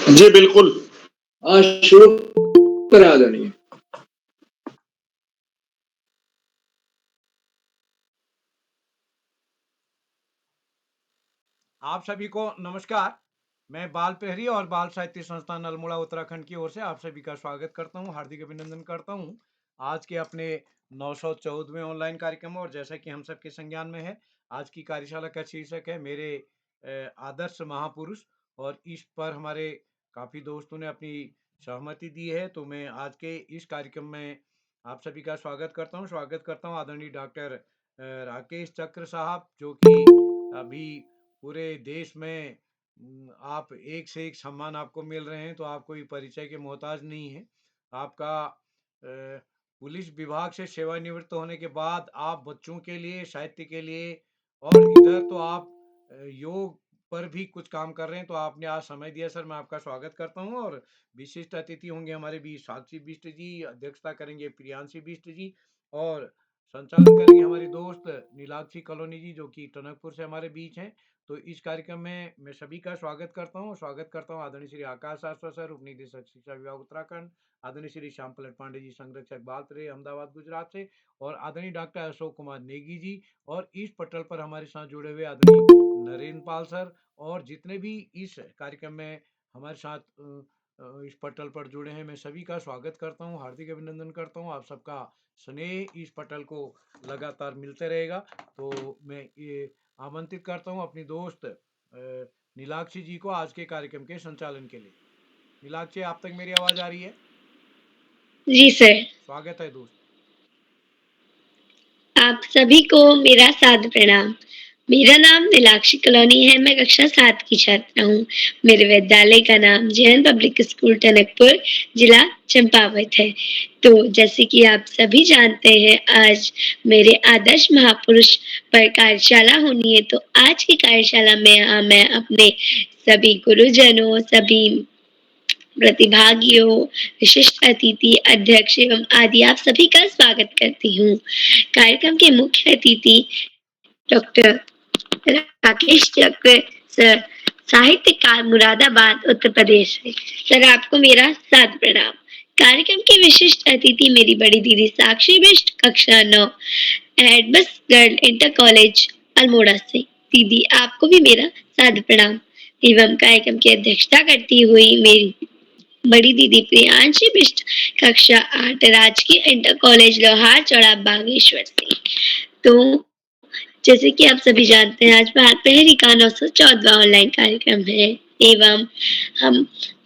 जी बिल्कुल। शुरू करें आदरणीय। आप सभी को नमस्कार। मैं बाल प्रहरी और बाल साहित्य संस्थान अल्मोड़ा उत्तराखंड की ओर से आप सभी का स्वागत करता हूं, हार्दिक अभिनंदन करता हूं आज के अपने 914वें ऑनलाइन कार्यक्रम में। और जैसा कि हम सबके संज्ञान में है, आज की कार्यशाला का शीर्षक है मेरे आदर्श महापुरुष, और इस पर हमारे काफ़ी दोस्तों ने अपनी सहमति दी है। तो मैं आज के इस कार्यक्रम में आप सभी का स्वागत करता हूं आदरणीय डॉक्टर राकेश चक्र साहब, जो कि अभी पूरे देश में आप एक से एक सम्मान आपको मिल रहे हैं, तो आप कोई परिचय के मोहताज नहीं है। आपका पुलिस विभाग से सेवानिवृत्त होने के बाद आप बच्चों के लिए, साहित्य के लिए, और इधर तो आप योग पर भी कुछ काम कर रहे हैं। तो आपने आज समय दिया सर, मैं आपका स्वागत करता हूं। और विशिष्ट अतिथि होंगे हमारे बीच साक्षी बिष्ट जी, अध्यक्षता करेंगे प्रियांशी बिष्ट जी, और संचालन करेंगे हमारी दोस्त नीलाक्षी कॉलोनी जी, जो कि टनकपुर से हमारे बीच हैं। तो इस कार्यक्रम में मैं सभी का स्वागत करता हूं आदरणीय श्री आकाश शास्त्री सर, उप निदेशक शिक्षा विभाग उत्तराखंड, आदरणीय श्री श्याम पलट पांडे जी, संरक्षक बाल प्रे अहमदाबाद गुजरात से, और आदरणीय डॉक्टर अशोक कुमार नेगी जी, और इस पटल पर हमारे साथ जुड़े हुए आदरणीय नरेंद्र पाल सर, और जितने भी इस कार्यक्रम में हमारे साथ इस पटल पर जुड़े हैं, मैं सभी का स्वागत करता हूं, हार्दिक अभिनंदन करता हूं। आप सबका स्नेह इस पटल को लगातार मिलते रहेगा। तो मैं ये आमंत्रित करता हूं अपनी दोस्त नीलाक्षी जी को आज के कार्यक्रम के संचालन के लिए। नीलाक्षी, आप तक मेरी आवाज आ रही है? जी सर। स्वागत है दोस्त। आप सभी को मेरा सादर प्रणाम। मेरा नाम नीलाक्षी कॉलोनी है। मैं कक्षा 7 की छात्रा हूँ। मेरे विद्यालय का नाम जैन पब्लिक स्कूल टनकपुर, जिला चंपावत है। तो जैसे कि आप सभी जानते हैं, आज मेरे आदर्श महापुरुष पर कार्यशाला होनी है। तो आज की कार्यशाला में मैं अपने सभी गुरुजनों, सभी प्रतिभागियों, विशिष्ट अतिथि, अध्यक्ष एवं आदि आप सभी का स्वागत करती हूँ। कार्यक्रम के मुख्य अतिथि डॉक्टर राकेश चक्र सर, साहित्यकार, मुरादाबाद, उत्तर प्रदेश है। सर, आपको मेरा सादर प्रणाम। कार्यक्रम की विशिष्ट अतिथि मेरी बड़ी दीदी साक्षी बिष्ट, कक्षा 9, एडबस गर्ल इंटर कॉलेज अल्मोड़ा से। दीदी, आपको भी मेरा सादर प्रणाम। एवं कार्यक्रम की अध्यक्षता करती हुई मेरी बड़ी दीदी प्रियांशी बिष्ट, कक्षा 8, राजकीय इंटर कॉलेज लोहार चौड़ा, बागेश्वर से। तो जैसे कि आप सभी जानते हैं, आज बाल प्रहरी का 914वां ऑनलाइन कार्यक्रम है। एवं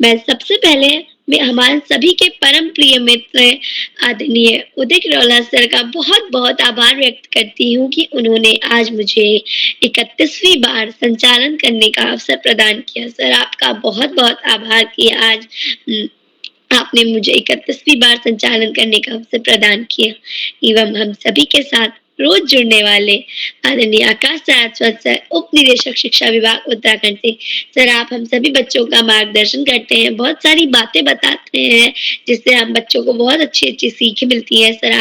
मैं सबसे पहले हमारे सभी के परम प्रिय मित्र आदरणीय उदय किरोला सर का बहुत बहुत आभार व्यक्त करती हूँ कि उन्होंने आज मुझे 31वीं बार संचालन करने का अवसर प्रदान किया। सर, आपका बहुत बहुत आभार कि आज आपने मुझे 31वीं बार संचालन करने का अवसर प्रदान किया। एवं हम सभी के साथ रोज जुड़ने वाले आदरणीय आकाश सारस्वत सर, उप निदेशक शिक्षा विभाग उत्तराखंड से। सर, आप हम सभी बच्चों का मार्गदर्शन करते हैं, बहुत सारी बातें बताते हैं, जिससे हम बच्चों को बहुत अच्छी अच्छी सीख मिलती है। सर,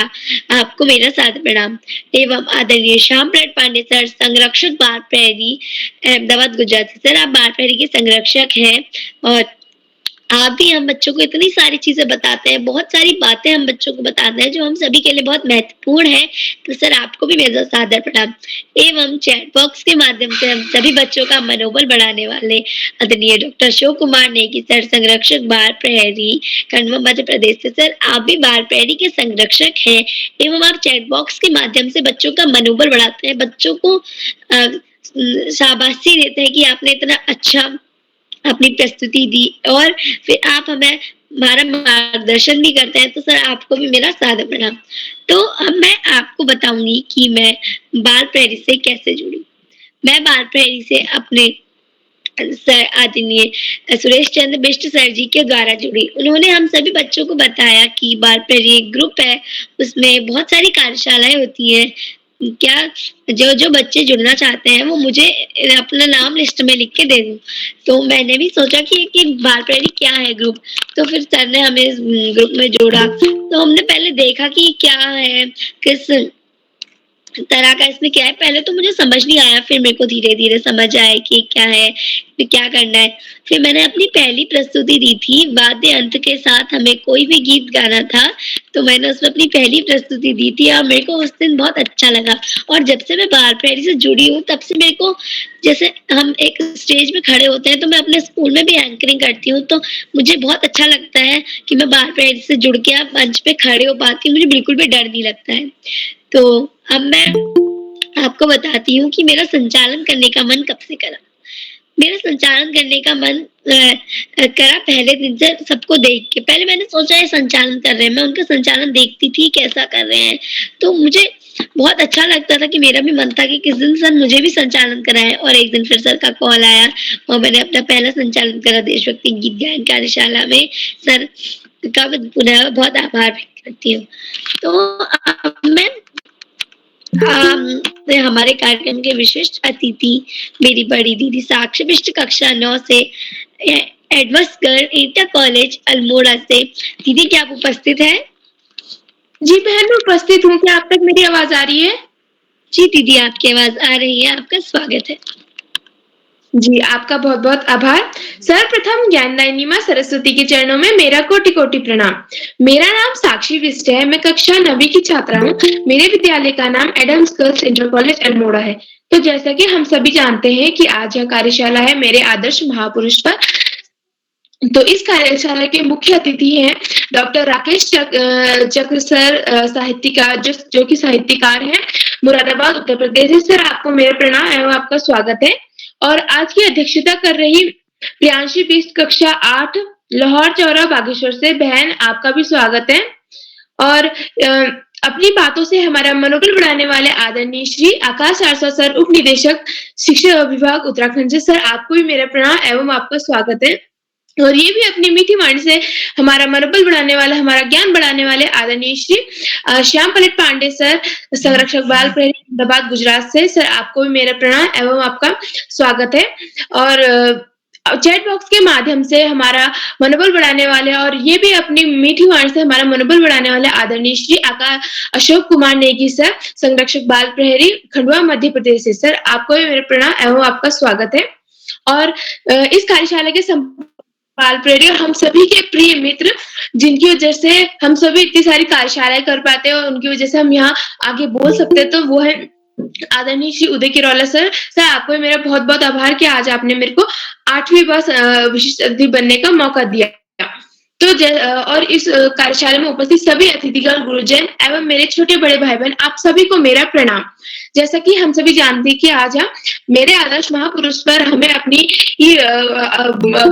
आपको मेरा सादर प्रणाम। एवं आदरणीय श्याम पलट पांडे सर, संरक्षक बाल प्रहरी अहमदाबाद गुजरात से। सर, आप बाल प्रहरी के संरक्षक हैं, और आप भी हम बच्चों को इतनी सारी चीजें बताते हैं, बहुत सारी बातें हम बच्चों को बताते हैं जो हम सभी के लिए बहुत महत्वपूर्ण है। तो सर, आपको भी मेरा सादर प्रणाम। एवं चैट बॉक्स के माध्यम से हम सभी बच्चों का मनोबल बढ़ाने वाले आदरणीय डॉक्टर अशोक कुमार नेगी सर, संरक्षक बाल प्रहरी खंडवा मध्य प्रदेश से। सर, आप भी बाल प्रहरी के संरक्षक हैं, एवं आप चैट बॉक्स के माध्यम से बच्चों का मनोबल बढ़ाते हैं, बच्चों को शाबाशी देते हैं कि आपने इतना अच्छा अपनी प्रस्तुति दी, और फिर आप हमें हमारा मार्गदर्शन भी करते हैं। तो सर, आपको भी मेरा सादर प्रणाम। तो अब मैं आपको बताऊंगी कि मैं बाल प्रहरी से कैसे जुड़ी। मैं बाल प्रहरी से अपने सर आदरणीय सुरेश चंद्र बिष्ट सर जी के द्वारा जुड़ी। उन्होंने हम सभी बच्चों को बताया कि बाल प्रहरी एक ग्रुप है, उसमें बहुत सारी कार्यशालाएं होती हैं। क्या जो बच्चे जुड़ना चाहते हैं वो मुझे अपना नाम लिस्ट में लिख के दे दूं। तो मैंने भी सोचा कि बाल प्रहरी क्या है ग्रुप। तो फिर सर ने हमें इस ग्रुप में जोड़ा। तो हमने पहले देखा कि क्या है, किस तरह का इसमें क्या है, पहले तो मुझे समझ नहीं आया, फिर मेरे को धीरे-धीरे समझ आया कि क्या है, फिर क्या करना है। फिर मैंने अपनी पहली प्रस्तुति दी थी, वाद्य यंत्र के साथ हमें कोई भी गीत गाना था, तो मैंने उसमें अपनी पहली प्रस्तुति दी थी और मेरे को उस दिन बहुत अच्छा लगा। और जब से मैं बाल प्रहरी से जुड़ी हूँ, तब से मेरे को, जैसे हम एक स्टेज में खड़े होते हैं, तो मैं अपने स्कूल में भी एंकरिंग करती हूँ, तो मुझे बहुत अच्छा लगता है कि मैं बाल प्रहरी से जुड़ के अब मंच पे खड़े हो पाती हूँ, मुझे बिल्कुल भी डर नहीं लगता है। तो अब मैं आपको बताती हूँ कि मेरा संचालन करने का मन कब से करा। मेरा संचालन करने का मन करा पहले दिन से सबको देख के। पहले मैंने सोचा ये संचालन कर रहे हैं, मैं उनका संचालन देखती थी कैसा कर रहे हैं, तो मुझे बहुत अच्छा लगता था कि मेरा भी मन था कि किस दिन सर मुझे भी संचालन कराएँ। और एक दिन फिर सर का कॉल आया और मैंने अपना पहला संचालन करा देशभक्ति गीत गायन कार्यशाला में। सर का मैं पुनः बहुत आभार व्यक्त करती हूँ। तो अब मैं हमारे कार्यक्रम के विशिष्ट अतिथि मेरी बड़ी दीदी साक्षी विशिष्ट कक्षा 9 से adverse girl inter college Almora से। दीदी क्या आप उपस्थित हैं? जी बहन, मैं उपस्थित हूँ। क्या आप तक मेरी आवाज आ रही है? जी दीदी, आपकी आवाज आ रही है, आपका स्वागत है। जी, आपका बहुत बहुत आभार। सर्वप्रथम ज्ञानदायिनी माँ सरस्वती के चरणों में मेरा कोटि कोटि प्रणाम। मेरा नाम साक्षी विष्ट है, मैं कक्षा 9वीं की छात्रा हूँ। मेरे विद्यालय का नाम Adams girls inter college Almora है। तो जैसा कि हम सभी जानते हैं कि आज यह कार्यशाला है मेरे आदर्श महापुरुष पर। तो इस कार्यशाला के मुख्य अतिथि हैं डॉक्टर राकेश चक्र सर, साहित्यकार, जो कि साहित्यकार हैं, मुरादाबाद उत्तर प्रदेश से। सर, आपको मेरा प्रणाम एवं आपका स्वागत है। और आज की अध्यक्षता कर रही प्रियांशी बिष्ट कक्षा 8 लाहौर चौरा बागेश्वर से। बहन, आपका भी स्वागत है। और अपनी बातों से हमारा मनोबल बढ़ाने वाले आदरणीय श्री आकाश आरसा सर, उप निदेशक शिक्षा विभाग उत्तराखंड से। सर, आपको भी मेरा प्रणाम एवं आपका स्वागत है। और ये भी अपनी मीठी वाणी से हमारा मनोबल बढ़ाने वाला, हमारा ज्ञान बढ़ाने वाले आदरणीय श्री श्याम पलट पांडे सर, संरक्षक बाल प्रहरी अहमदाबाद गुजरात से। सर, आपको भी मेरा प्रणाम एवं आपका स्वागत है। और चैट बॉक्स के माध्यम से हमारा मनोबल बढ़ाने वाले और ये भी अपनी मीठी वाणी से हमारा मनोबल बढ़ाने वाले आदरणीय श्री अशोक कुमार नेगी सर, संरक्षक बाल प्रहरी खंडवा मध्य प्रदेश से। सर, आपको भी मेरा प्रणाम एवं आपका स्वागत है। और इस कार्यशाला के बाल प्रहरी और हम सभी के प्रिय मित्र, जिनकी वजह से हम सभी इतनी सारी कार्यशालाएं कर पाते हैं और उनकी वजह से हम यहाँ आगे बोल सकते हैं, तो वो है आदरणीय श्री उदय किरौला सर। सर, आपको मेरा बहुत बहुत आभार कि आज आपने मेरे को 8वीं बार विशिष्ट अतिथि बनने का मौका दिया। तो और इस कार्यशाला में उपस्थित सभी अतिथिगण, गुरुजन एवं मेरे छोटे बड़े भाई बहन, आप सभी को मेरा प्रणाम। जैसा कि हम सभी जानते हैं कि आज मेरे आदर्श महापुरुष पर हमें अपनी ये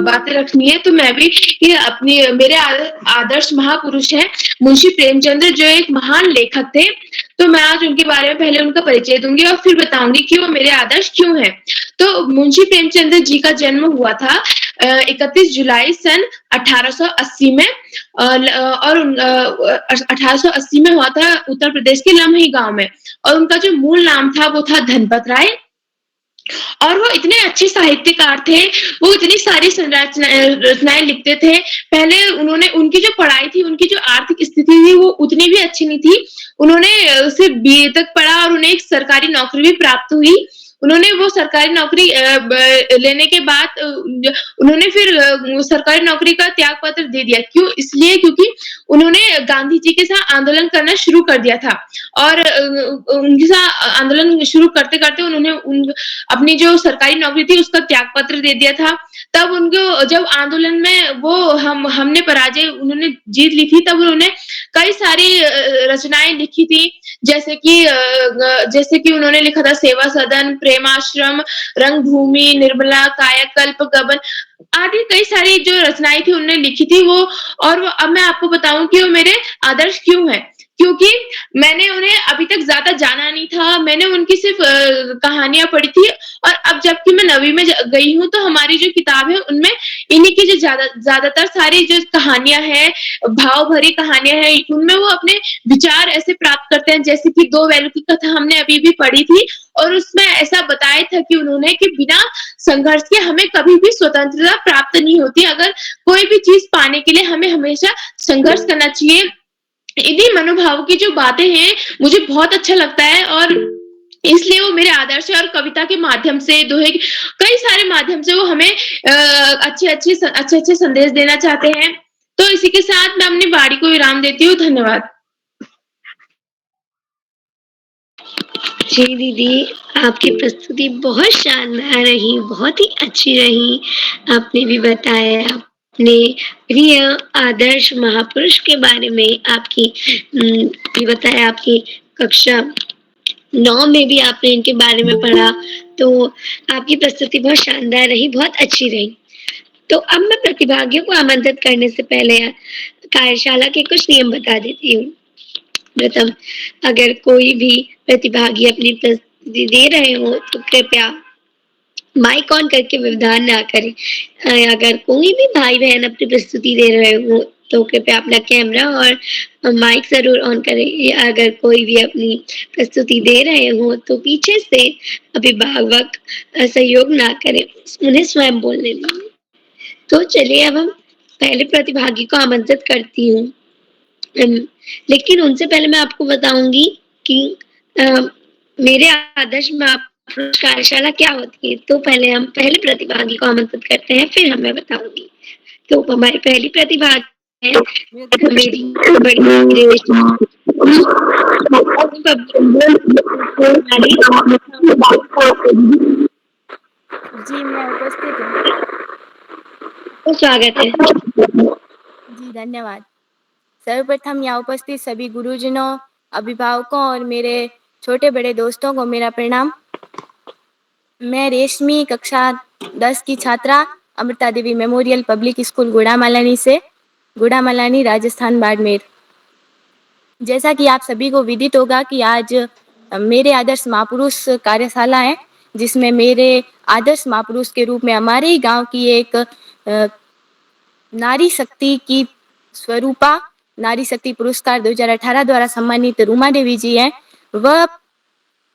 बातें रखनी है, तो मैं भी ये अपनी, मेरे आदर्श महापुरुष हैं मुंशी प्रेमचंद्र, जो एक महान लेखक थे। तो मैं आज उनके बारे में पहले उनका परिचय दूंगी और फिर बताऊंगी कि वो मेरे आदर्श क्यों हैं। तो मुंशी प्रेमचंद्र जी का जन्म हुआ था 31 जुलाई सन 1880 में, और 1880 में हुआ था उत्तर प्रदेश के लम्ही गांव में। और उनका जो मूल नाम था वो था धनपत राय। और वो इतने अच्छे साहित्यकार थे, वो इतनी सारी रचनाएं लिखते थे। पहले उन्होंने, उनकी जो पढ़ाई थी, उनकी जो आर्थिक स्थिति थी, वो उतनी भी अच्छी नहीं थी। उन्होंने सिर्फ BA तक पढ़ा और उन्हें एक सरकारी नौकरी भी प्राप्त हुई। उन्होंने वो सरकारी नौकरी लेने के बाद उन्होंने फिर सरकारी नौकरी का त्याग पत्र दे दिया। क्यों? इसलिए क्योंकि उन्होंने गांधी जी के साथ आंदोलन करना शुरू कर दिया था। और उनके साथ आंदोलन शुरू करते करते उन्होंने अपनी जो सरकारी नौकरी थी उसका त्याग पत्र दे दिया था। तब उनको, जब आंदोलन में वो हमने पराजय, उन्होंने जीत ली थी, तब उन्होंने कई सारी रचनाएं लिखी थी। जैसे कि उन्होंने लिखा था सेवा सदन, प्रेमाश्रम, रंगभूमि, निर्मला, कायाकल्प, गबन आदि कई सारी जो रचनाएं थी उन्होंने लिखी थी वो। और अब मैं आपको बताऊं कि वो मेरे आदर्श क्यों है। क्योंकि मैंने उन्हें अभी तक ज्यादा जाना नहीं था, मैंने उनकी सिर्फ कहानियां पढ़ी थी। और अब जबकि मैं 9वीं में गई हूँ, तो हमारी जो किताब है उनमें इन्हीं की जो ज्यादातर सारी जो कहानियां हैं, भाव भरी कहानियां हैं, उनमें वो अपने विचार ऐसे प्राप्त करते हैं। जैसे कि 2 वैल्यू की कथा हमने अभी भी पढ़ी थी और उसमें ऐसा बताया था कि उन्होंने कि बिना संघर्ष के हमें कभी भी स्वतंत्रता प्राप्त नहीं होती। अगर कोई भी चीज पाने के लिए हमें हमेशा संघर्ष करना चाहिए। इन्हीं मनोभाव की जो बातें हैं, मुझे बहुत अच्छा लगता है और इसलिए वो मेरे आदर्श है और कविता के माध्यम से, दोहे के कई सारे माध्यम से वो हमें अच्छे-अच्छे संदेश देना चाहते हैं। तो इसी के साथ मैं अपनी वाणी को विराम देती हूँ। धन्यवाद। जी दीदी, आपकी प्रस्तुति बहुत शानदार रही, बहुत ही अच्छी रही। आपने भी बताया अपने प्रिय आदर्श महापुरुष के बारे में, भी बताया आपकी कक्षा 9 में भी आपने इनके बारे में पढ़ा, तो आपकी प्रस्तुति बहुत शानदार रही, बहुत अच्छी रही। तो अब मैं प्रतिभागियों को आमंत्रित करने से पहले कार्यशाला के कुछ नियम बता देती हूँ। प्रथम, अगर कोई भी प्रतिभागी अपनी प्रस्तुति दे रहे हो तो कृपया माइक ऑन करके व्यवधान ना करें। अगर कोई भी भाई बहन अपनी प्रस्तुति दे रहे हो तो कृपया अपना कैमरा और माइक जरूर ऑन करें। अगर कोई भी अपनी प्रस्तुति दे रहे हो तो पीछे से अभिभावक सहयोग ना करें, उन्हें स्वयं बोलने दें। तो चलिए अब हम पहले प्रतिभागी को आमंत्रित करती हूँ। लेकिन उनसे पहले मैं आपको बताऊंगी कि मेरे आदर्श महापुरुष कार्यशाला क्या होती है। तो पहले हम पहले प्रतिभागी को आमंत्रित करते हैं, फिर मैं बताऊंगी। तो हमारी पहली प्रतिभागी है मेरी बड़ी जी, मैं उपस्थित हूँ। स्वागत है। जी, धन्यवाद। सर्वप्रथम यहाँ उपस्थित सभी गुरुजनों, अभिभावकों और मेरे छोटे-बड़े दोस्तों को मेरा प्रणाम। मैं रेशमी कक्षा 10 की छात्रा Amrita Devi memorial public school Gudamalani, Rajasthan, Barmer. जैसा कि आप सभी को विदित होगा कि आज मेरे आदर्श महापुरुष कार्यशाला है, जिसमें मेरे आदर्श महापुरुष के रूप में हमारे ही गांव की एक नारी शक्ति की स्वरूपा नारी शक्ति पुरस्कार 2018 द्वारा सम्मानित रूमा देवी जी हैं। वह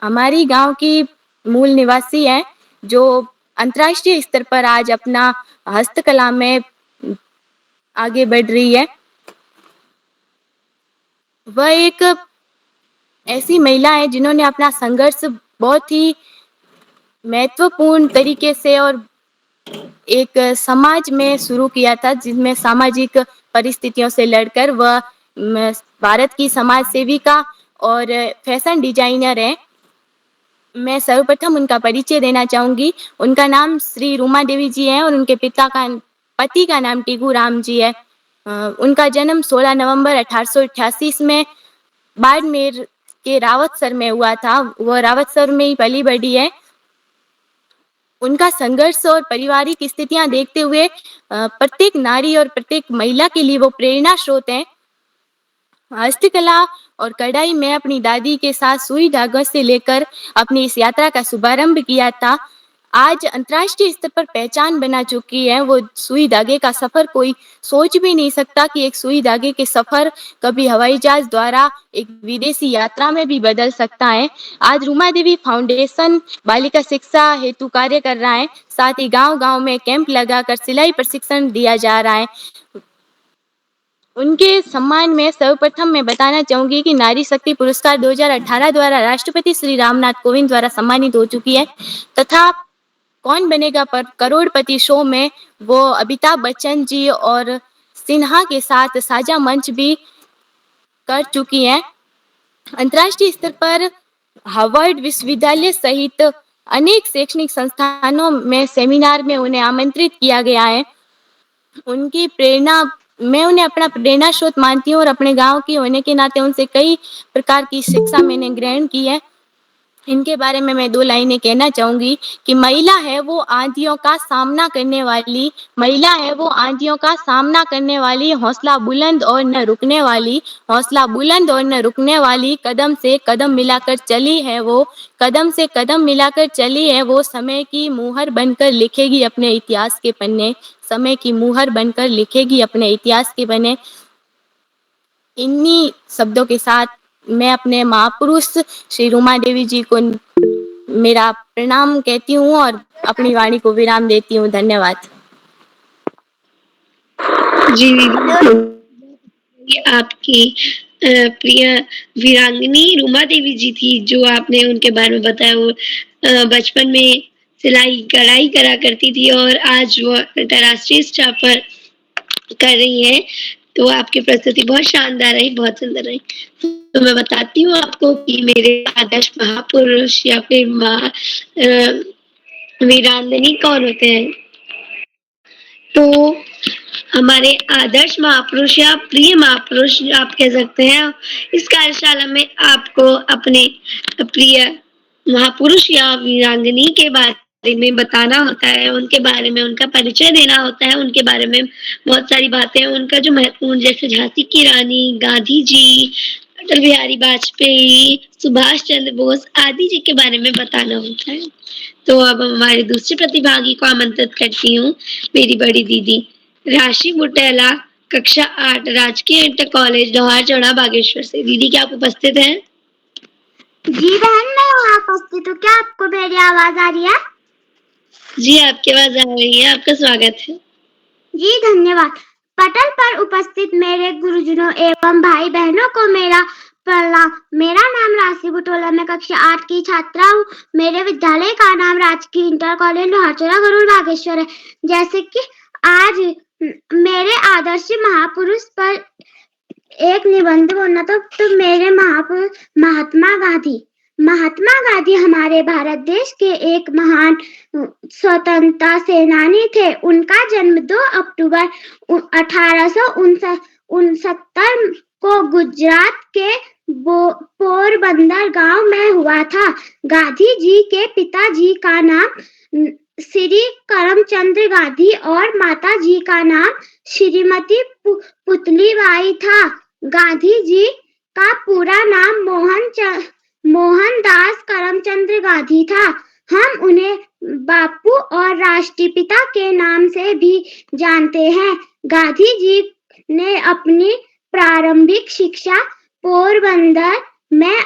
हमारी गांव की मूल निवासी हैं, जो अंतर्राष्ट्रीय स्तर पर आज अपना हस्तकला में आगे बढ़ रही है। वह एक ऐसी महिला है जिन्होंने अपना संघर्ष बहुत ही महत्वपूर्ण तरीके से और एक समाज में शुरू किया था, जिसमें सामाजिक परिस्थितियों से लड़कर वह भारत की समाज सेविका और फैशन डिजाइनर हैं। मैं सर्वप्रथम उनका परिचय देना चाहूँगी। उनका नाम श्री रूमा देवी जी है और उनके पति का नाम टीकू राम जी है। उनका जन्म 16 नवंबर 1888 में बाड़मेर के रावतसर में हुआ था। वह रावतसर में ही पली बढ़ी है। उनका संघर्ष और पारिवारिक स्थितियां देखते हुए प्रत्येक नारी और प्रत्येक महिला के लिए वो प्रेरणा स्रोत हैं। हस्तकला और कढ़ाई में अपनी दादी के साथ सुई धागों से लेकर अपनी इस यात्रा का शुभारंभ किया था। आज अंतर्राष्ट्रीय स्तर पर पहचान बना चुकी है वो सुई धागे का सफर। कोई सोच भी नहीं सकता कि एक सुई धागे के सफर कभी हवाई जहाज द्वारा एक विदेशी यात्रा में भी बदल सकता है। आज रूमा देवी फाउंडेशन बालिका शिक्षा हेतु कार्य कर रहा है। साथ ही गांव-गांव में कैंप लगाकर सिलाई प्रशिक्षण दिया जा रहा है। उनके सम्मान में सर्वप्रथम मैं बताना चाहूंगी कि नारी शक्ति पुरस्कार 2018 द्वारा राष्ट्रपति श्री रामनाथ कोविंद द्वारा सम्मानित हो चुकी है, तथा कौन बनेगा करोड़पति शो में वो अमिताभ बच्चन जी और सिन्हा के साथ साझा मंच भी कर चुकी हैं। अंतर्राष्ट्रीय स्तर पर हार्वर्ड विश्वविद्यालय सहित अनेक शैक्षणिक संस्थानों में सेमिनार में उन्हें आमंत्रित किया गया है। उनकी प्रेरणा, मैं उन्हें अपना प्रेरणा स्रोत मानती हूँ और अपने गांव की होने के नाते उनसे कई प्रकार की शिक्षा मैंने ग्रहण की है। इनके बारे में मैं 2 लाइनें कहना चाहूंगी कि महिला है वो आंधियों का सामना करने वाली, हौसला बुलंद और न रुकने वाली, कदम से कदम मिलाकर चली है वो, समय की मुहर बनकर लिखेगी अपने इतिहास के पन्ने। इन्हीं शब्दों के साथ मैं अपने महापुरुष श्री रूमा देवी जी को मेरा प्रणाम कहती हूँ और अपनी वाणी को विराम देती हूँ। धन्यवाद। जी, आपकी प्रिय वीरांगनी रुमा देवी जी थी, जो आपने उनके बारे में बताया। वो बचपन में सिलाई कढ़ाई करा करती थी और आज वो अंतर्राष्ट्रीय स्तर पर कर रही हैं। तो आपकी प्रस्तुति बहुत शानदार रही, बहुत सुंदर रही। तो मैं बताती हूँ आपको कि मेरे आदर्श महापुरुष या फिर वीरांगनी कौन होते हैं। तो हमारे आदर्श महापुरुष या प्रिय महापुरुष आप कह सकते हैं। इस कार्यशाला में आपको अपने प्रिय महापुरुष या वीरांगनी के बारे में बताना होता है, उनके बारे में उनका परिचय देना होता है, उनके बारे में बहुत सारी बातें, उनका जो महत्वपूर्ण, जैसे झांसी की रानी, गांधी जी, अटल बिहारी वाजपेयी, सुभाष चंद्र बोस आदि जी के बारे में बताना होता है। तो अब हमारे दूसरे प्रतिभागी को आमंत्रित करती हूँ, मेरी बड़ी दीदी राशि बुटेला, कक्षा 8, राजकीय इंटर कॉलेज लोहार चौड़ा बागेश्वर से। दीदी क्या आप उपस्थित हैं? जी बहन, मैं यहाँ उपस्थित हूँ। क्या आपको मेरी आवाज आ रही है? जी आपकी आवाज आ रही है, आपका स्वागत है। जी धन्यवाद। पटल पर उपस्थित मेरे गुरुजनों एवं भाई बहनों को मेरा प्रणाम। मेरा नाम राशि बुटोला, मैं कक्षा 8 की छात्रा हूँ। मेरे विद्यालय का नाम राजकीय इंटर कॉलेज लोहारचौड़ा गरुड़ बागेश्वर है। जैसे कि आज मेरे आदर्श महापुरुष पर एक निबंध बोलना तो मेरे महापुरुष महात्मा गांधी हमारे भारत देश के एक महान स्वतंत्रता सेनानी थे। उनका जन्म 2 अक्टूबर 1869 को गुजरात के पोरबंदर गांव में हुआ था। गांधी जी के पिताजी का नाम श्री करमचंद गांधी और माता जी का नाम श्रीमती पुतलीबाई था। गांधी जी का पूरा नाम मोहनदास करमचंद गांधी था। हम उन्हें बापू और राष्ट्रपिता के नाम से भी जानते हैं। गांधी जी ने अपनी प्रारंभिक शिक्षा पोरबंदर में,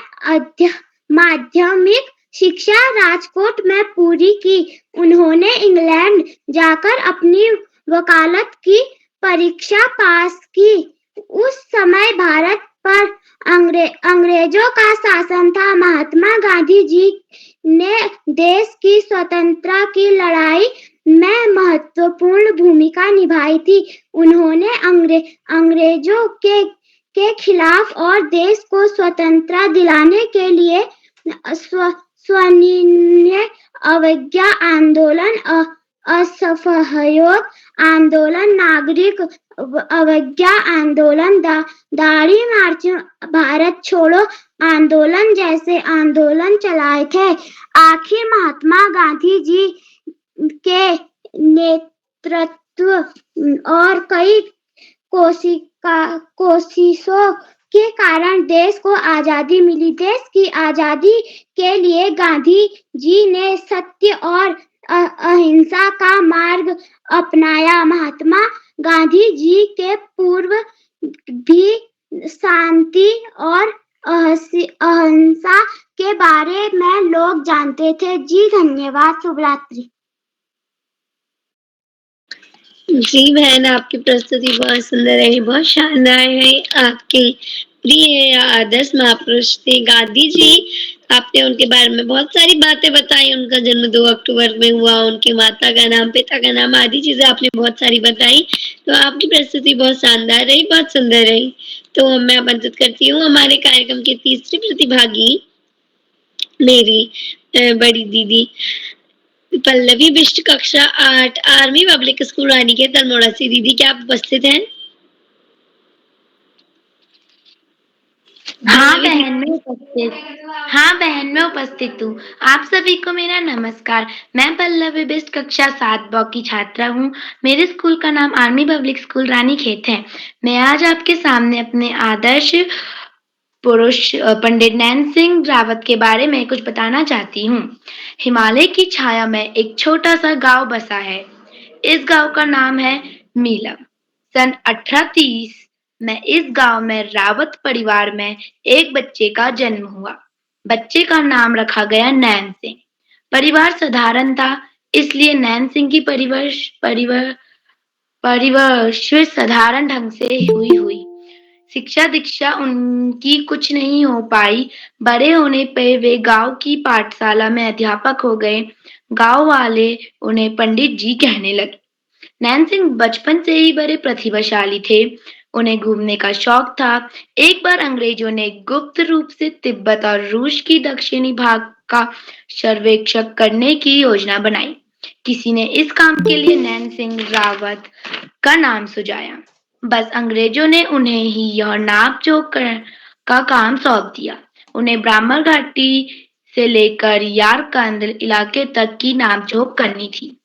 माध्यमिक शिक्षा राजकोट में पूरी की। उन्होंने इंग्लैंड जाकर अपनी वकालत की परीक्षा पास की। उस समय भारत पर अंग्रेजों का शासन था। महात्मा गांधी जी ने देश की स्वतंत्रता की लड़ाई में महत्वपूर्ण भूमिका निभाई थी। उन्होंने अंग्रेजों के खिलाफ और देश को स्वतंत्रता दिलाने के लिए स्वनिर्णय अवज्ञा आंदोलन, असहयोग आंदोलन, नागरिक अवज्ञा आंदोलन, दाढ़ी मार्च, भारत छोड़ो आंदोलन जैसे आंदोलन चलाए थे। आखिर महात्मा गांधी जी के नेतृत्व और कई कोशिशों के कारण देश को आजादी मिली। देश की आजादी के लिए गांधी जी ने सत्य और अहिंसा का मार्ग अपनाया। महात्मा गांधी जी के पूर्व भी शांति और अहिंसा के बारे में लोग जानते थे। जी धन्यवाद। शुभ रात्रि। जी बहन, आपकी प्रस्तुति बहुत सुंदर रही, बहुत शानदार है। आपके प्रिय आदर्श महापुरुष थे गांधी जी। आपने उनके बारे में बहुत सारी बातें बताई। उनका जन्म 2 अक्टूबर में हुआ, उनके माता का नाम, पिता का नाम आदि चीजें आपने बहुत सारी बताई। तो आपकी प्रस्तुति बहुत शानदार रही, बहुत सुंदर रही। तो मैं आमंत्रित करती हूँ हमारे कार्यक्रम के तीसरी प्रतिभागी, मेरी बड़ी दीदी पल्लवी बिष्ट, कक्षा 8, army public school Ranikhet Almora से। दीदी क्या आप उपस्थित हैं? हाँ बहन, मैं उपस्थित हूँ। आप सभी को मेरा नमस्कार। मैं पल्लवी बिष्ट, कक्षा 7 ब की छात्रा हूँ। मेरे स्कूल का नाम आर्मी पब्लिक स्कूल रानीखेत है। मैं आज आपके सामने अपने आदर्श पुरुष पंडित नैन सिंह रावत के बारे में कुछ बताना चाहती हूँ। हिमालय की छाया में एक छोटा सा गांव बसा है। इस गांव का नाम है मीलम। सन 1830 में इस गांव में रावत परिवार में एक बच्चे का जन्म हुआ। बच्चे का नाम रखा गया नैन सिंह। परिवार साधारण था, इसलिए नैन सिंह की परवरिश साधारण ढंग से हुई। शिक्षा दीक्षा उनकी कुछ नहीं हो पाई। बड़े होने पे वे गांव की पाठशाला में अध्यापक हो गए। गांव वाले उन्हें पंडित जी कहने लगे। नैन सिंह बचपन से ही बड़े प्रतिभाशाली थे। उन्हें घूमने का शौक था। एक बार अंग्रेजों ने गुप्त रूप से तिब्बत और रूस की दक्षिणी भाग का सर्वेक्षण करने की योजना बनाई। किसी ने इस काम के लिए नैन सिंह रावत का नाम सुझाया। बस अंग्रेजों ने उन्हें ही यह नाप जोख का काम सौंप दिया। उन्हें ब्राह्मण घाटी से लेकर यारकंद इलाके तक की नापजोख करनी थी।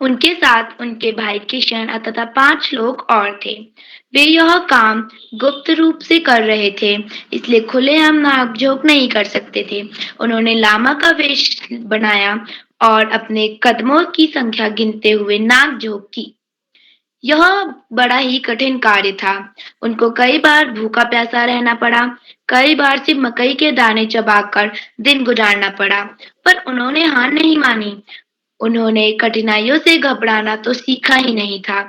उनके साथ उनके भाई किशन तथा 5 लोग और थे। वे यह काम गुप्त रूप से कर रहे थे, इसलिए खुलेआम नापजोख नहीं कर सकते थे। उन्होंने लामा का वेश बनाया और अपने कदमों की संख्या गिनते हुए नापजोख की। यह बड़ा ही कठिन कार्य था। उनको कई बार भूखा प्यासा रहना पड़ा, कई बार सिर्फ मकई के दाने चबाकर दिन गुजारना पड़ा, पर उन्होंने हार नहीं मानी। उन्होंने कठिनाइयों से घबराना तो सीखा ही नहीं था।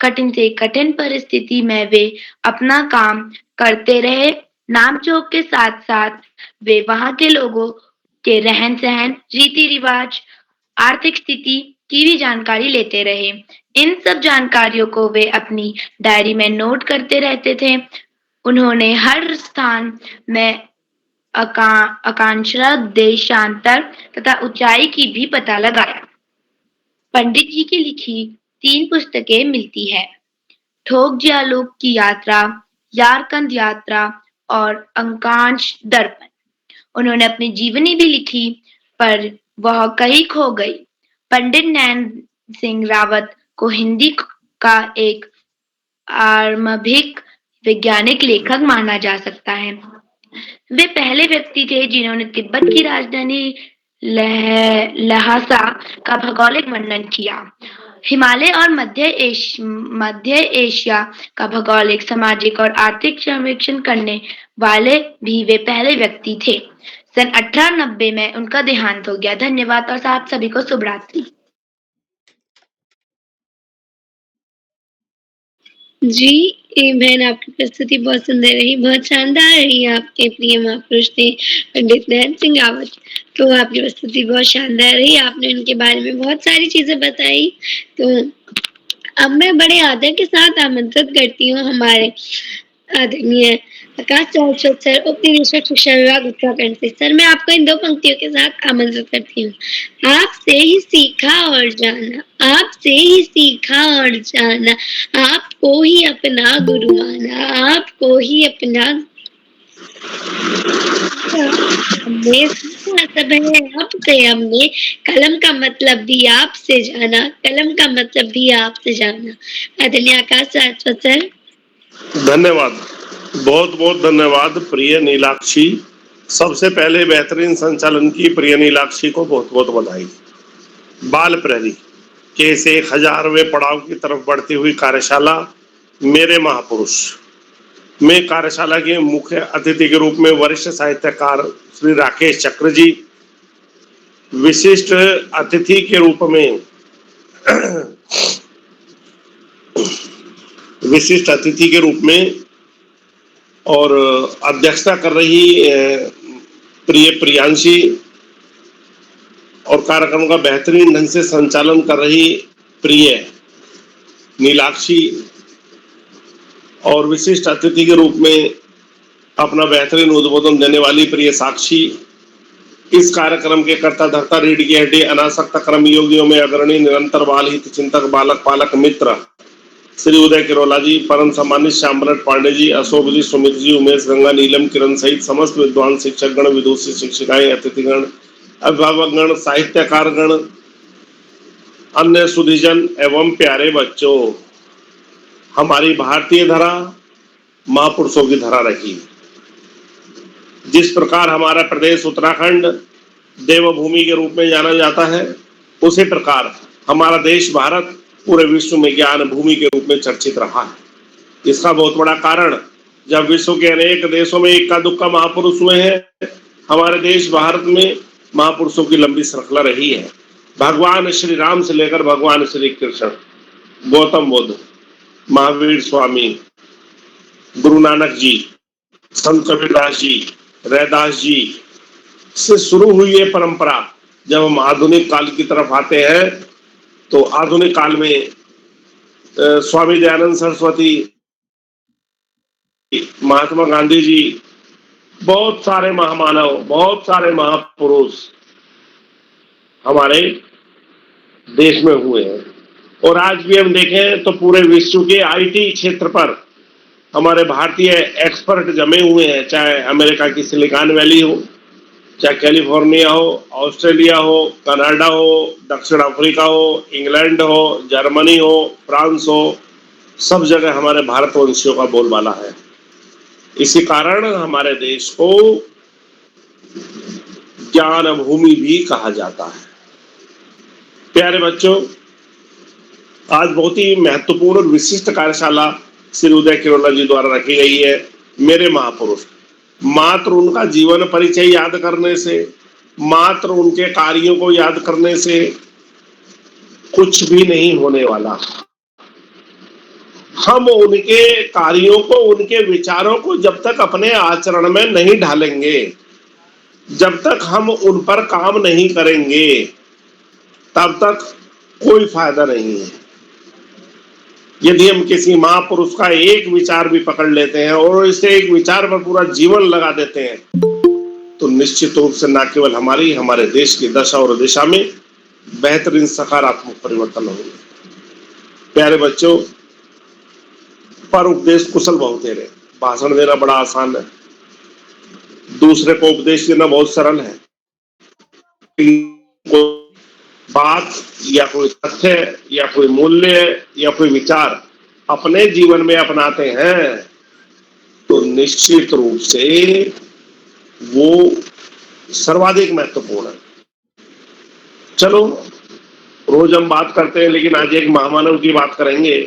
कठिन से कठिन परिस्थिति में वे अपना काम करते रहे। नामजोख के साथ साथ वे वहां के लोगों के रहन सहन, रीति रिवाज, आर्थिक स्थिति की भी जानकारी लेते रहे। इन सब जानकारियों को वे अपनी डायरी में नोट करते रहते थे। उन्होंने हर स्थान में आकांक्षा, देशांतर तथा ऊंचाई की भी पता लगाया। पंडित जी की लिखी 3 पुस्तकें मिलती है, ठोक ज्यालोक की यात्रा, यारकंद यात्रा और अंकांश दर्पण। उन्होंने अपनी जीवनी भी लिखी, पर वह कहीं खो गई। पंडित नैन सिंह रावत को हिंदी का एक आरंभिक वैज्ञानिक लेखक माना जा सकता है। वे पहले व्यक्ति थे जिन्होंने तिब्बत की राजधानी लहासा का भौगोलिक वर्णन किया। हिमालय और मध्य एशिया का भौगोलिक, सामाजिक और आर्थिक सर्वेक्षण करने वाले भी वे पहले व्यक्ति थे। सन 1890 में उनका देहांत हो गया। धन्यवाद और आप सभी को शुभ रात्रि। जी, बहन आपकी प्रस्तुति बहुत सुंदर रही, बहुत शानदार रही। आपके प्रिय महापुरुष थे पंडित नैन सिंह रावत। तो आपकी प्रस्तुति बहुत शानदार रही। आपने उनके बारे में बहुत सारी चीजें बताई। तो अब मैं बड़े आदर के साथ आमंत्रित करती हूँ हमारे आदरणीय आकाश चौधरी सर, उप निदेशक शिक्षा विभाग उत्तराखंड से। सर, मैं आपको इन 2 पंक्तियों के साथ आमंत्रित करती हूँ। आपसे ही सीखा और जाना, आपसे ही सीखा और जाना, आपको ही अपना गुरु माना, आपको ही अपना हमने सीखा सब है आपसे, हमने कलम का मतलब भी आपसे जाना, कलम का मतलब भी आपसे जाना। आदरणीय आकाश चौधरी सर। धन्यवाद, बहुत बहुत धन्यवाद प्रिय नीलाक्षी। सबसे पहले बेहतरीन संचालन की प्रिय नीलाक्षी को बहुत बहुत बधाई। बाल प्रहरी के इस 1000वें पड़ाव की तरफ बढ़ती हुई कार्यशाला मेरे महापुरुष में कार्यशाला के मुख्य अतिथि के रूप में वरिष्ठ साहित्यकार श्री राकेश चक्र जी, विशिष्ट अतिथि के रूप में और अध्यक्षता कर रही प्रिय प्रियांशी और कार्यक्रम का बेहतरीन ढंग से संचालन कर रही प्रिय नीलाक्षी और विशिष्ट अतिथि के रूप में अपना बेहतरीन उद्बोधन देने वाली प्रिय साक्षी, इस कार्यक्रम के कर्ता धर्ता, रीढ़ की हड्डी, अनासक्त कर्म योगियों में अग्रणी, निरंतर बाल हित चिंतक, बालक पालक मित्र श्री उदय किरोला जी, परम सम्मानित श्यामरट पांडे जी, अशोक जी, सुमित जी, उमेश, गंगा, नीलम, किरण सहित समस्त विद्वान शिक्षकगण, विदुषी शिक्षिकाएं, अतिथिगण, अभिभावकगण, साहित्यकारगण, अन्य सुधीजन एवं प्यारे बच्चों, हमारी भारतीय धरा महापुरुषों की धरा रही। जिस प्रकार हमारा प्रदेश उत्तराखंड देवभूमि के रूप में जाना जाता है, उसी प्रकार हमारा देश भारत पूरे विश्व में ज्ञान भूमि के रूप में चर्चित रहा है। इसका बहुत बड़ा कारण, जब विश्व के अनेक देशों में इक्का दुक्का महापुरुष हुए हैं, हमारे देश भारत में महापुरुषों की लंबी श्रृंखला रही है। भगवान श्री राम से लेकर भगवान श्री कृष्ण, गौतम बुद्ध, महावीर स्वामी, गुरु नानक जी, संत कबीरदास जी, रैदास जी से शुरू हुई ये परंपरा जब हम आधुनिक काल की तरफ आते हैं तो आधुनिक काल में स्वामी दयानंद सरस्वती, महात्मा गांधी जी, बहुत सारे महामानव, बहुत सारे महापुरुष हमारे देश में हुए हैं। और आज भी हम देखें तो पूरे विश्व के आईटी क्षेत्र पर हमारे भारतीय एक्सपर्ट जमे हुए हैं, चाहे अमेरिका की सिलिकॉन वैली हो, चाहे कैलिफोर्निया हो, ऑस्ट्रेलिया हो, कनाडा हो, दक्षिण अफ्रीका हो, इंग्लैंड हो, जर्मनी हो, फ्रांस हो, सब जगह हमारे भारतवंशियों का बोलबाला है। इसी कारण हमारे देश को ज्ञान भूमि भी कहा जाता है। प्यारे बच्चों, आज बहुत ही महत्वपूर्ण और विशिष्ट कार्यशाला श्री उदय किरोला जी द्वारा रखी गई है। मेरे महापुरुष, मात्र उनका जीवन परिचय याद करने से, मात्र उनके कार्यों को याद करने से कुछ भी नहीं होने वाला। हम उनके कार्यों को, उनके विचारों को जब तक अपने आचरण में नहीं ढालेंगे, जब तक हम उन पर काम नहीं करेंगे, तब तक कोई फायदा नहीं है। यदि हम किसी महापुरुष का एक विचार भी पकड़ लेते हैं और इसे एक विचार पर पूरा जीवन लगा देते हैं तो निश्चित रूप से न केवल हमारे देश की दशा और दिशा में बेहतरीन सकारात्मक परिवर्तन होंगे। प्यारे बच्चों, पर उपदेश कुशल बहुतेरे, भाषण देना बड़ा आसान है, दूसरे को उपदेश देना बहुत सरल है। बात या कोई तथ्य या कोई मूल्य या कोई विचार अपने जीवन में अपनाते हैं तो निश्चित रूप से वो सर्वाधिक महत्वपूर्ण है। चलो, रोज हम बात करते हैं लेकिन आज एक महामानव की बात करेंगे।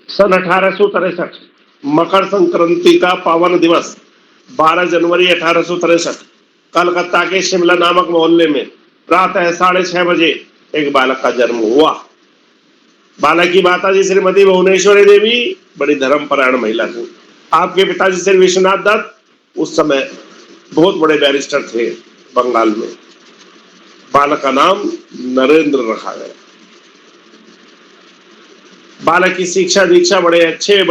सन 1863 मकर संक्रांति का पावन दिवस 12 जनवरी 1863 कलकत्ता के शिमला नामक मोहल्ले में प्रातः 6:30 बजे एक बालक का जन्म हुआ। बालक की माताजी श्रीमती भुवनेश्वरी देवी बड़ी धर्मपरायण महिला थी। आपके पिताजी श्री विश्वनाथ दत्त उस समय बहुत बड़े बैरिस्टर थे बंगाल में। बालक का नाम नरेंद्र रखा गया। बालक की शिक्षा दीक्षा बड़े अच्छे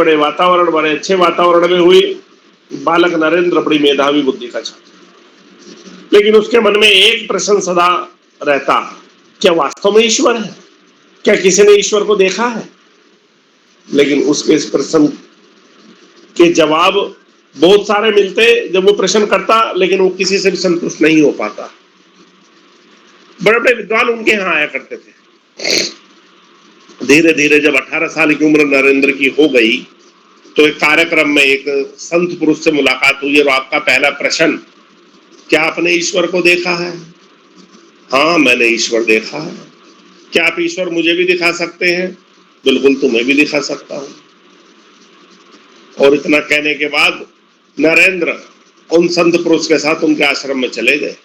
वातावरण में हुई। बालक नरेंद्र बड़ी मेधावी बुद्धि का छात्र, लेकिन उसके मन में एक प्रश्न सदा रहता, क्या वास्तव में ईश्वर है? क्या किसी ने ईश्वर को देखा है? लेकिन उसके इस प्रश्न के जवाब बहुत सारे मिलते जब वो प्रश्न करता, लेकिन वो किसी से भी संतुष्ट नहीं हो पाता। बड़े बड़े विद्वान उनके यहाँ आया करते थे। धीरे धीरे जब 18 साल की उम्र नरेंद्र की हो गई तो एक कार्यक्रम में एक संत पुरुष से मुलाकात हुई और आपका पहला प्रश्न, क्या आपने ईश्वर को देखा है? हाँ, मैंने ईश्वर देखा है। क्या आप ईश्वर मुझे भी दिखा सकते हैं? बिल्कुल, तुम्हें भी दिखा सकता हूं। और इतना कहने के बाद नरेंद्र उन संत पुरुष के साथ उनके आश्रम में चले गए।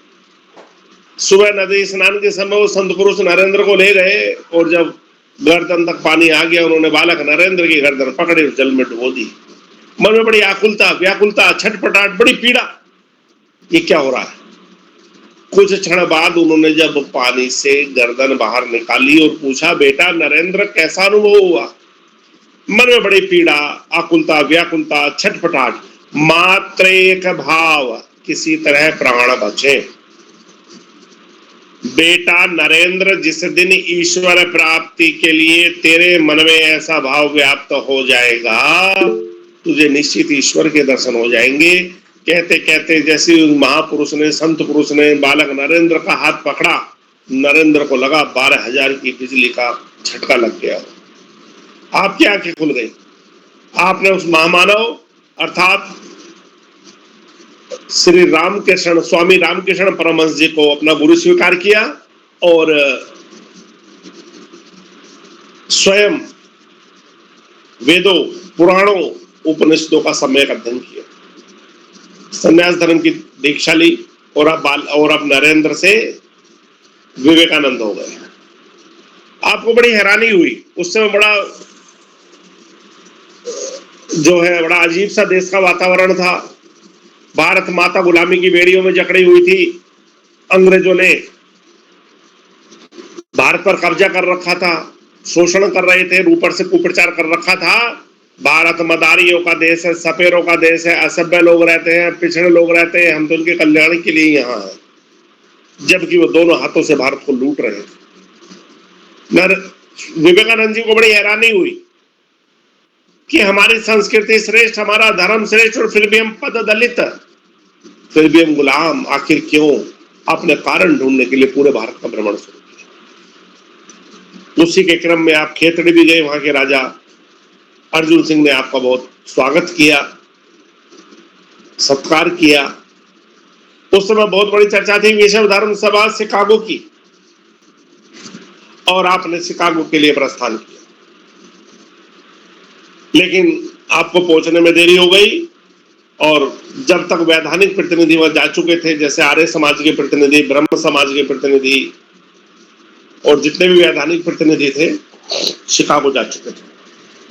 सुबह नदी स्नान के समय वो संत पुरुष नरेंद्र को ले गए और जब गर्दन तक पानी आ गया, उन्होंने बालक नरेंद्र की गर्दन पकड़ी और जल में डुबो दी। मन में बड़ी आकुलता, व्याकुलता, छटपटाहट, बड़ी पीड़ा, ये क्या हो रहा है? कुछ क्षण बाद उन्होंने जब पानी से गर्दन बाहर निकाली और पूछा, बेटा नरेंद्र, कैसा अनुभव हुआ? मन में बड़ी पीड़ा, आकुलता, व्याकुलता, छटपटाहट, मात्र एक भाव, किसी तरह प्राण बचे। बेटा नरेंद्र, जिस दिन ईश्वर प्राप्ति के लिए तेरे मन में ऐसा भाव व्याप्त हो जाएगा, तुझे निश्चित ईश्वर के दर्शन हो जाएंगे। कहते कहते जैसे उस महापुरुष ने, संत पुरुष ने बालक नरेंद्र का हाथ पकड़ा, नरेंद्र को लगा 12,000 की बिजली का झटका लग गया। आपकी आंखें खुल गई। आपने उस महामानव अर्थात श्री रामकृष्ण, स्वामी रामकृष्ण परमहंस जी को अपना गुरु स्वीकार किया और स्वयं वेदों, पुराणों, उपनिषदों का सम्यक अध्ययन किया। संन्यास धर्म की दीक्षा ली और अब नरेंद्र से विवेकानंद हो गए। आपको बड़ी हैरानी हुई। उस समय बड़ा जो है बड़ा अजीब सा देश का वातावरण था। भारत माता गुलामी की बेड़ियों में जकड़ी हुई थी। अंग्रेजों ने भारत पर कब्जा कर रखा था, शोषण कर रहे थे, ऊपर से कुप्रचार कर रखा था। भारत मदारियों का देश है, सपेरों का देश है, असभ्य लोग रहते हैं, पिछड़े लोग रहते हैं, हम तो उनके कल्याण के लिए यहाँ हैं, जबकि वो दोनों हाथों से भारत को लूट रहे थे। विवेकानंद जी को बड़ी हैरानी हुई कि हमारी संस्कृति श्रेष्ठ, हमारा धर्म श्रेष्ठ, और फिर भी हम पद दलित, फिर भी हम गुलाम, आखिर क्यों? अपने कारण ढूंढने के लिए पूरे भारत का भ्रमण शुरू किया। उसी के क्रम में आप खेतड़ी भी गए, वहां के राजा अर्जुन सिंह ने आपका बहुत स्वागत किया, सत्कार किया। उस समय बहुत बड़ी चर्चा थी विश्व धर्म सभा शिकागो की, और आपने शिकागो के लिए प्रस्थान किया, लेकिन आपको पहुंचने में देरी हो गई। और जब तक वैधानिक प्रतिनिधि वहां जा चुके थे, जैसे आर्य समाज के प्रतिनिधि, ब्रह्म समाज के प्रतिनिधि और जितने भी वैधानिक प्रतिनिधि थे, शिकागो जा चुके थे।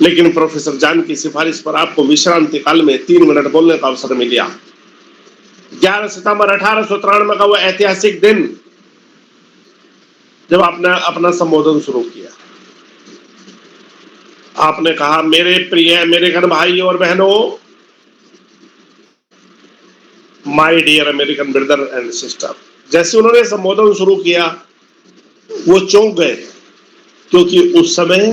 लेकिन प्रोफेसर जॉन की सिफारिश पर आपको विश्रांति काल में 3 मिनट बोलने का अवसर मिल गया। 11 सितंबर 1893 का वो ऐतिहासिक दिन, जब आपने अपना संबोधन शुरू किया, आपने कहा, मेरे प्रिय अमेरिकन भाई और बहनों, my dear American brother and sister. जैसे उन्होंने संबोधन शुरू किया, वो चौंक गए, क्योंकि उस समय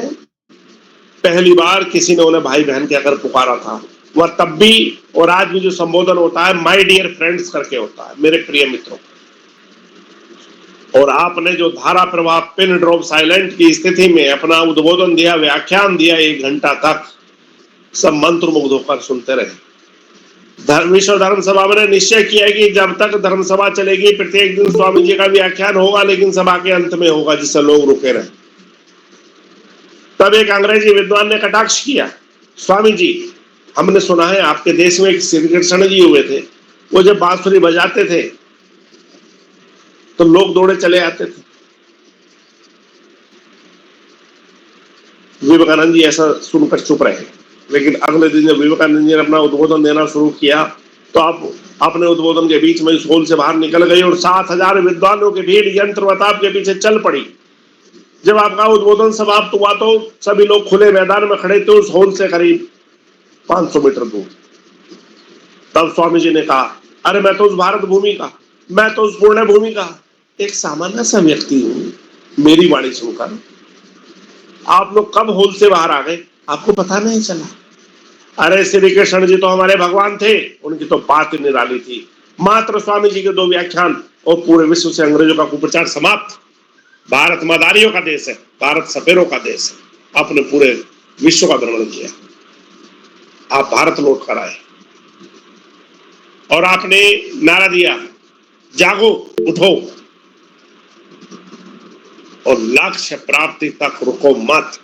पहली बार किसी ने उन्हें भाई बहन कहकर पुकारा था। वह तब भी और आज भी जो संबोधन होता है, माय डियर फ्रेंड्स करके होता है, मेरे प्रिय मित्रों। और आपने जो धारा प्रवाह पिन ड्रॉप साइलेंट की स्थिति में अपना उद्बोधन दिया, व्याख्यान दिया, 1 घंटा तक सब मंत्रमुग्ध होकर सुनते रहे। विश्व धर्म सभा ने निश्चय किया कि जब तक धर्म सभा चलेगी, प्रत्येक दिन स्वामी जी का व्याख्यान होगा, लेकिन सभा के अंत में होगा, जिससे लोग रुके रहे। तब एक अंग्रेजी विद्वान ने कटाक्ष किया, स्वामी जी, हमने सुना है आपके देश में एक श्री कृष्ण जी हुए थे, वो जब बांसुरी बजाते थे तो लोग दौड़े चले आते थे। विवेकानंद जी ऐसा सुनकर चुप रहे, लेकिन अगले दिन जब विवेकानंद जी ने अपना उद्बोधन देना शुरू किया, तो आप अपने उद्बोधन के बीच में इस हॉल से बाहर निकल गई और 7000 विद्वानों की भीड़ यंत्र वताप के पीछे चल पड़ी। जब आपका उद्बोधन समाप्त हुआ तो सभी लोग खुले मैदान में खड़े थे, उस हॉल से करीब 500 मीटर दूर। तब स्वामी जी ने कहा, अरे मैं तो उस भारत भूमि का, मैं तो उस पुण्य भूमि का एक सामान्य सा व्यक्ति हूं। मेरी वाणी सुनकर आप लोग कब हॉल से बाहर आ गए, आपको पता नहीं चला? अरे श्री कृष्ण जी तो हमारे भगवान थे, उनकी तो बात ही निराली थी। मात्र स्वामी जी के 2 व्याख्यान और पूरे विश्व से अंग्रेजों का कुप्रचार समाप्त। भारत मदारियों का देश है, भारत सपेरों का देश है। आपने पूरे विश्व का भ्रमण किया, आप भारत लौट कर आए और आपने नारा दिया, जागो, उठो और लक्ष्य प्राप्ति तक रुको मत।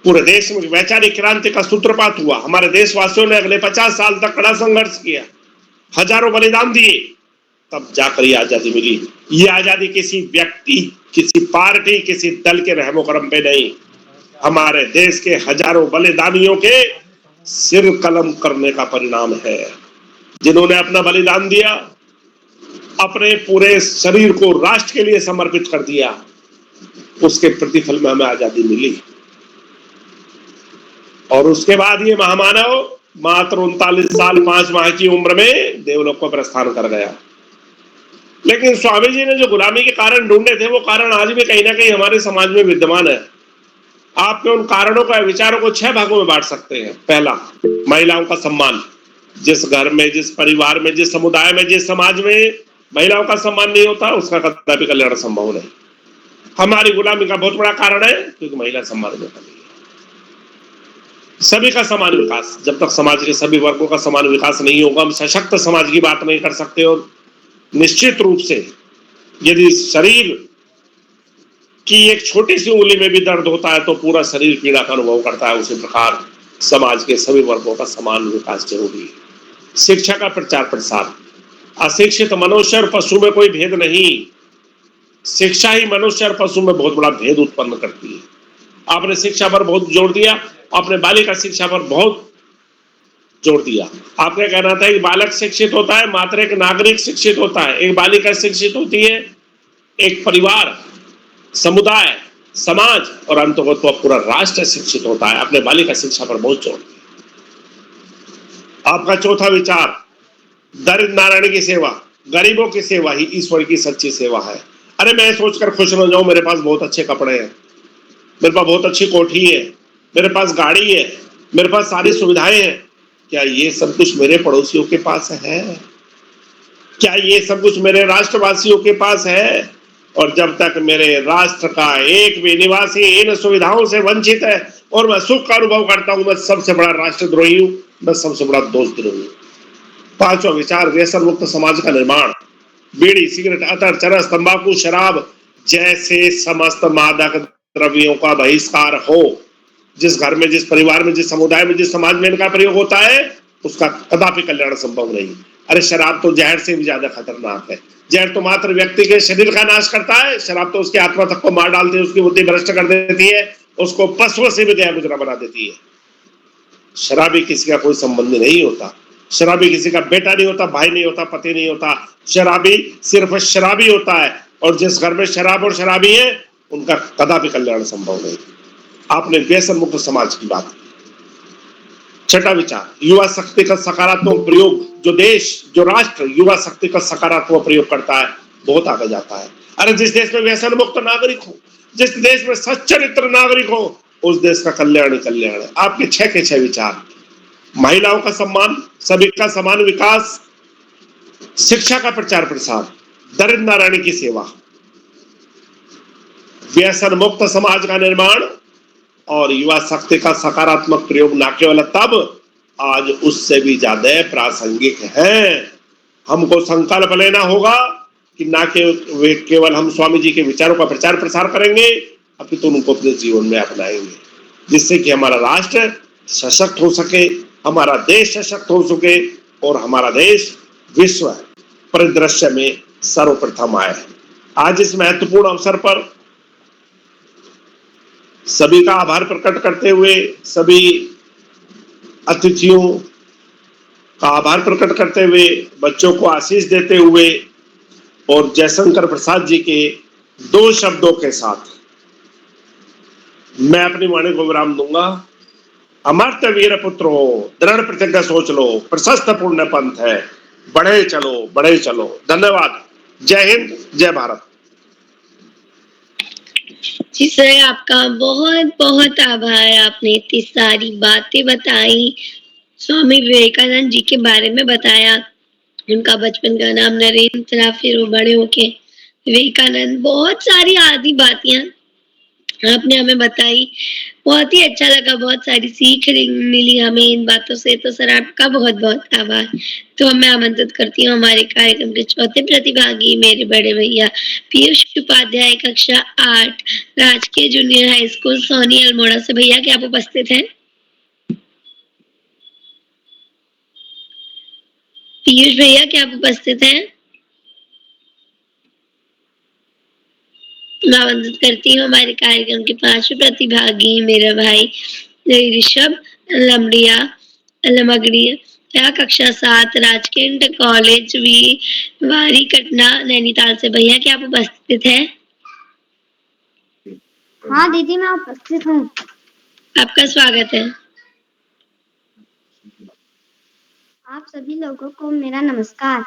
पूरे देश में वैचारिक क्रांति का सूत्रपात हुआ। हमारे देशवासियों ने अगले 50 साल तक कड़ा संघर्ष किया, हजारों बलिदान दिए, तब जाकर ये आजादी मिली। ये आजादी किसी व्यक्ति, किसी पार्टी, किसी दल के रहमो करम पे नहीं, हमारे देश के हजारों बलिदानियों के सिर कलम करने का परिणाम है। जिन्होंने अपना बलिदान दिया, अपने पूरे शरीर को राष्ट्र के लिए समर्पित कर दिया, उसके प्रतिफल में हमें आजादी मिली। और उसके बाद ये महामानव मात्र 39 साल 5 माह की उम्र में देवलोक को प्रस्थान कर गया। लेकिन स्वामी जी ने जो गुलामी के कारण ढूंढे थे, वो कारण आज भी कहीं ना कहीं हमारे समाज में विद्यमान है। आपके उन कारणों का विचारों को 6 भागों में बांट सकते हैं। पहला, महिलाओं का सम्मान। जिस घर में, जिस परिवार में, जिस समुदाय में, जिस समाज में महिलाओं का सम्मान नहीं होता, उसका कदापि कल्याण संभव नहीं। हमारी गुलामी का बहुत बड़ा कारण है क्योंकि महिला सम्मान में कमी है। सभी का समान विकास, जब तक समाज के सभी वर्गों का समान विकास नहीं होगा, हम सशक्त समाज की बात नहीं कर सकते। और निश्चित रूप से यदि शरीर की एक छोटी सी उंगली में भी दर्द होता है तो पूरा शरीर पीड़ा का अनुभव करता है, उसी प्रकार समाज के सभी वर्गों का समान विकास जरूरी है। शिक्षा का प्रचार प्रसार। अशिक्षित मनुष्य और पशु में कोई भेद नहीं, शिक्षा ही मनुष्य और पशु में बहुत बड़ा भेद उत्पन्न करती है। आपने शिक्षा पर बहुत जोर दिया, आपने बालिका शिक्षा पर बहुत जोड़ दिया। आपका कहना था एक बालक शिक्षित होता है मात्र एक नागरिक शिक्षित होता है, एक बालिका शिक्षित होती है, एक परिवार, समुदाय, समाज और अंततः पूरा राष्ट्र शिक्षित होता है। आपने बालिका शिक्षा पर बहुत जोर दिया। आपका चौथा विचार, दरिद्र नारायण की सेवा, गरीबों की सेवा ही ईश्वर की सच्ची सेवा है। अरे मैं सोचकर खुश हो जाऊं मेरे पास बहुत अच्छे कपड़े हैं, मेरे पास बहुत अच्छी कोठी है, मेरे पास गाड़ी है, मेरे पास सारी सुविधाएं हैं, क्या ये सब कुछ मेरे पड़ोसियों के पास है? क्या ये सब कुछ मेरे राष्ट्रवासियों के पास है? और जब तक मेरे राष्ट्र का एक भी निवासी इन सुविधाओं से वंचित है और मैं सुख का अनुभव करता हूं, मैं सबसे बड़ा राष्ट्रद्रोही हूं, मैं सबसे बड़ा दोषद्रोही हूं। पांचवा विचार, व्यसन मुक्त समाज का निर्माण। बीड़ी, सिगरेट, अतर, चरस, तंबाकू, शराब जैसे समस्त मादक द्रव्यों का बहिष्कार हो। जिस घर में, जिस परिवार में, जिस समुदाय में, जिस समाज में इनका प्रयोग होता है उसका कदापि कल्याण संभव नहीं। अरे शराब तो जहर से भी ज्यादा खतरनाक है। जहर तो मात्र व्यक्ति के शरीर का नाश करता है, शराब तो उसकी आत्मा तक को मार डालती है, उसकी बुद्धि भ्रष्ट कर देती है, उसको पशुओं से भी गया गुजरा बना देती है। शराबी किसी का कोई संबंधी नहीं होता, शराबी किसी का बेटा नहीं होता, भाई नहीं होता, पति नहीं होता। शराबी सिर्फ शराबी होता है और जिस घर में शराब और शराबी है उनका कदापि कल्याण संभव नहीं। आपने व्यसन मुक्त समाज की बात की। छठा विचार, युवा शक्ति का सकारात्मक प्रयोग। जो देश, जो राष्ट्र युवा शक्ति का सकारात्मक प्रयोग करता है बहुत आगे जाता है। अरे जिस देश में व्यसन मुक्त नागरिक हो, जिस देश में सच्चरित्र नागरिक हो, उस देश का कल्याण ही कल्याण है। आपके 6 के 6 विचार, महिलाओं का सम्मान, सभी का समान विकास, शिक्षा का प्रचार प्रसार, दरिद्र नारायण की सेवा, व्यसन मुक्त समाज का निर्माण और युवा शक्ति का सकारात्मक प्रयोग न केवल तब, आज उससे भी ज्यादा प्रासंगिक है। हमको संकल्प लेना होगा कि ना केवल हम स्वामी जी के विचारों का प्रचार प्रसार करेंगे, अपितु उनको अपने जीवन में अपनाएंगे, जिससे कि हमारा राष्ट्र सशक्त हो सके, हमारा देश सशक्त हो सके और हमारा देश विश्व परिदृश्य में सर्वप्रथम आए। आज इस महत्वपूर्ण अवसर पर सभी का आभार प्रकट करते हुए, सभी अतिथियों का आभार प्रकट करते हुए, बच्चों को आशीष देते हुए और जयशंकर प्रसाद जी के 2 शब्दों के साथ मैं अपनी वाणी को विराम दूंगा। अमर्त्य वीर पुत्रो, दृढ़ प्रतिज्ञा सोच लो, प्रशस्त पुण्य पंथ है, बढ़े चलो, बढ़े चलो। धन्यवाद। जय हिंद, जय भारत। जी सर, आपका बहुत बहुत आभार। आपने इतनी सारी बातें बताई, स्वामी विवेकानंद जी के बारे में बताया। उनका बचपन का नाम नरेंद्र था, फिर वो बड़े होके विवेकानंद, बहुत सारी आदि बातें आपने हमें बताई। बहुत ही अच्छा लगा, बहुत सारी सीख मिली हमें इन बातों से। तो सर आपका बहुत बहुत आभार। तो मैं आमंत्रित करती हूँ हमारे कार्यक्रम के चौथे प्रतिभागी, मेरे बड़े भैया पीयूष उपाध्याय, कक्षा 8, राजकीय junior high school Soni Almora से। भैया क्या आप उपस्थित हैं? पीयूष भैया क्या आप उपस्थित हैं? मैं आमंत्रित करती हूँ हमारे कार्यक्रम के 5वें प्रतिभागी, मेरा भाई ऋषभ लमगड़िया, कक्षा 7, राजकीय इंटर कॉलेज वारी कटना नैनीताल से। भैया क्या आप उपस्थित हैं? हाँ दीदी, मैं उपस्थित हूँ। आपका स्वागत है। आप सभी लोगों को मेरा नमस्कार।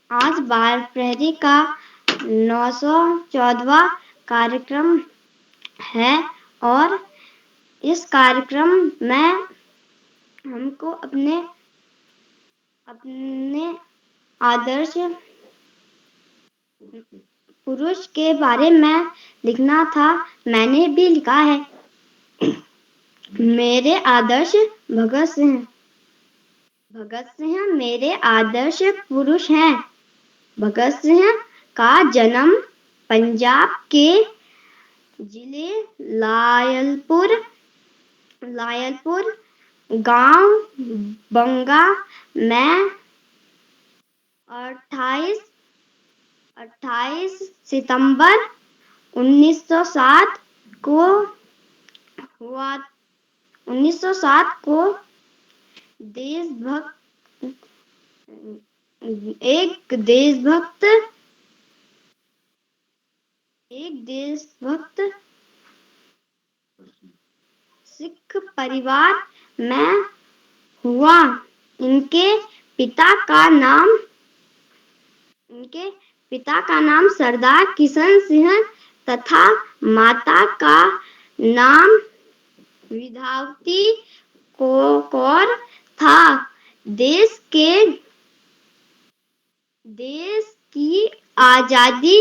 आज बाल प्रहरी का 914वां कार्यक्रम है और इस कार्यक्रम में हमको अपने आदर्श पुरुष के बारे में लिखना था। मैंने भी लिखा है। मेरे आदर्श भगत सिंह मेरे आदर्श पुरुष हैं। भगत सिंह का जन्म पंजाब के जिले लायलपुर गांव बंगा में 28 सितंबर 1907 को 1907 को एक देशभक्त सिख परिवार में हुआ। इनके पिता का नाम सरदार किशन सिंह तथा माता का नाम विद्यावती कौर था। देश की आजादी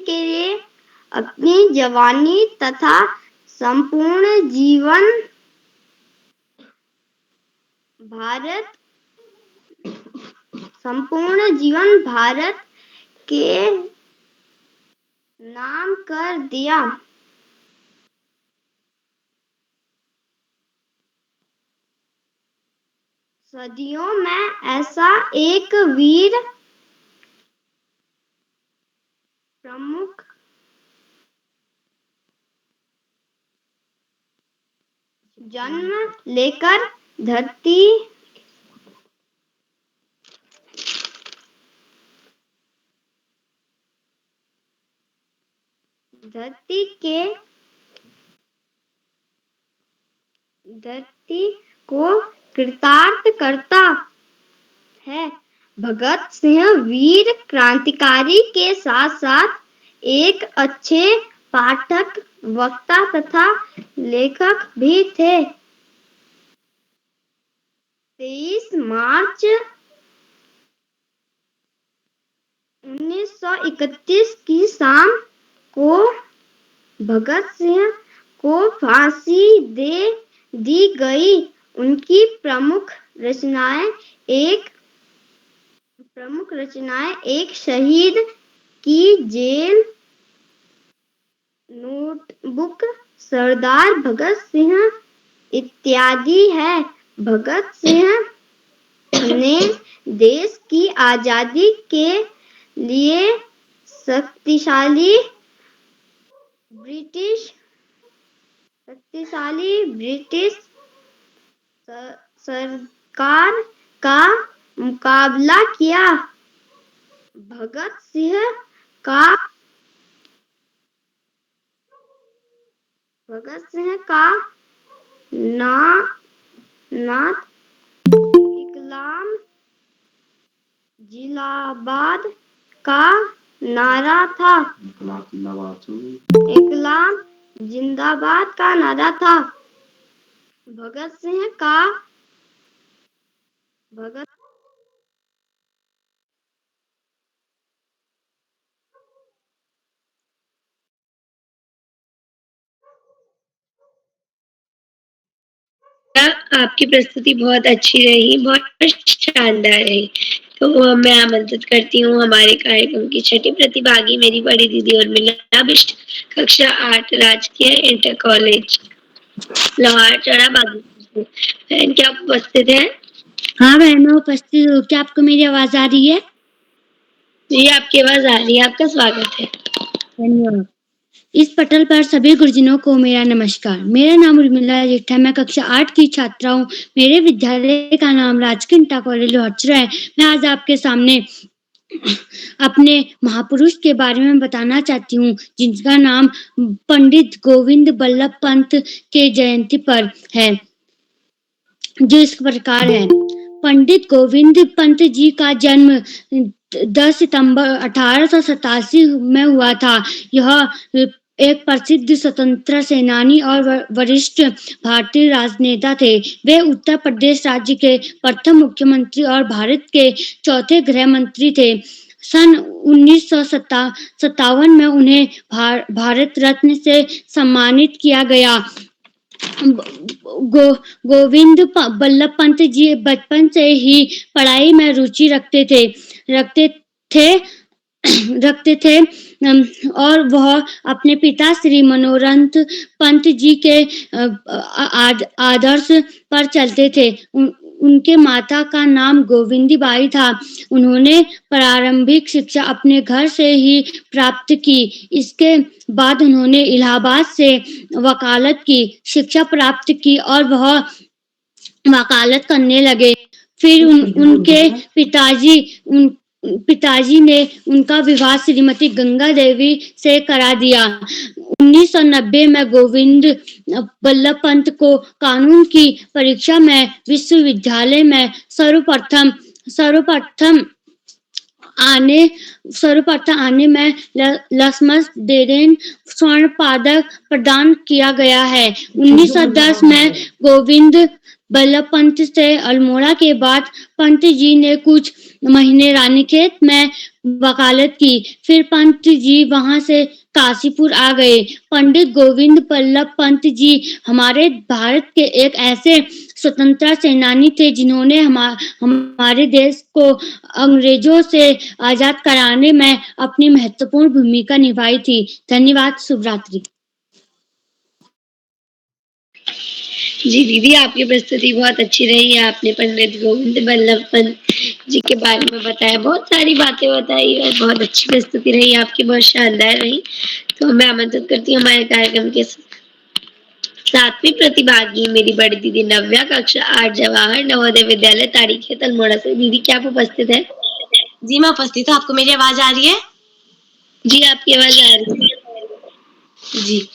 के लिए अपनी जवानी तथा संपूर्ण जीवन भारत के नाम कर दिया। सदियों में ऐसा एक वीर प्रमुख जन्म लेकर धरती को कृतार्थ करता है। भगत सिंह वीर क्रांतिकारी के साथ साथ एक अच्छे पाठक, वक्ता तथा लेखक भी थे। 23 मार्च 1931 की शाम को भगत सिंह को फांसी दे दी गई। उनकी प्रमुख रचनाएं एक शहीद की जेल, नोटबुक, सरदार भगत सिंह इत्यादि है। भगत सिंह ने देश की आजादी के लिए शक्तिशाली ब्रिटिश सरकार का मुकाबला किया। भगत सिंह का नाथ जिंदाबाद का नारा था। इकलाम जिंदाबाद का नारा था। भगत सिंह का आपकी प्रस्तुति बहुत अच्छी रही, बहुत शानदार रही। तो मैं आमंत्रित करती हूँ हमारे कार्यक्रम की छठी प्रतिभागी मेरी बड़ी दीदी उर्मिला बिष्ट, कक्षा 8, राजकीय इंटर कॉलेज लाहौर चौरा बागीपुर से। क्या आप उपस्थित हैं? हाँ बहन, मैं उपस्थित हूँ। क्या आपको मेरी आवाज आ रही है? जी, आपकी आवाज आ रही है। आपका स्वागत है। धन्यवाद। इस पटल पर सभी गुरुजनों को मेरा नमस्कार। मेरा नाम उर्मिला बिष्ट है। मैं कक्षा 8 की छात्रा हूँ। मेरे विद्यालय का नाम राजकीय इंटर कॉलेज लाहौर है। मैं आज आपके सामने अपने महापुरुष के बारे में बताना चाहती हूँ, जिनका नाम पंडित गोविंद बल्लभ पंत के जयंती पर है, जो इस प्रकार है। पंडित गोविंद पंत जी का जन्म 10 सितंबर 1887 में हुआ था। यह एक प्रसिद्ध स्वतंत्रता सेनानी और वरिष्ठ भारतीय राजनेता थे। वे उत्तर प्रदेश राज्य के प्रथम मुख्यमंत्री और भारत के चौथे गृह मंत्री थे। सन 1957 में उन्हें भारत रत्न से सम्मानित किया गया। गोविंद बल्लभ पंत जी बचपन से ही पढ़ाई में रुचि रखते थे और वह अपने पिता श्री मनोरंत पंत जी के आदर्श पर चलते थे। उनके माता का नाम गोविंदी बाई था। उन्होंने प्रारंभिक शिक्षा अपने घर से ही प्राप्त की। इसके बाद उन्होंने इलाहाबाद से वकालत की शिक्षा प्राप्त की और वह वकालत करने लगे। फिर उनके पिताजी ने उनका विवाह श्रीमती गंगा देवी से करा दिया। 1990 में गोविंद बल्लभ पंत को कानून की परीक्षा में विश्वविद्यालय में सर्वप्रथम आने में लसमस डेरेन स्वर्ण पदक प्रदान किया गया है। 1910 में गोविंद बल्लभ पंत से अल्मोड़ा के बाद पंत जी ने कुछ महीने रानीखेत में वकालत की। फिर पंत जी वहां से काशीपुर आ गए। पंडित गोविंद बल्लभ पंत जी हमारे भारत के एक ऐसे स्वतंत्रता सेनानी थे जिन्होंने हमारे देश को अंग्रेजों से आजाद कराने में अपनी महत्वपूर्ण भूमिका निभाई थी। धन्यवाद। शुभ रात्रि। जी दीदी, आपकी प्रस्तुति बहुत अच्छी रही। आपने पंडित गोविंद बल्लभ पंत जी के बारे में बताया, बहुत सारी बातें बताई और बहुत अच्छी प्रस्तुति रही आपकी, बहुत शानदार रही। तो मैं आमंत्रित करती हूँ हमारे कार्यक्रम के 7वीं प्रतिभागी मेरी बड़ी दीदी नव्या, कक्षा 8, जवाहर नवोदय विद्यालय तारीखेत अल्मोड़ा से। दीदी, क्या आप उपस्थित है? जी मैं उपस्थित हूँ। आपको मेरी आवाज आ रही है? जी, आपकी आवाज आ रही है। जी,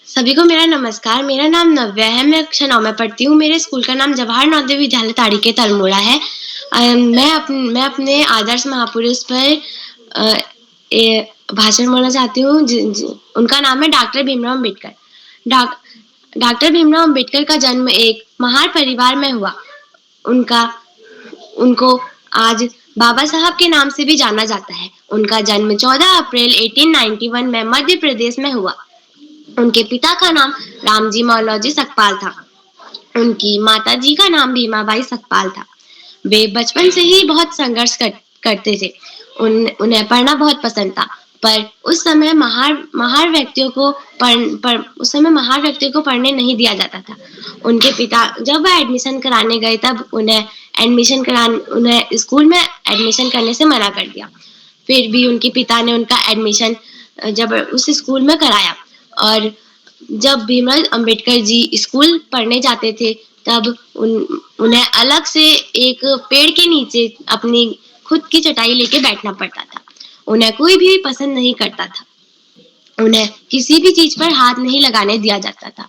सभी को मेरा नमस्कार। मेरा नाम नव्या है, मैं कक्षा 9 में पढ़ती हूँ। मेरे स्कूल का नाम जवाहर नवोदय विद्यालय तारीखेत अल्मोड़ा है। मैं अपने आदर्श महापुरुष पर भाषण बोलना चाहती हूँ। उनका नाम है डॉक्टर भीमराव अम्बेडकर। डॉक्टर भीमराव अम्बेडकर का जन्म एक महार परिवार में हुआ। उनको आज बाबा साहब के नाम से भी जाना जाता है। उनका जन्म 14 अप्रैल 1891 में मध्य प्रदेश में हुआ। उनके पिता का नाम रामजी मौलौजी सकपाल था। उनकी माता जी का नाम भीमाबाई सकपाल था। वे बचपन से ही बहुत संघर्ष करते थे। उन्हें पढ़ना बहुत पसंद था, पर उस समय महार व्यक्तियों को पढ़ने नहीं दिया जाता था। उनके पिता जब वह एडमिशन कराने गए तब उन्हें स्कूल में एडमिशन करने से मना कर दिया। फिर भी उनके पिता ने उनका एडमिशन जब उस स्कूल में कराया और जब भीमराव अम्बेडकर जी स्कूल पढ़ने जाते थे तब उन्हें अलग से एक पेड़ के नीचे अपनी खुद की चटाई लेके बैठना पड़ता था। उन्हें कोई भी पसंद नहीं करता था। उन्हें किसी भी चीज पर हाथ नहीं लगाने दिया जाता था।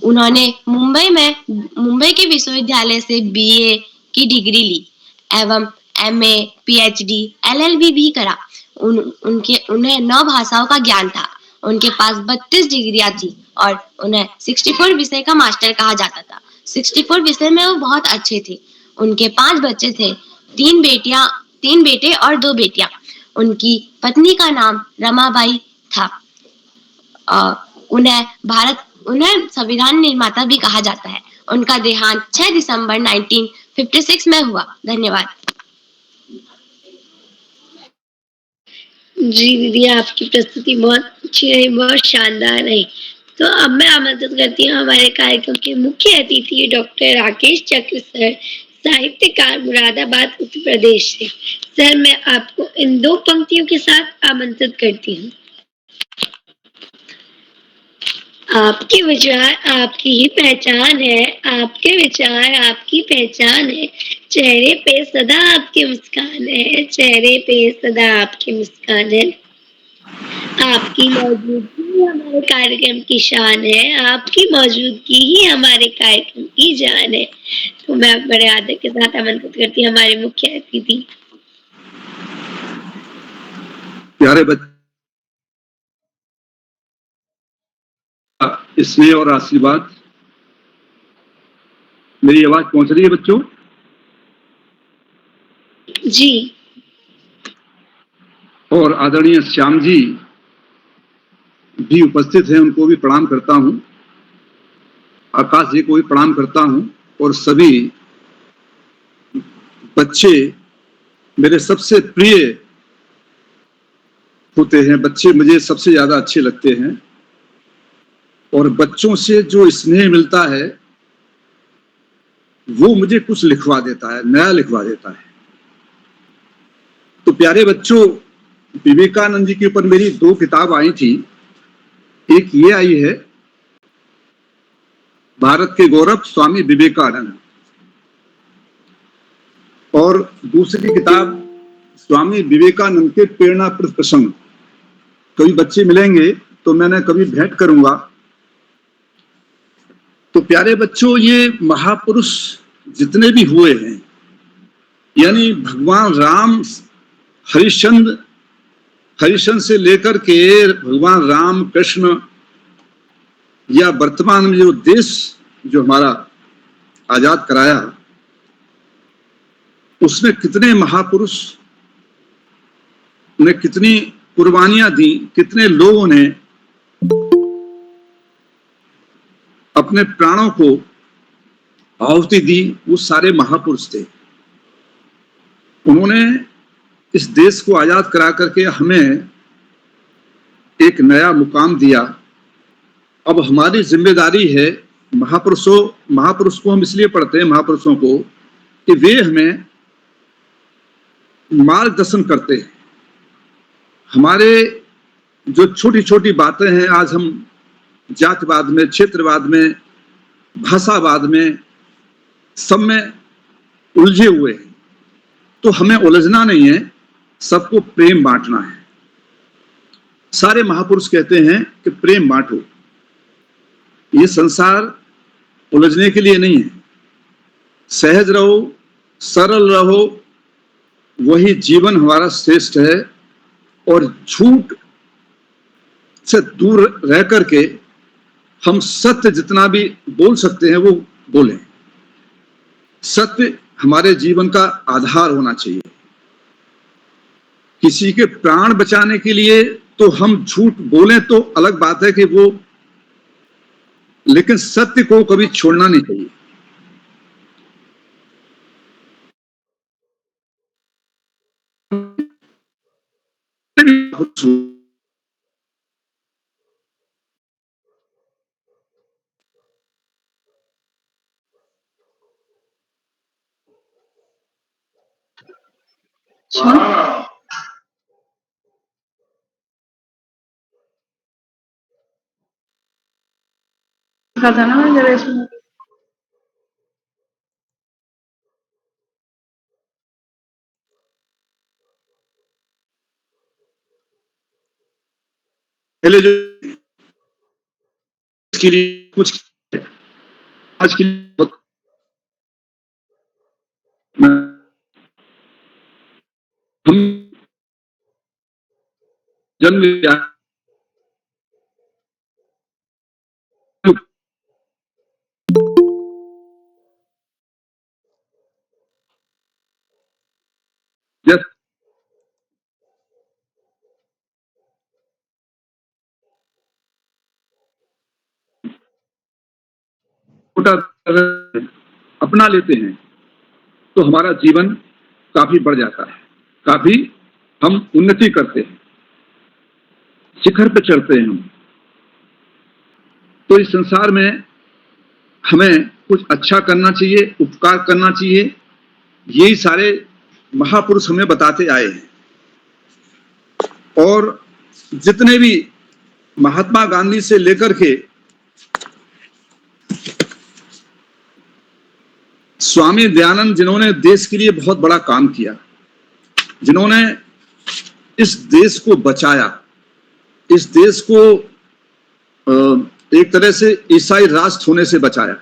उन्होंने मुंबई के विश्वविद्यालय से BA की डिग्री ली एवं MA, PhD, LLB भी करा। उन्हें 9 भाषाओं का ज्ञान था। उनके पास 32 डिग्रियां थी और उन्हें 64 विषय का मास्टर कहा जाता था। 64 विषय में वो बहुत अच्छे थे। उनके 5 बच्चे थे, 3 बेटे और 2 बेटियां। उनकी पत्नी का नाम रमाबाई था। उन्हें संविधान निर्माता भी कहा जाता है। उनका देहांत 6 दिसंबर 1956 में हुआ। धन्यवाद। जी दीदी, आपकी प्रस्तुति बहुत अच्छी रही, बहुत शानदार रही। तो अब मैं आमंत्रित करती हूँ हमारे कार्यक्रम के मुख्य अतिथि डॉक्टर राकेश चक्र सर, साहित्यकार, मुरादाबाद, उत्तर प्रदेश से। सर, मैं आपको इन 2 पंक्तियों के साथ आमंत्रित करती हूँ। आपके विचार आपकी ही पहचान है, आपके विचार आपकी पहचान है, चेहरे पे सदा आपकी मुस्कान है, चेहरे पे सदा आपकी मुस्कान है। आपकी मौजूदगी हमारे कार्यक्रम की शान है, आपकी मौजूदगी ही हमारे कार्यक्रम की जान है। तो मैं बड़े आदर के साथ आमंत्रित करती हूँ हमारे मुख्य अतिथि। प्यारे बच्चे, स्नेह और आशीर्वाद, मेरी आवाज पहुंच रही है बच्चों? जी। और आदरणीय श्याम जी भी उपस्थित हैं, उनको भी प्रणाम करता हूं। आकाश जी को भी प्रणाम करता हूं और सभी बच्चे मेरे सबसे प्रिय होते हैं। बच्चे मुझे सबसे ज्यादा अच्छे लगते हैं और बच्चों से जो स्नेह मिलता है वो मुझे कुछ लिखवा देता है, नया लिखवा देता है। तो प्यारे बच्चों, विवेकानंद जी के ऊपर मेरी 2 किताब आई थी। एक ये आई है, भारत के गौरव स्वामी विवेकानंद, और दूसरी किताब स्वामी विवेकानंद के प्रेरणाप्रद प्रसंग। कभी बच्चे मिलेंगे तो मैंने कभी भेंट करूंगा। तो प्यारे बच्चों, ये महापुरुष जितने भी हुए हैं, यानी भगवान राम, हरिश्चंद्र से लेकर के भगवान राम कृष्ण, या वर्तमान में जो देश जो हमारा आजाद कराया, उसमें कितने महापुरुष ने कितनी कुर्बानियां दी, कितने लोगों ने अपने प्राणों को आहुति दी, वो सारे महापुरुष थे। उन्होंने इस देश को आजाद करा करके हमें एक नया मुकाम दिया। अब हमारी जिम्मेदारी है, महापुरुष को हम इसलिए पढ़ते हैं, महापुरुषों को, कि वे हमें मार्गदर्शन करते हैं। हमारे जो छोटी छोटी बातें हैं, आज हम जातिवाद में, क्षेत्रवाद में, भाषावाद में, सब में उलझे हुए हैं। तो हमें उलझना नहीं है, सबको प्रेम बांटना है। सारे महापुरुष कहते हैं कि प्रेम बांटो। ये संसार उलझने के लिए नहीं है। सहज रहो, सरल रहो, वही जीवन हमारा श्रेष्ठ है। और झूठ से दूर रह करके हम सत्य जितना भी बोल सकते हैं वो बोलें। सत्य हमारे जीवन का आधार होना चाहिए। किसी के प्राण बचाने के लिए तो हम झूठ बोलें तो अलग बात है कि वो, लेकिन सत्य को कभी छोड़ना नहीं चाहिए। पहले जो इसके लिए कुछ आज के लिए हम जन्म लिया, अपना लेते हैं तो हमारा जीवन काफी बढ़ जाता है, काफी हम उन्नति करते हैं, शिखर पे चढ़ते हैं हम। तो इस संसार में हमें कुछ अच्छा करना चाहिए, उपकार करना चाहिए। यही सारे महापुरुष हमें बताते आए हैं। और जितने भी महात्मा गांधी से लेकर के स्वामी दयानंद, जिन्होंने देश के लिए बहुत बड़ा काम किया, जिन्होंने इस देश को बचाया, इस देश को एक तरह से ईसाई राष्ट्र होने से बचाया,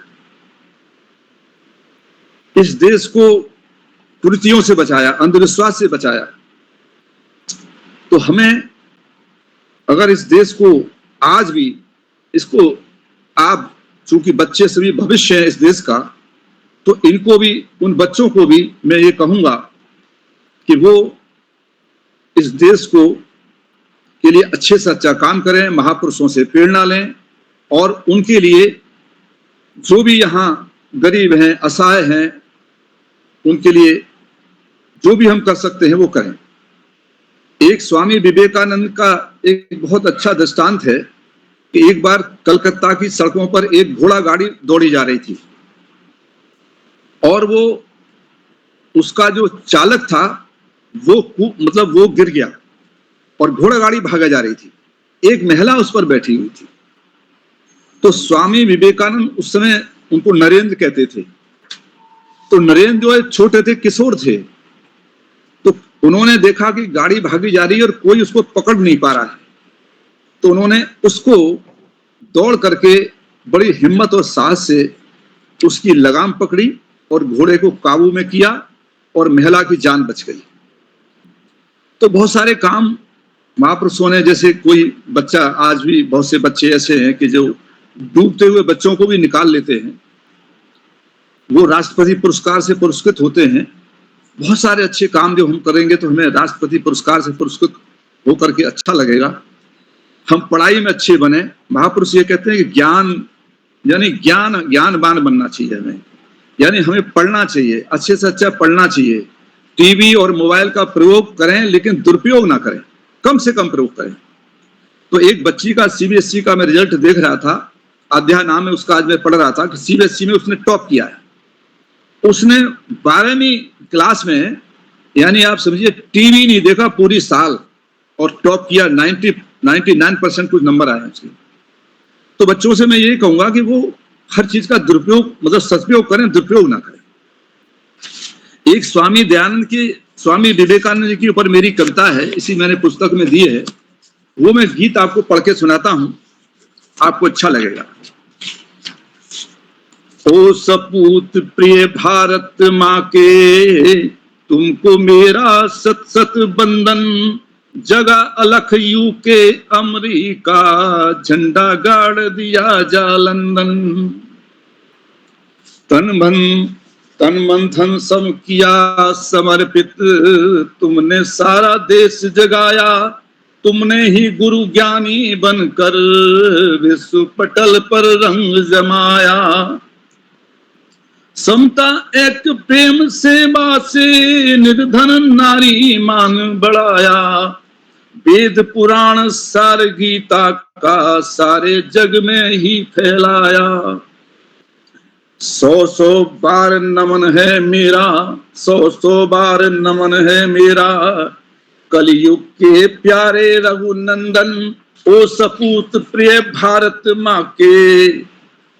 इस देश को कुरीतियों से बचाया, अंधविश्वास से बचाया। तो हमें अगर इस देश को आज भी, इसको आप चूंकि बच्चे सभी भविष्य है इस देश का, तो इनको भी, उन बच्चों को भी मैं ये कहूंगा कि वो इस देश को के लिए अच्छे से अच्छा काम करें, महापुरुषों से प्रेरणा लें, और उनके लिए जो भी यहाँ गरीब हैं, असहाय हैं, उनके लिए जो भी हम कर सकते हैं वो करें। एक स्वामी विवेकानंद का एक बहुत अच्छा दृष्टांत है कि एक बार कलकत्ता की सड़कों पर एक घोड़ा गाड़ी दौड़ी जा रही थी। और वो उसका जो चालक था वो गिर गया और घोड़ा गाड़ी भागा जा रही थी। एक महिला उस पर बैठी हुई थी। तो स्वामी विवेकानंद उस समय उनको नरेंद्र कहते थे। तो नरेंद्र जो है छोटे थे, किशोर थे। तो उन्होंने देखा कि गाड़ी भागी जा रही है और कोई उसको पकड़ नहीं पा रहा है। तो उन्होंने उसको दौड़ करके बड़ी हिम्मत और साहस से उसकी लगाम पकड़ी और घोड़े को काबू में किया और महिला की जान बच गई। तो बहुत सारे काम महापुरुषों ने, जैसे कोई बच्चा, आज भी बहुत से बच्चे ऐसे हैं कि जो डूबते हुए बच्चों को भी निकाल लेते हैं, वो राष्ट्रपति पुरस्कार से पुरस्कृत होते हैं। बहुत सारे अच्छे काम जो हम करेंगे तो हमें राष्ट्रपति पुरस्कार से पुरस्कृत होकर के अच्छा लगेगा। हम पढ़ाई में अच्छे बने। महापुरुष ये कहते हैं कि ज्ञानवान बनना चाहिए हमें, यानी हमें पढ़ना चाहिए, अच्छे से अच्छा पढ़ना चाहिए। टीवी और मोबाइल का प्रयोग करें लेकिन दुरुपयोग ना करें, कम से कम प्रयोग करें। तो एक बच्ची का सीबीएसई का मैं रिजल्ट देख रहा था, अध्याय नाम है उसका, आज मैं पढ़ रहा था कि सीबीएसई में उसने टॉप किया है। उसने 12वीं क्लास में, यानी आप समझिए टीवी नहीं देखा पूरी साल और टॉप किया। 99% कुछ नंबर आए उसके। तो बच्चों से मैं यही कहूंगा कि वो हर चीज का दुरुपयोग, मतलब सदुपयोग करें, दुरुपयोग ना करें। एक स्वामी विवेकानंद जी के ऊपर मेरी कविता है, इसी मैंने पुस्तक में दी है। वो मैं गीत आपको पढ़ के सुनाता हूं, आपको अच्छा लगेगा। ओ सपूत प्रिय भारत माँ के, तुमको मेरा सत सत बंदन। जगा अलख यूके अमरीका, झंडा गाड़ दिया जा लंदन। तन मन धन सब किया समर्पित, तुमने सारा देश जगाया। तुमने ही गुरु ज्ञानी बनकर विश्व पटल पर रंग जमाया। समता एक प्रेम सेवा से निर्धन नारी मान बढ़ाया। वेद पुराण सार गीता का सारे जग में ही फैलाया। 100 बार नमन है मेरा, 100 बार नमन है मेरा। कलयुग के प्यारे रघुनंदन, ओ सपूत प्रिय भारत माँ के,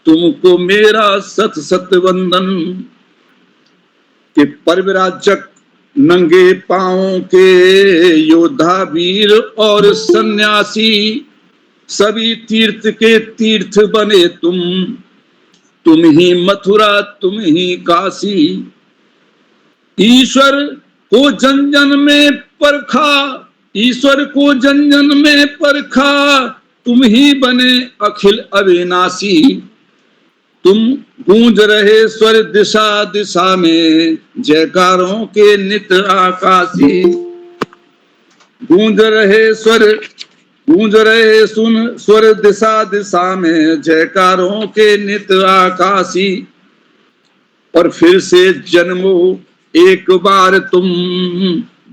तुमको मेरा सत सत वंदन। के परिव्राजक नंगे पांवों के योद्धा वीर और सन्यासी, सभी तीर्थ के तीर्थ बने तुम ही मथुरा, तुम ही काशी। ईश्वर को जन जन में परखा, ईश्वर को जन जन में परखा। तुम ही बने अखिल अविनाशी। तुम गूंज रहे स्वर दिशा दिशा में, जयकारों के नित आकाशी। गूंज रहे सुन स्वर दिशा दिशा में, जयकारों के नित आकाशी। और फिर से जन्मो एक बार तुम,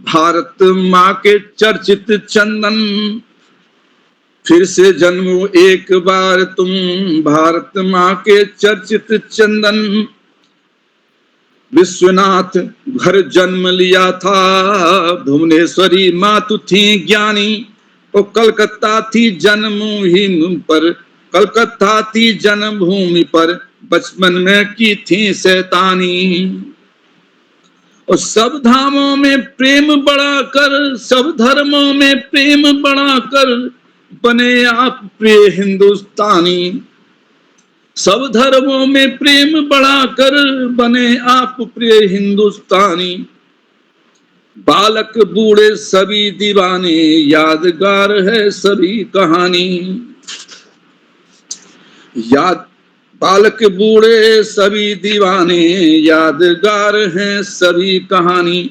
भारत माँ के चर्चित चंदन। फिर से जन्मो एक बार तुम, भारत माँ के चर्चित चंदन। विश्वनाथ घर जन्म लिया था, भुवनेश्वरी मातु थी ज्ञानी। और कलकत्ता थी जन्मभूमि पर बचपन में की थी शैतानी। और सब धामों में प्रेम बढ़ाकर, सब धर्मों में प्रेम बढ़ाकर, बने आप प्रिय हिंदुस्तानी। सब धर्मों में प्रेम बढ़ाकर, बने आप प्रिय हिंदुस्तानी। बालक बूढ़े सभी दीवाने, यादगार है सभी कहानी। बालक बूढ़े सभी दीवाने, यादगार हैं सभी कहानी।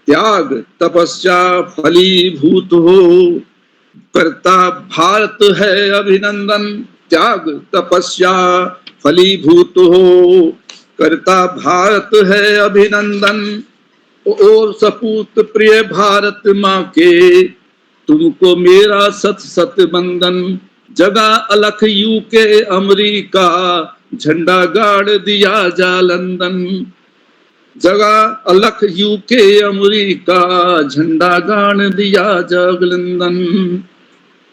त्याग तपस्या फलीभूत हो, करता भारत है अभिनंदन। त्याग तपस्या फलीभूत हो, करता भारत है अभिनंदन। ओ सपूत प्रिय भारत माँ के, तुमको मेरा सत सत वंदन। जगा अलख यूके अमरीका, झंडा गाड़ दिया जा लंदन। जगा अलख यूके अमेरिका, झंडा गाड़ दिया जगलंदन।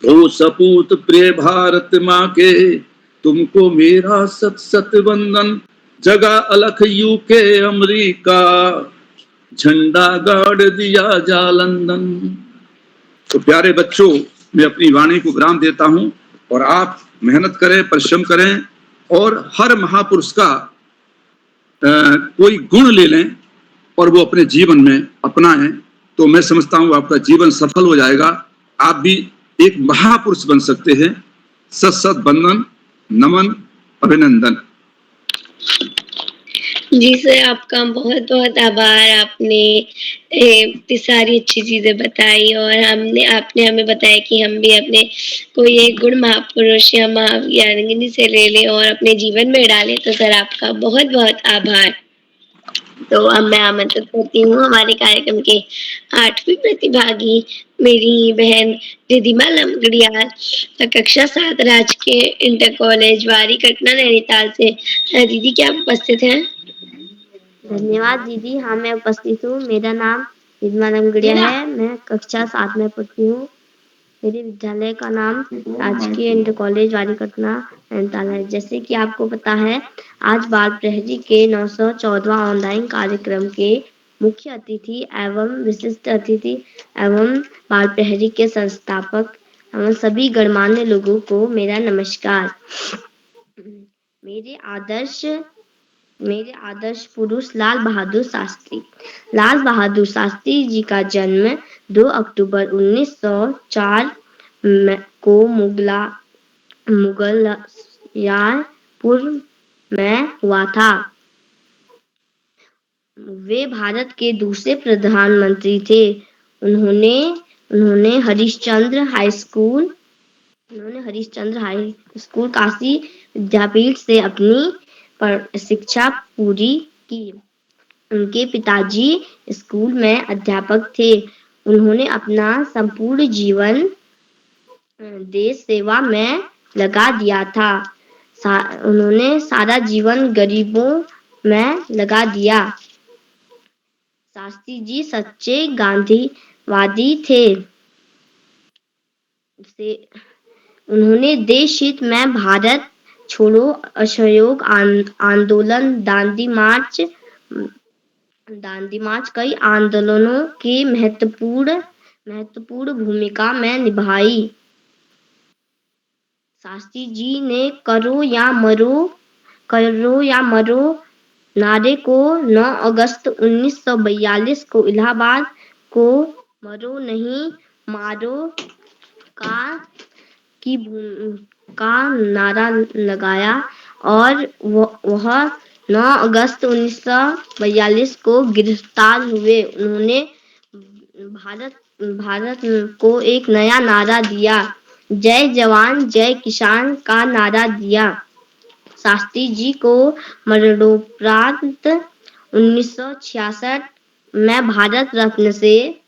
ओ सपूत प्रिय भारत माँ के, तुमको मेरा सत सत वंदन। जगा अलख यूके अमेरिका, झंडा गाड़ दिया जालंदन। तो प्यारे बच्चों, मैं अपनी वाणी को विराम देता हूं और आप मेहनत करें, परिश्रम करें और हर महापुरुष का कोई गुण ले लें और वो अपने जीवन में अपनाएं, तो मैं समझता हूं आपका जीवन सफल हो जाएगा। आप भी एक महापुरुष बन सकते हैं। सत सत वंदन, नमन, अभिनंदन। जी सर, आपका बहुत बहुत आभार। आपने इतनी सारी अच्छी चीजें बताई और आपने हमें बताया कि हम भी अपने कोई एक गुण महापुरुष या महाज्ञानी से ले लें और अपने जीवन में डालें। तो सर आपका बहुत बहुत आभार। तो अब मैं आमंत्रित करती हूँ हमारे कार्यक्रम के 8वीं प्रतिभागी मेरी बहन रिधिमा लमगड़ियाल, कक्षा 7 राजकीय इंटर कॉलेज वारी कटना नैनीताल से। दीदी क्या आप उपस्थित हैं? धन्यवाद दीदी। हाँ, मैं उपस्थित हूँ। मेरा नाम रिधिमा लमगड़िया है। मैं कक्षा 7 में पढ़ती हूँ। मेरे विद्यालय का नाम राजकीय इंटर कॉलेज वारी कटना नैनीताल है। जैसे कि आपको पता है, आज बाल प्रहरी के 914वां ऑनलाइन कार्यक्रम के मुख्य अतिथि एवं विशिष्ट अतिथि एवं बाल प्रहरी के संस्थापक एवं सभी गणमान्य लोगों को मेरा नमस्कार। मेरे आदर्श पुरुष लाल बहादुर शास्त्री। लाल बहादुर शास्त्री जी का जन्म 2 अक्टूबर 1904 को मुगलयारपुर में हुआ था। वे भारत के दूसरे प्रधानमंत्री थे। उन्होंने हरिश्चंद्र हाई स्कूल काशी विद्यापीठ से अपनी शिक्षा पूरी की। उनके पिताजी स्कूल में अध्यापक थे। उन्होंने अपना संपूर्ण जीवन देश सेवा में लगा दिया था। उन्होंने सारा जीवन गरीबों में लगा दिया। शास्त्री जी सच्चे गांधीवादी थे। उन्होंने देश हित में भारत छोड़ो असहयोग आंदोलन, दांडी मार्च कई आंदोलनों की महत्वपूर्ण भूमिका में निभाई। शास्त्री जी ने करो या मरो नारे को 9 अगस्त 1942 को इलाहाबाद को मरो नहीं मारो का नारा लगाया और वह 9 अगस्त 1942 को गिरफ्तार हुए। उन्होंने भारत को एक नया नारा दिया, जय जवान जय किसान का नारा दिया। शास्त्री जी को मरणोपरांत 1966 में भारत रत्न से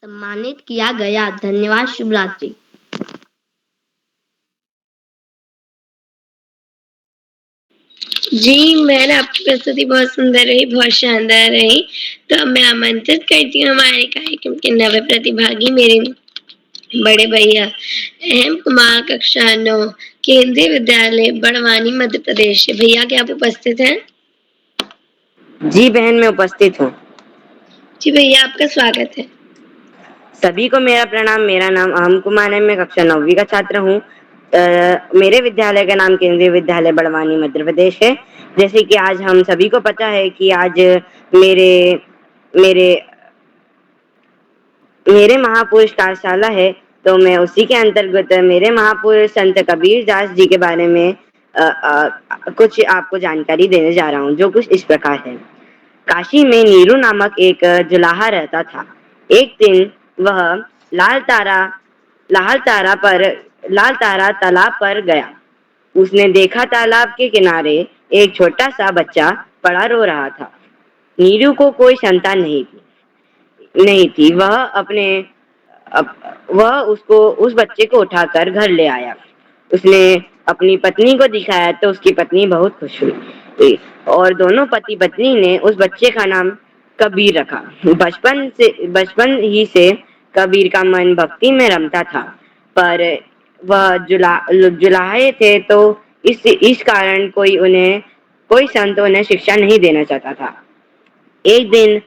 सम्मानित किया गया। धन्यवाद। शुभ रात्रि। जी मैम, आपकी प्रस्तुति बहुत सुंदर रही, बहुत शानदार रही। तो अब मैं आमंत्रित करती हूँ हमारे कार्यक्रम के नवे प्रतिभागी मेरे बड़े भैया अहम कुमार, कक्षा 9 केंद्रीय विद्यालय बड़वानी मध्य प्रदेश। भैया क्या आप उपस्थित हैं? जी बहन, मैं उपस्थित हूँ। जी भैया, आपका स्वागत है। सभी को मेरा प्रणाम। मेरा नाम अहम कुमार है। मैं कक्षा 9वीं का छात्र हूँ। मेरे विद्यालय का नाम केंद्रीय विद्यालय बड़वानी मध्य प्रदेश है। जैसे कि आज हम सभी को पता है कि आज मेरे महापुरुष कार्यशाला है, तो मैं उसी के अंतर्गत मेरे महापुरुष संत कबीर दास जी के बारे में कुछ आपको जानकारी देने जा रहा हूँ, जो कुछ इस प्रकार है। काशी में नीरू नामक एक जुलाहा रहता था। एक दिन वह लाल तारा तालाब पर गया। उसने देखा तालाब के किनारे एक छोटा सा बच्चा पड़ा रो रहा था। नीरू को कोई संतान नहीं थी। वह उस बच्चे को उठाकर घर ले आया। उसने अपनी पत्नी को दिखाया तो उसकी पत्नी बहुत खुश हुई और दोनों पति पत्नी ने उस बच्चे का नाम कबीर रखा। बचपन ही से कबीर का मन भक्ति में रमता था, पर वह जुलाहे थे, तो इस कारण कोई संत उन्हें शिक्षा नहीं देना चाहता था। एक दिन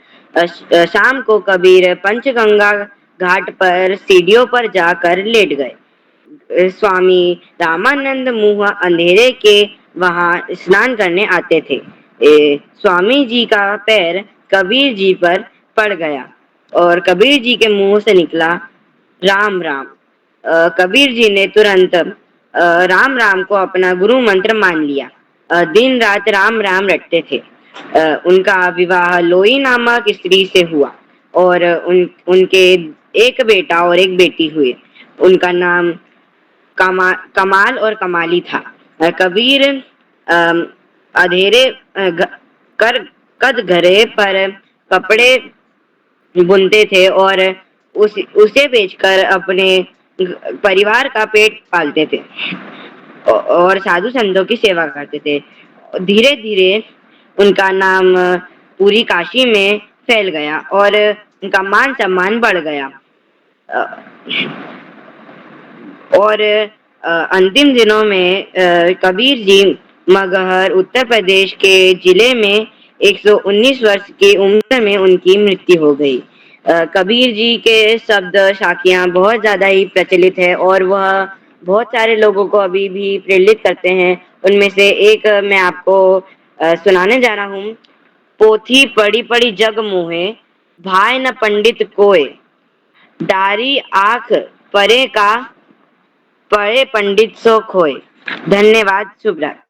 शाम को कबीर पंचगंगा घाट पर सीढ़ियों पर जाकर लेट गए। स्वामी रामानंद मुँह अंधेरे के वहां स्नान करने आते थे। स्वामी जी का पैर कबीर जी पर पड़ गया और कबीर जी के मुंह से निकला राम राम। कबीर जी ने तुरंत राम राम को अपना गुरु मंत्र मान लिया। दिन रात राम राम रटते थे। उनका विवाह लोई नामक स्त्री से हुआ और उनके एक बेटा और एक बेटी हुए। उनका नाम कमाल और कमाली था। कबीर अधेरे कद घरे पर कपड़े बुनते थे और उसे बेचकर अपने परिवार का पेट पालते थे और साधु संतों की सेवा करते थे। धीरे धीरे उनका नाम पूरी काशी में फैल गया और उनका मान सम्मान बढ़ गया। और अंतिम दिनों में कबीर जी मगहर उत्तर प्रदेश के जिले में 119 वर्ष की उम्र में उनकी मृत्यु हो गई। कबीर जी के शब्द शाखियाँ बहुत ज्यादा ही प्रचलित है और वह बहुत सारे लोगों को अभी भी प्रेरित करते हैं। उनमें से एक मैं आपको सुनाने जा रहा हूँ। पोथी पढ़ी पढ़ी जग मोहे, भाई न पंडित कोय, डारी आँख परे का, पढ़े पंडित सो खोए। धन्यवाद। शुभ रात्रि।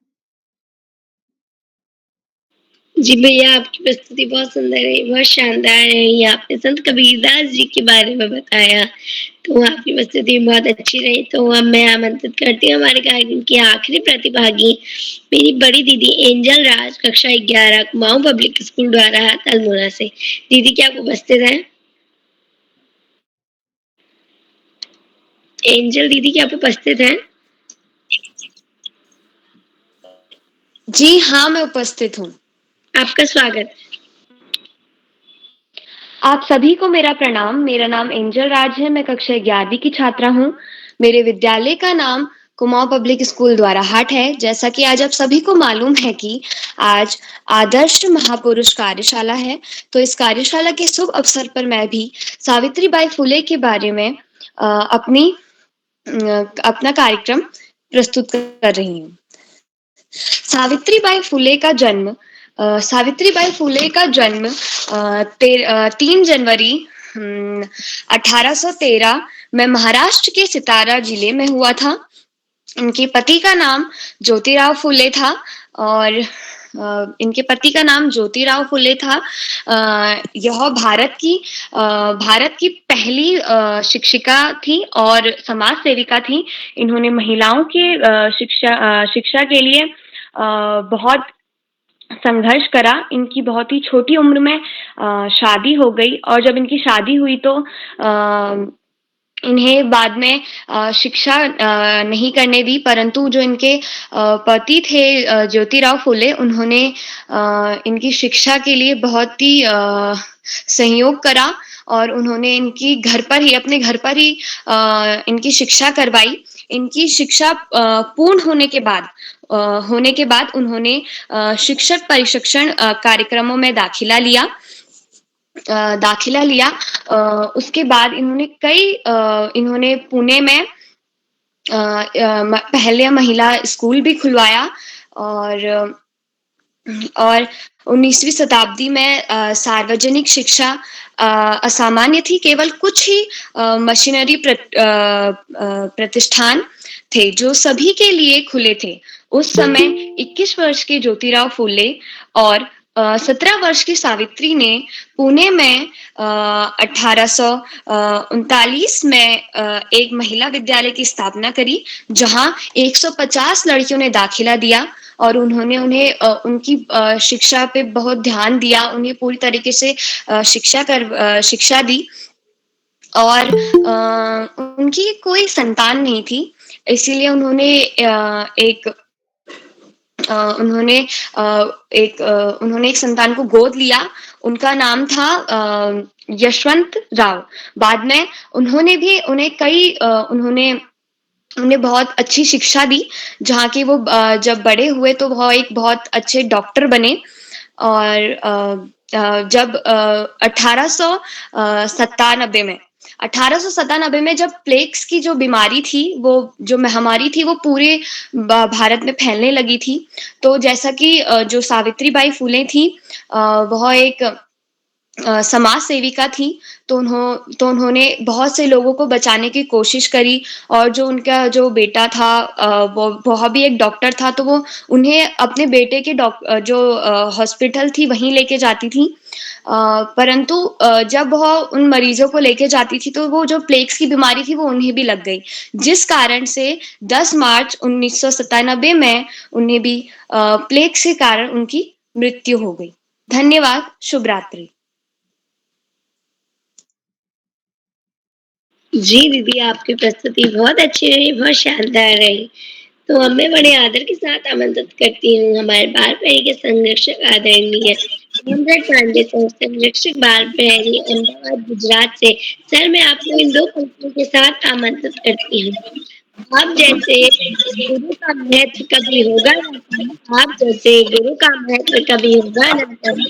जी भैया, आपकी प्रस्तुति बहुत सुंदर रही, बहुत शानदार रही। आपने संत कबीरदास जी के बारे में बताया, तो आपकी प्रस्तुति बहुत अच्छी रही। तो अब मैं आमंत्रित करती हूँ हमारे कार्यक्रम की आखिरी प्रतिभागी, मेरी बड़ी दीदी एंजल राज, कक्षा 11, कुमाऊं पब्लिक स्कूल द्वारा अल्मोड़ा से। दीदी, क्या आप उपस्थित हैं? एंजल दीदी, क्या आप उपस्थित हैं? जी हाँ, मैं उपस्थित हूँ। आपका स्वागत। आप सभी को मेरा प्रणाम। मेरा नाम एंजल राज है। मैं कक्षा 11वीं की छात्रा हूँ। मेरे विद्यालय का नाम कुमाऊं पब्लिक स्कूल द्वारा हाट है। जैसा कि आज आप सभी को मालूम है कि आज आदर्श महापुरुष कार्यशाला है, तो इस कार्यशाला के शुभ अवसर पर मैं भी सावित्रीबाई फुले के बारे में अपना कार्यक्रम प्रस्तुत कर रही हूँ। सावित्रीबाई फुले का जन्म 3 जनवरी 1813 में महाराष्ट्र के सितारा जिले में हुआ था। इनके पति का नाम ज्योतिराव फुले था और यह भारत की पहली शिक्षिका थी और समाज सेविका थी। इन्होंने महिलाओं के शिक्षा के लिए बहुत संघर्ष करा। इनकी बहुत ही छोटी उम्र में शादी हो गई और जब इनकी शादी हुई तो इन्हें बाद में शिक्षा नहीं करने दी, परंतु जो इनके पति थे ज्योतिराव फुले, उन्होंने इनकी शिक्षा के लिए बहुत ही सहयोग करा और उन्होंने अपने घर पर ही इनकी शिक्षा करवाई। इनकी शिक्षा पूर्ण होने के बाद उन्होंने शिक्षक प्रशिक्षण कार्यक्रमों में दाखिला लिया। उसके बाद इन्होंने पुणे में पहले महिला स्कूल भी खुलवाया और 19वीं शताब्दी में सार्वजनिक शिक्षा असामान्य थी। केवल कुछ ही मशीनरी प्रतिष्ठान थे जो सभी के लिए खुले थे। उस समय 21 वर्ष के ज्योतिराव फुले और 17 वर्ष की सावित्री ने पुणे में 1839 में एक महिला विद्यालय की स्थापना करी, जहां 150 लड़कियों ने दाखिला दिया और उन्होंने उनकी शिक्षा पे बहुत ध्यान दिया, उन्हें पूरी तरीके से शिक्षा दी और उनकी कोई संतान नहीं थी, इसीलिए उन्होंने एक उन्होंने एक संतान को गोद लिया। उनका नाम था यशवंत राव। बाद में उन्हें बहुत अच्छी शिक्षा दी, जहाँ की वो जब बड़े हुए तो वह एक बहुत अच्छे डॉक्टर बने। और जब 1897 में जब प्लेग्स की जो बीमारी थी, वो जो महामारी थी, वो पूरे भारत में फैलने लगी थी। तो जैसा कि जो सावित्रीबाई फुले थी, वह एक समाज सेविका थी, तो उन्होंने बहुत से लोगों को बचाने की कोशिश करी। और जो उनका जो बेटा था, वह भी एक डॉक्टर था, तो वो उन्हें अपने बेटे के जो हॉस्पिटल थी वहीं लेके जाती थी। परंतु जब वह उन मरीजों को लेके जाती थी, तो वो जो प्लेग्स की बीमारी थी वो उन्हें भी लग गई, जिस कारण से 10 मार्च 1997 में उन्हें भी प्लेग के कारण उनकी मृत्यु हो गई। धन्यवाद। शुभ रात्रि। जी दीदी, आपकी प्रस्तुति बहुत अच्छी रही, बहुत शानदार रही। तो अब मैं बड़े आदर के साथ आमंत्रित करती हूँ हमारे बाल प्रहरी के संरक्षक आदरणीय हेमराज पांडे सर, संरक्षक बाल प्रहरी अहमदाबाद गुजरात से। सर, मैं आपको इन 2 पंक्तियों के साथ आमंत्रित करती हूँ। आप जैसे गुरु का महत्व कभी होगा ना कम, आप जैसे गुरु का महत्व कभी होगा ना कम।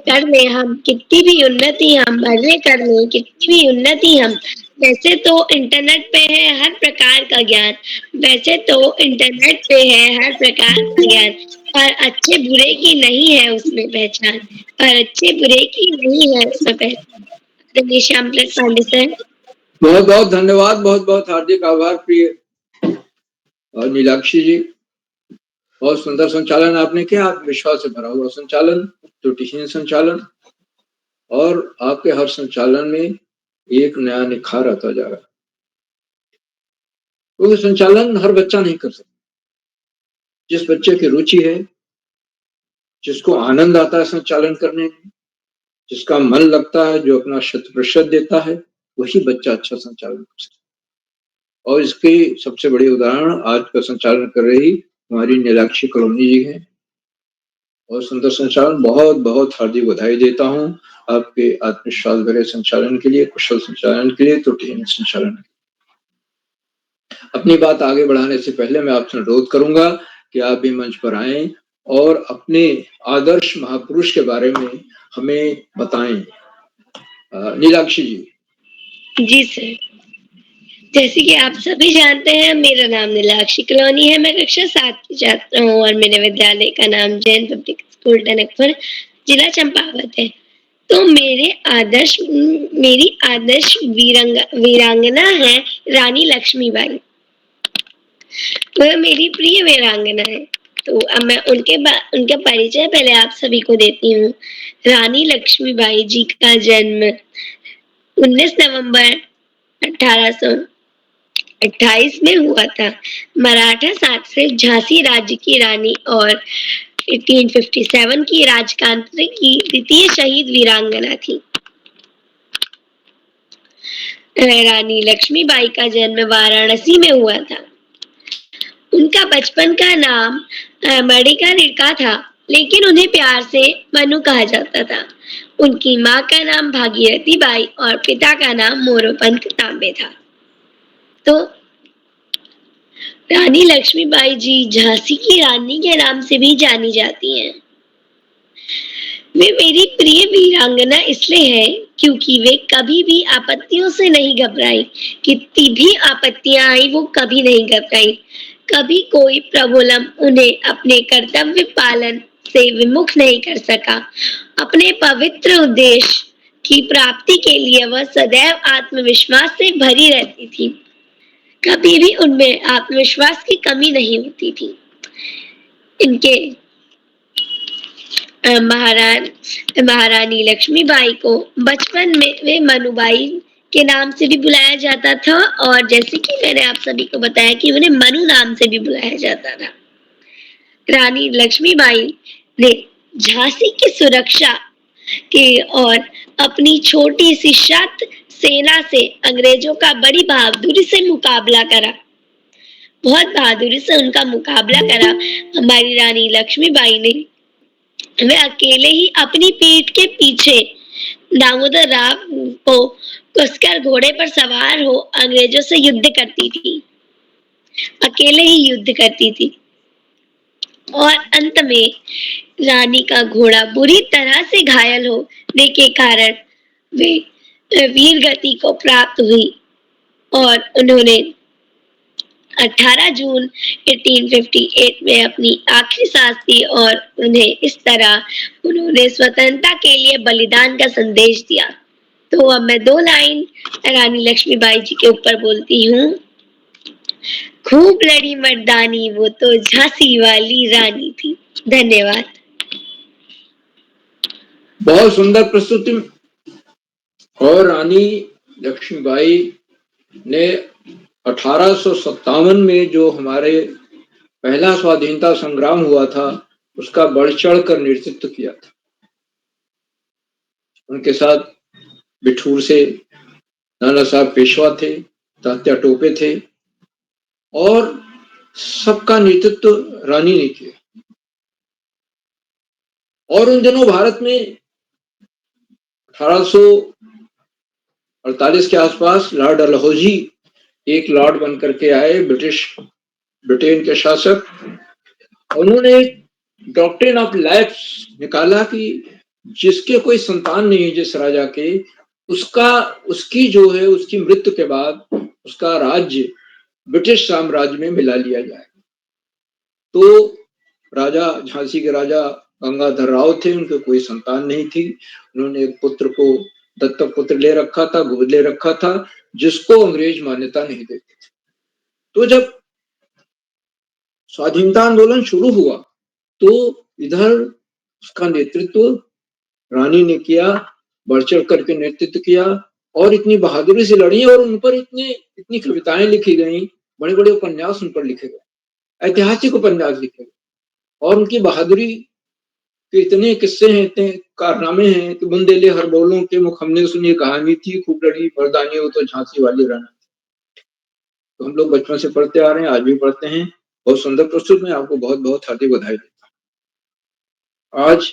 कर ले हम कितनी भी उन्नति, हम भले कर ले कितनी भी उन्नति हम। वैसे तो इंटरनेट पे है हर प्रकार का ज्ञान, वैसे तो इंटरनेट पे है हर प्रकार का ज्ञान, पर अच्छे बुरे की नहीं है उसमें पहचान, पर अच्छे बुरे की नहीं है उसमें पहचान। आदरणीय श्यामलाल पांडे सर। बहुत बहुत धन्यवाद, बहुत बहुत हार्दिक आभार प्रिय और नीलाक्षी जी। बहुत सुंदर संचालन आपने किया, आत्मविश्वास से भरा हुआ संचालन, त्रुटिहीन संचालन, और आपके हर संचालन में एक नया निखार आता जा रहा है। क्योंकि संचालन हर बच्चा नहीं कर सकता। जिस बच्चे की रुचि है, जिसको आनंद आता है संचालन करने में, जिसका मन लगता है, जो अपना 100% देता है, वही बच्चा अच्छा संचालन कर सकता है। और इसके सबसे बड़े उदाहरण आज का संचालन कर रही हमारी नीलाक्षी कॉलोनी जी हैं। और सुंदर संचालन, बहुत बहुत हार्दिक बधाई देता हूँ आपके आत्मविश्वास भरे संचालन के लिए, कुशल संचालन के लिए, त्रुटिहीन संचालन। अपनी बात आगे बढ़ाने से पहले मैं आपसे अनुरोध करूंगा कि आप भी मंच पर आएं और अपने आदर्श महापुरुष के बारे में हमें बताएं। नीलाक्षी जी। जी सर, जैसे कि आप सभी जानते हैं, मेरा नाम नीलाक्षी कॉलोनी है। मैं कक्षा 7 की छात्रा हूँ और मेरे विद्यालय का नाम जैन पब्लिक स्कूल टनकपुर, जिला चंपावत है। तो मेरी आदर्श वीरांगना है रानी लक्ष्मीबाई। वह मेरी प्रिय वीरांगना है। तो अब मैं उनका परिचय पहले आप सभी को देती हूँ। रानी लक्ष्मीबाई जी का जन्म 19 नवंबर 1828 में हुआ था। मराठा शासक झांसी राज्य की रानी और 1857 की राजतंत्र की द्वितीय शहीद वीरांगना थी। रानी लक्ष्मीबाई का जन्म वाराणसी में हुआ था। उनका बचपन का नाम मणिका रिका था, लेकिन उन्हें प्यार से मनु कहा जाता था। उनकी माँ का नाम भागीरथी बाई और पिता का नाम मोरोपंत तांबे था। तो रानी लक्ष्मीबाई जी झांसी की रानी के नाम से भी जानी जाती हैं। वे मेरी प्रिय वीरांगना इसलिए है क्योंकि वे कभी भी आपत्तियों से नहीं घबराई। कितनी भी आपत्तियां आई, वो कभी नहीं घबराई। कभी कोई प्रॉब्लम उन्हें अपने कर्तव्य पालन से विमुख नहीं कर सका। अपने पवित्र उद्देश्य की प्राप्ति के लिए वह सदैव आत्मविश्वास से भरी रहती थी। कभी भी उनमें आत्मविश्वास की कमी नहीं होती थी। इनके महारानी लक्ष्मीबाई को बचपन में वे मनुबाई के नाम से भी बुलाया जाता था, और जैसे कि मैंने आप सभी को बताया कि उन्हें मनु नाम से भी बुलाया जाता था। रानी लक्ष्मीबाई ने झांसी की सुरक्षा के और अपनी छोटी सी शत सेना से अंग्रेजों का बड़ी बहादुरी से मुकाबला करा। बहुत बहादुरी से उनका मुकाबला करा हमारी रानी लक्ष्मीबाई ने। वे अकेले ही अपनी पीठ के पीछे दामोदर राव को कसकर घोड़े पर सवार हो अंग्रेजों से युद्ध करती थी, अकेले ही युद्ध करती थी और अंत में रानी का घोड़ा बुरी तरह से घायल होने के कारण वे वीर गति को प्राप्त हुई और उन्होंने 18 जून 1858 में अपनी आखिरी सांस दी और उन्हें इस तरह उन्होंने स्वतंत्रता के लिए बलिदान का संदेश दिया। तो अब मैं 2 लाइन रानी लक्ष्मीबाई जी के ऊपर बोलती हूँ। खूब लड़ी मर्दानी वो तो झांसी वाली रानी थी। धन्यवाद। बहुत सुंदर प्रस्तुति। और रानी लक्ष्मीबाई ने 1857 में जो हमारे पहला स्वाधीनता संग्राम हुआ था उसका बढ़ चढ़ कर नेतृत्व किया था। उनके साथ बिठूर से नाना साहब पेशवा थे, तात्या टोपे थे और सबका नेतृत्व रानी ने किया। और उन दिनों भारत में 1848 के आसपास लॉर्ड डलहौजी एक लॉर्ड बन करके आए, ब्रिटेन के शासक। उन्होंने डॉक्ट्रिन ऑफ लाइफ निकाला कि जिसके कोई संतान नहीं है जिस राजा के, उसकी जो है उसकी मृत्यु के बाद उसका राज्य ब्रिटिश साम्राज्य में मिला लिया जाए। तो राजा, झांसी के राजा गंगाधर राव थे, उनके कोई संतान नहीं थी। उन्होंने एक पुत्र को दत्तक पुत्र ले रखा था, गोद ले रखा था, जिसको अंग्रेज मान्यता नहीं देते थे। तो जब स्वाधीनता आंदोलन शुरू हुआ तो इधर उसका नेतृत्व रानी ने किया, बढ़ चढ़ करके नेतृत्व किया और इतनी बहादुरी से लड़ी और उन पर इतनी कविताएं लिखी गई, बड़े बड़े उपन्यास उन पर लिखे गए, ऐतिहासिक उपन्यास लिखे गए और उनकी बहादुरी के इतने किस्से हैं, इतने कारनामे हैं कि बुंदेले हर बोलों के मुख हमने सुनी कहानी थी, खूब लड़ी मर्दानी वो तो झांसी वाली रानी। तो हम लोग बचपन से पढ़ते आ रहे हैं, आज भी पढ़ते हैं। बहुत सुंदर प्रस्तुत। मैं आपको बहुत बहुत हार्दिक बधाई देता हूँ। आज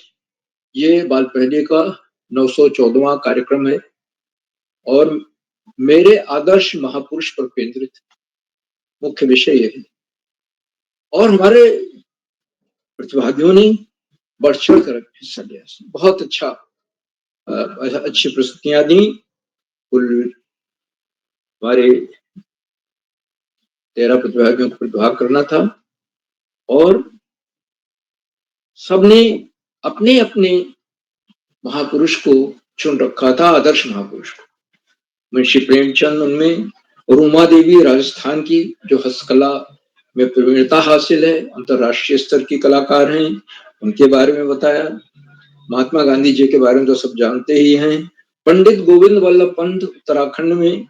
ये बाल पहले का 914वां कार्यक्रम है और मेरे आदर्श महापुरुष पर केंद्रित मुख्य विषय यही। और हमारे प्रतिभागियों ने बढ़ चढ़ कर हिस्सा लिया, बहुत अच्छी प्रस्तुतियां दी। कुल हमारे 13 प्रतिभागियों को प्रतिभाग करना था और सबने अपने अपने महापुरुष को चुन रखा था, आदर्श महापुरुष को। मुंशी प्रेमचंद उनमें, रूमा देवी राजस्थान की जो हस्तकला में प्रवीणता हासिल है, अंतरराष्ट्रीय स्तर की कलाकार हैं, उनके बारे में बताया। महात्मा गांधी जी के बारे में तो सब जानते ही हैं। पंडित गोविंद वल्लभ पंत उत्तराखंड में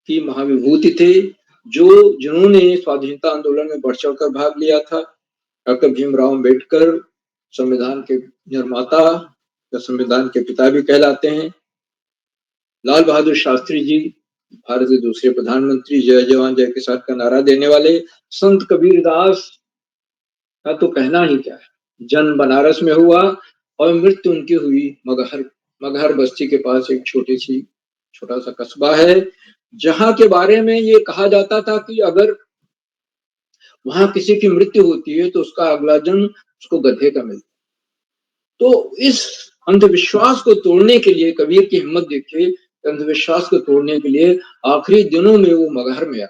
की महाविभूति थे, जिन्होंने स्वाधीनता आंदोलन में बढ़ चढ़ कर भाग लिया था। डॉक्टर भीमराव अम्बेडकर संविधान के निर्माता या संविधान के पिता भी कहलाते हैं। लाल बहादुर शास्त्री जी भारत के दूसरे प्रधानमंत्री, जय जवान जय किसान का नारा देने वाले। संत कबीरदास का तो कहना ही क्या है, जन्म बनारस में हुआ और मृत्यु उनकी हुई मगहर बस्ती के पास एक छोटा सा कस्बा है, जहां के बारे में ये कहा जाता था कि अगर वहां किसी की मृत्यु होती है तो उसका अगला जन्म उसको गधे का मिलता। तो इस अंधविश्वास को तोड़ने के लिए कबीर की हिम्मत देखिए, अंधविश्वास को तोड़ने के लिए आखिरी दिनों में वो मगहर में आए।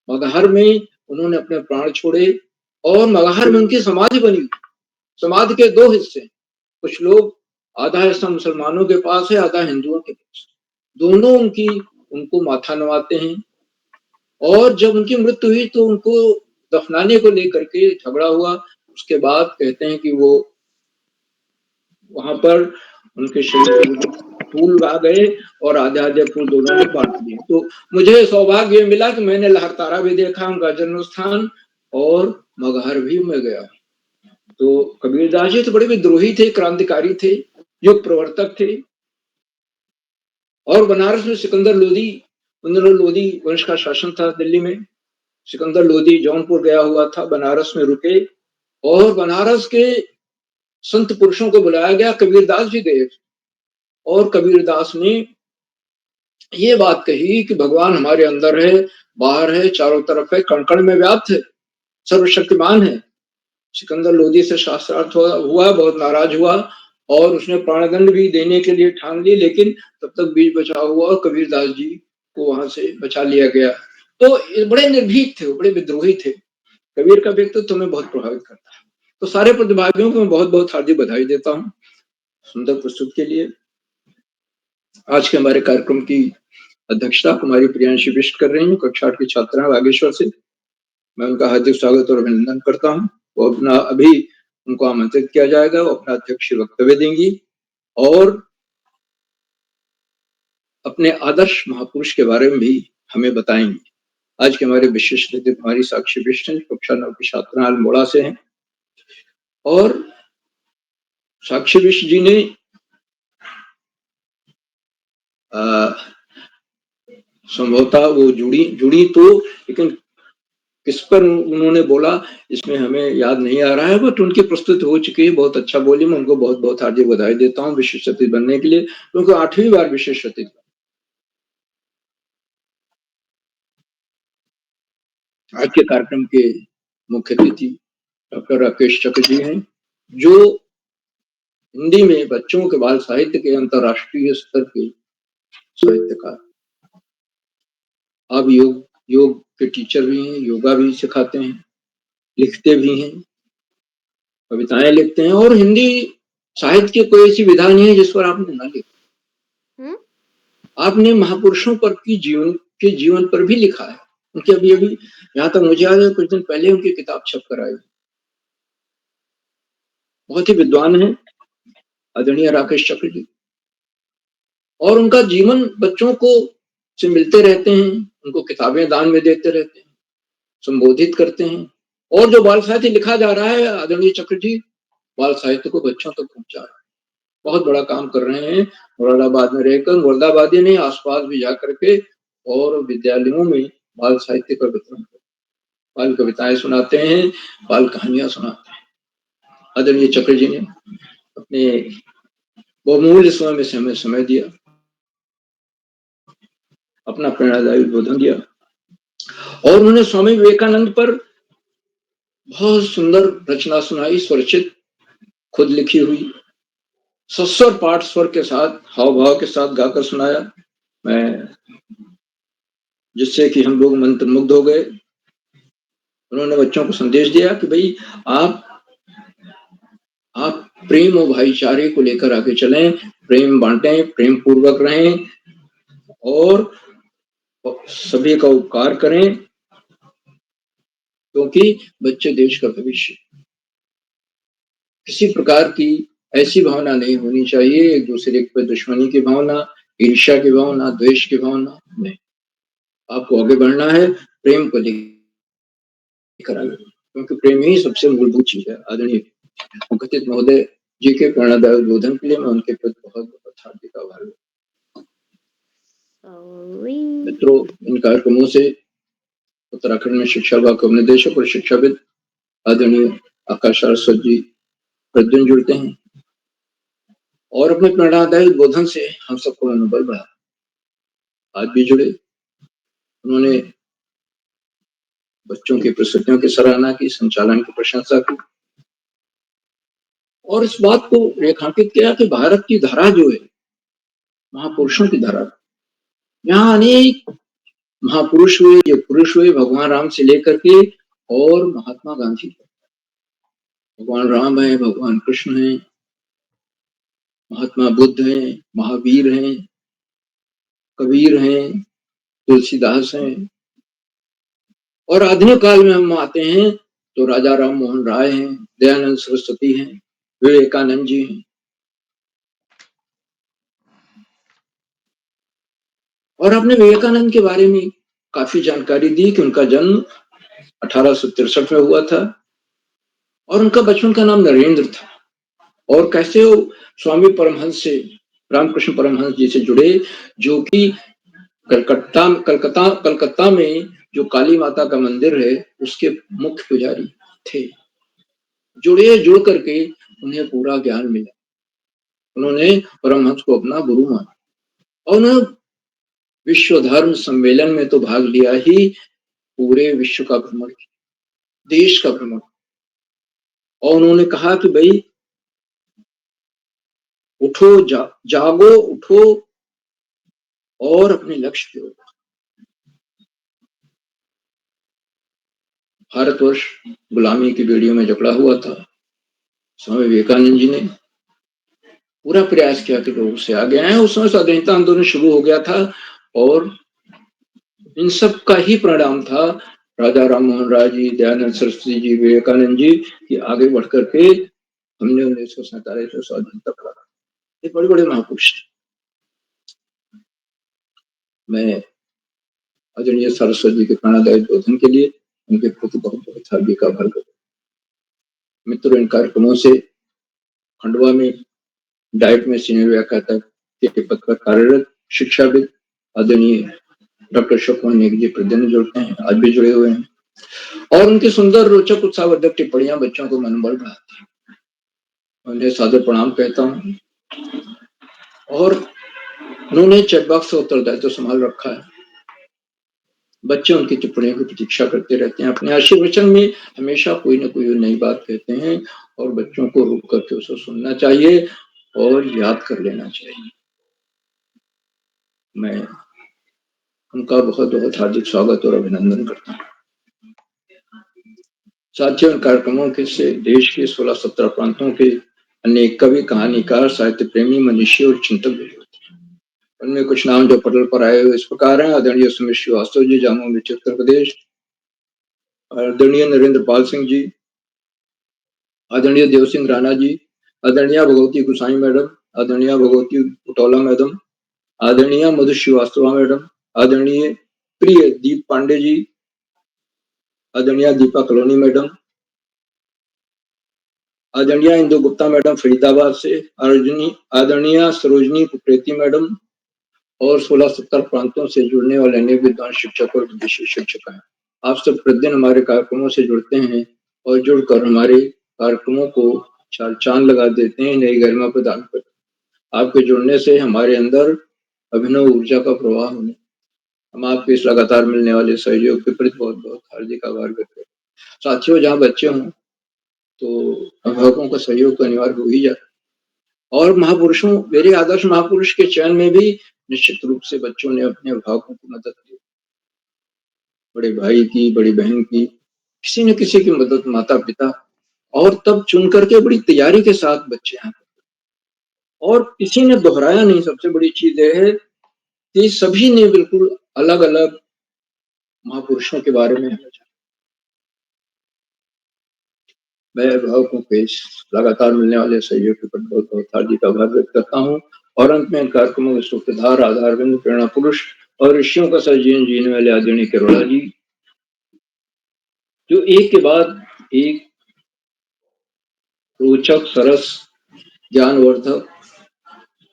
मगहर में उन्होंने अपने प्राण छोड़े और मगहर में उनकी समाधि बनी। समाधि के 2 हिस्से, कुछ लोग आधा हिस्सा मुसलमानों के पास है, आधा हिंदुओं के पास। दोनों उनको माथा नवाते हैं और जब उनकी मृत्यु हुई तो उनको दफनाने को लेकर के झगड़ा हुआ। उसके बाद कहते हैं कि वो वहां पर उनके शरीर में फूल आ गए और आधे फूल दोनों ने बांट दिए। तो मुझे सौभाग्य मिला कि मैंने लहरतारा भी देखा, उनका जन्म स्थान, और मगहर भी मैं गया। तो कबीरदास जी तो बड़े विद्रोही थे, क्रांतिकारी थे, युग प्रवर्तक थे। और बनारस में सिकंदर लोधी, उन दिनों लोधी वंश का शासन था दिल्ली में। सिकंदर लोदी जौनपुर गया हुआ था, बनारस में रुके और बनारस के संत पुरुषों को बुलाया गया। कबीरदास जी गए और कबीरदास ने ये बात कही कि भगवान हमारे अंदर है, बाहर है, चारों तरफ है, कण कण में व्याप्त है, सर्वशक्तिमान है। सिकंदर लोदी से शास्त्रार्थ हुआ, बहुत नाराज हुआ और उसने प्राणदंड भी देने के लिए ठान ली, लेकिन तब तक बीच बचा हुआ और कबीरदास जी को वहां से बचा लिया गया। तो बड़े निर्भीक थे, बड़े विद्रोही थे। कबीर का व्यक्तित्व तो हमें बहुत प्रभावित करता है। तो सारे प्रतिभागियों को मैं बहुत बहुत हार्दिक बधाई देता हूँ सुंदर प्रस्तुत के लिए। आज के हमारे कार्यक्रम की अध्यक्षता कुमारी प्रियांशी बिष्ट कर रही हूँ, कक्षा 8 की छात्रा बागेश्वर से। मैं उनका हार्दिक स्वागत और अभिनंदन करता हूँ। वो अपना अभी उनको आमंत्रित किया जाएगा, वो अपना अध्यक्षीय वक्तव्य देंगी और अपने आदर्श महापुरुष के बारे में भी हमें बताएंगी। आज के हमारे विशेष अतिथि कुमारी साक्षी बिष्ट हैं, कक्षा 9 की छात्रा अल्मोड़ा से हैं और साक्षी बिष्ट जी ने संभवतः वो जुड़ी तो, लेकिन किस पर उन्होंने बोला इसमें हमें याद नहीं आ रहा है, बट उनकी प्रस्तुति हो चुकी है, बहुत अच्छा बोली। मैं उनको बहुत बहुत हार्दिक बधाई देता हूँ विशेष अतिथि बनने के लिए, क्योंकि 8वीं बार विशेष अतिथि। आज के कार्यक्रम के मुख्य अतिथि डॉक्टर राकेश चक्र जी हैं, जो हिंदी में बच्चों के बाल साहित्य के अंतर्राष्ट्रीय स्तर के साहित्यकार। अब योग के टीचर भी हैं, योगा भी सिखाते हैं, लिखते भी हैं, कविताएं लिखते हैं और हिंदी साहित्य की कोई ऐसी विधा नहीं है जिस पर आपने ना लिखा। आपने महापुरुषों पर की जीवन पर भी लिखा है। उनके अभी यहाँ तक मुझे याद है कुछ दिन पहले उनकी किताब छप कर आई। बहुत ही विद्वान है आदरणीय राकेश चक्र जी, और उनका जीवन बच्चों को से मिलते रहते हैं, उनको किताबें दान में देते रहते हैं, संबोधित करते हैं। और जो बाल साहित्य लिखा जा रहा है आदरणीय चक्र जी बाल साहित्य को बच्चों तक पहुंचा रहे हैं, बहुत बड़ा काम कर रहे हैं। मुरादाबाद में रहकर, मुरादाबादी नहीं आसपास भी जाकर के और विद्यालयों में बाल साहित्य का वितरण, बाल कविताएं सुनाते हैं, बाल कहानियां सुनाते हैं। आदरणीय चक्र जी ने अपने बहुमूल्य समय में हमें समय दिया, अपना प्रेरणादायी उद्बोधन दिया और उन्होंने स्वामी विवेकानंद पर बहुत सुंदर रचना सुनाई, स्वरचित, खुद लिखी हुई, सस्वर पाठ स्वर के साथ, हाव भाव के साथ गाकर सुनाया, मैं जिससे कि हम लोग मंत्रमुग्ध हो गए। उन्होंने बच्चों को संदेश दिया कि भाई आप प्रेम और भाईचारे को लेकर आगे चलें, प्रेम बांटें, प्रेम पूर्वक रहें और सभी का उपकार करें, क्योंकि बच्चे देश का भविष्य। किसी प्रकार की ऐसी भावना नहीं होनी चाहिए, एक दूसरे पर दुश्मनी की भावना, ईर्ष्या की भावना, द्वेष की भावना नहीं। आपको आगे बढ़ना है, प्रेम को लेकर आगे, क्योंकि प्रेम ही सबसे मूलभूत चीज है। आदरणीय मुखतित महोदय जी के प्रेरणादायक उद्बोधन के लिए मैं उनके प्रति बहुत बहुत हार्दिक आभार हूँ। मित्रों, इन कार्यक्रमों से उत्तराखंड में शिक्षा विभाग के निदेशक और शिक्षाविद आदरणीय आकाश सरस्वत जी प्रतिदिन जुड़ते हैं और अपने प्रेरणादायी उद्बोधन से हम सबको मनोबल बढ़ा। आज भी जुड़े, उन्होंने बच्चों की प्रस्तुतियों की सराहना की, संचालन की प्रशंसा की और इस बात को रेखांकित किया कि भारत की धारा जो है महापुरुषों की धारा, यहाँ अनेक महापुरुष हुए, जो पुरुष हुए, भगवान राम से लेकर के और महात्मा गांधी, भगवान राम है, भगवान कृष्ण है, महात्मा बुद्ध हैं, महावीर हैं, कबीर हैं, तुलसीदास हैं और आधुनिक काल में हम आते हैं तो राजा राम मोहन राय हैं, दयानंद सरस्वती हैं, विवेकानंद जी हैं। और आपने विवेकानंद के बारे में काफी जानकारी दी कि उनका जन्म 1863 में हुआ था और उनका बचपन का नाम नरेंद्र था और कैसे वो स्वामी परमहंस से, रामकृष्ण परमहंस जी से जुड़े, जो कि कलकत्ता में जो काली माता का मंदिर है उसके मुख्य पुजारी थे। जुड़ करके उन्हें पूरा ज्ञान मिला। उन्होंने परमहंस को अपना गुरु माना और उन्होंने विश्व धर्म सम्मेलन में तो भाग लिया ही, पूरे विश्व का भ्रमण किया, देश का भ्रमण। और उन्होंने कहा कि भाई उठो, जागो, उठो और अपने लक्ष्य की ओर। भारतवर्ष गुलामी की बेड़ियों में जकड़ा हुआ था। स्वामी विवेकानंद जी ने पूरा प्रयास किया कि लोग उससे आगे आए। उस समय स्वाधीनता आंदोलन शुरू हो गया था और इन सब का ही परिणाम था राजा राम मोहन राय जी, दयानंद सरस्वती जी, विवेकानंद जी की आगे बढ़ करके हमने 1947 में स्वाधीनता पाया। ये बड़े बड़े महापुरुष थे। मैं आदरणीय सरस्वती जी के प्रेरणादायी बोधन के लिए उनके प्रति बहुत बहुत हार्दिक आभार करता हूं। मित्रों, इन कार्यक्रमों से खंडवा में डाइट में सीनियर व्याख्याता के पद पर कार्यरत शिक्षाविद आदरणीय डॉक्टर शोकमोहन नेगी जी प्रतिदिन जुड़ते हैं, आज भी जुड़े हुए हैं और उनकी सुंदर, रोचक, उत्साहवर्धक टिप्पणियां बच्चों को मनोबल बढ़ाती हैं। उन्हें सादर प्रणाम कहता हूं और उन्होंने चैट बॉक्स का उत्तरदायित्व संभाल रखा है। बच्चे उनकी टिप्पणियों की प्रतीक्षा करते रहते हैं। अपने आशीर्वचन में हमेशा कोई न कोई नई बात कहते हैं और बच्चों को रुक करके उसे सुनना चाहिए और याद कर लेना चाहिए। मैं उनका बहुत बहुत हार्दिक स्वागत और अभिनंदन करता हूँ। साथियों, इन कार्यक्रमों के से देश के 16-17 प्रांतों के अनेक कवि, कहानीकार, साहित्य प्रेमी, मनीषी और चिंतक भी होते हैं। उनमें कुछ नाम जो पटल पर आए हुए इस प्रकार हैं: आदरणीय सुमित श्रीवास्तव जी, जामुन मिर्ची, उत्तर प्रदेश; आदरणीय नरेंद्र पाल सिंह जी, आदरणीय देव सिंह राणा जी, आदरणीय भगवती गुसाई मैडम, आदरणीय भगवती उटौला मैडम, आदरणीय मधु श्रीवास्तव मैडम, आदरणीय प्रिय दीप पांडे जी, आदरणीय दीपा कलोनी मैडम, आदरणीय इंदु गुप्ता मैडम फरीदाबाद से, आदरणीय सरोजनी कुप्रेती मैडम और 16-17 प्रांतों से जुड़ने वाले अनेक विद्वान शिक्षक और विदेशी शिक्षक हैं। आप सब प्रतिदिन हमारे कार्यक्रमों से जुड़ते हैं और जुड़कर हमारे कार्यक्रमों को चार चांद लगा देते हैं, नई गरिमा प्रदान करते हैं। आपके जुड़ने से हमारे अंदर अभिनव ऊर्जा का प्रवाह होने, हम आपके इस लगातार मिलने वाले सहयोग के प्रति बहुत बहुत हार्दिक आभार व्यक्त करते हैं। साथियों, जहाँ बच्चे हों तो अभिभावकों का सहयोग तो अनिवार्य हो ही जाता है और महापुरुषों, मेरे आदर्श महापुरुष के चयन में भी निश्चित रूप से बच्चों ने अपने अभिभावकों की मदद की, बड़े भाई की, बड़ी बहन की, किसी न किसी की मदद, माता पिता, और तब चुन करके बड़ी तैयारी के साथ बच्चे हैं और किसी ने दोहराया नहीं। सबसे बड़ी चीज यह है कि सभी ने बिल्कुल अलग अलग महापुरुषों के बारे में। मैं अभिभावकों के लगातार मिलने वाले सहयोग के प्रति बहुत बहुत हार्दिक आभार व्यक्त करता हूँ और अंत में कार्यक्रमों के सूत्रधार, आधारबिंदु, प्रेरणा पुरुष और ऋषियों का सह जीवन जीने वाले आदरणीय किरोड़ा जी, जो एक के बाद एक रोचक, सरस, ज्ञानवर्धक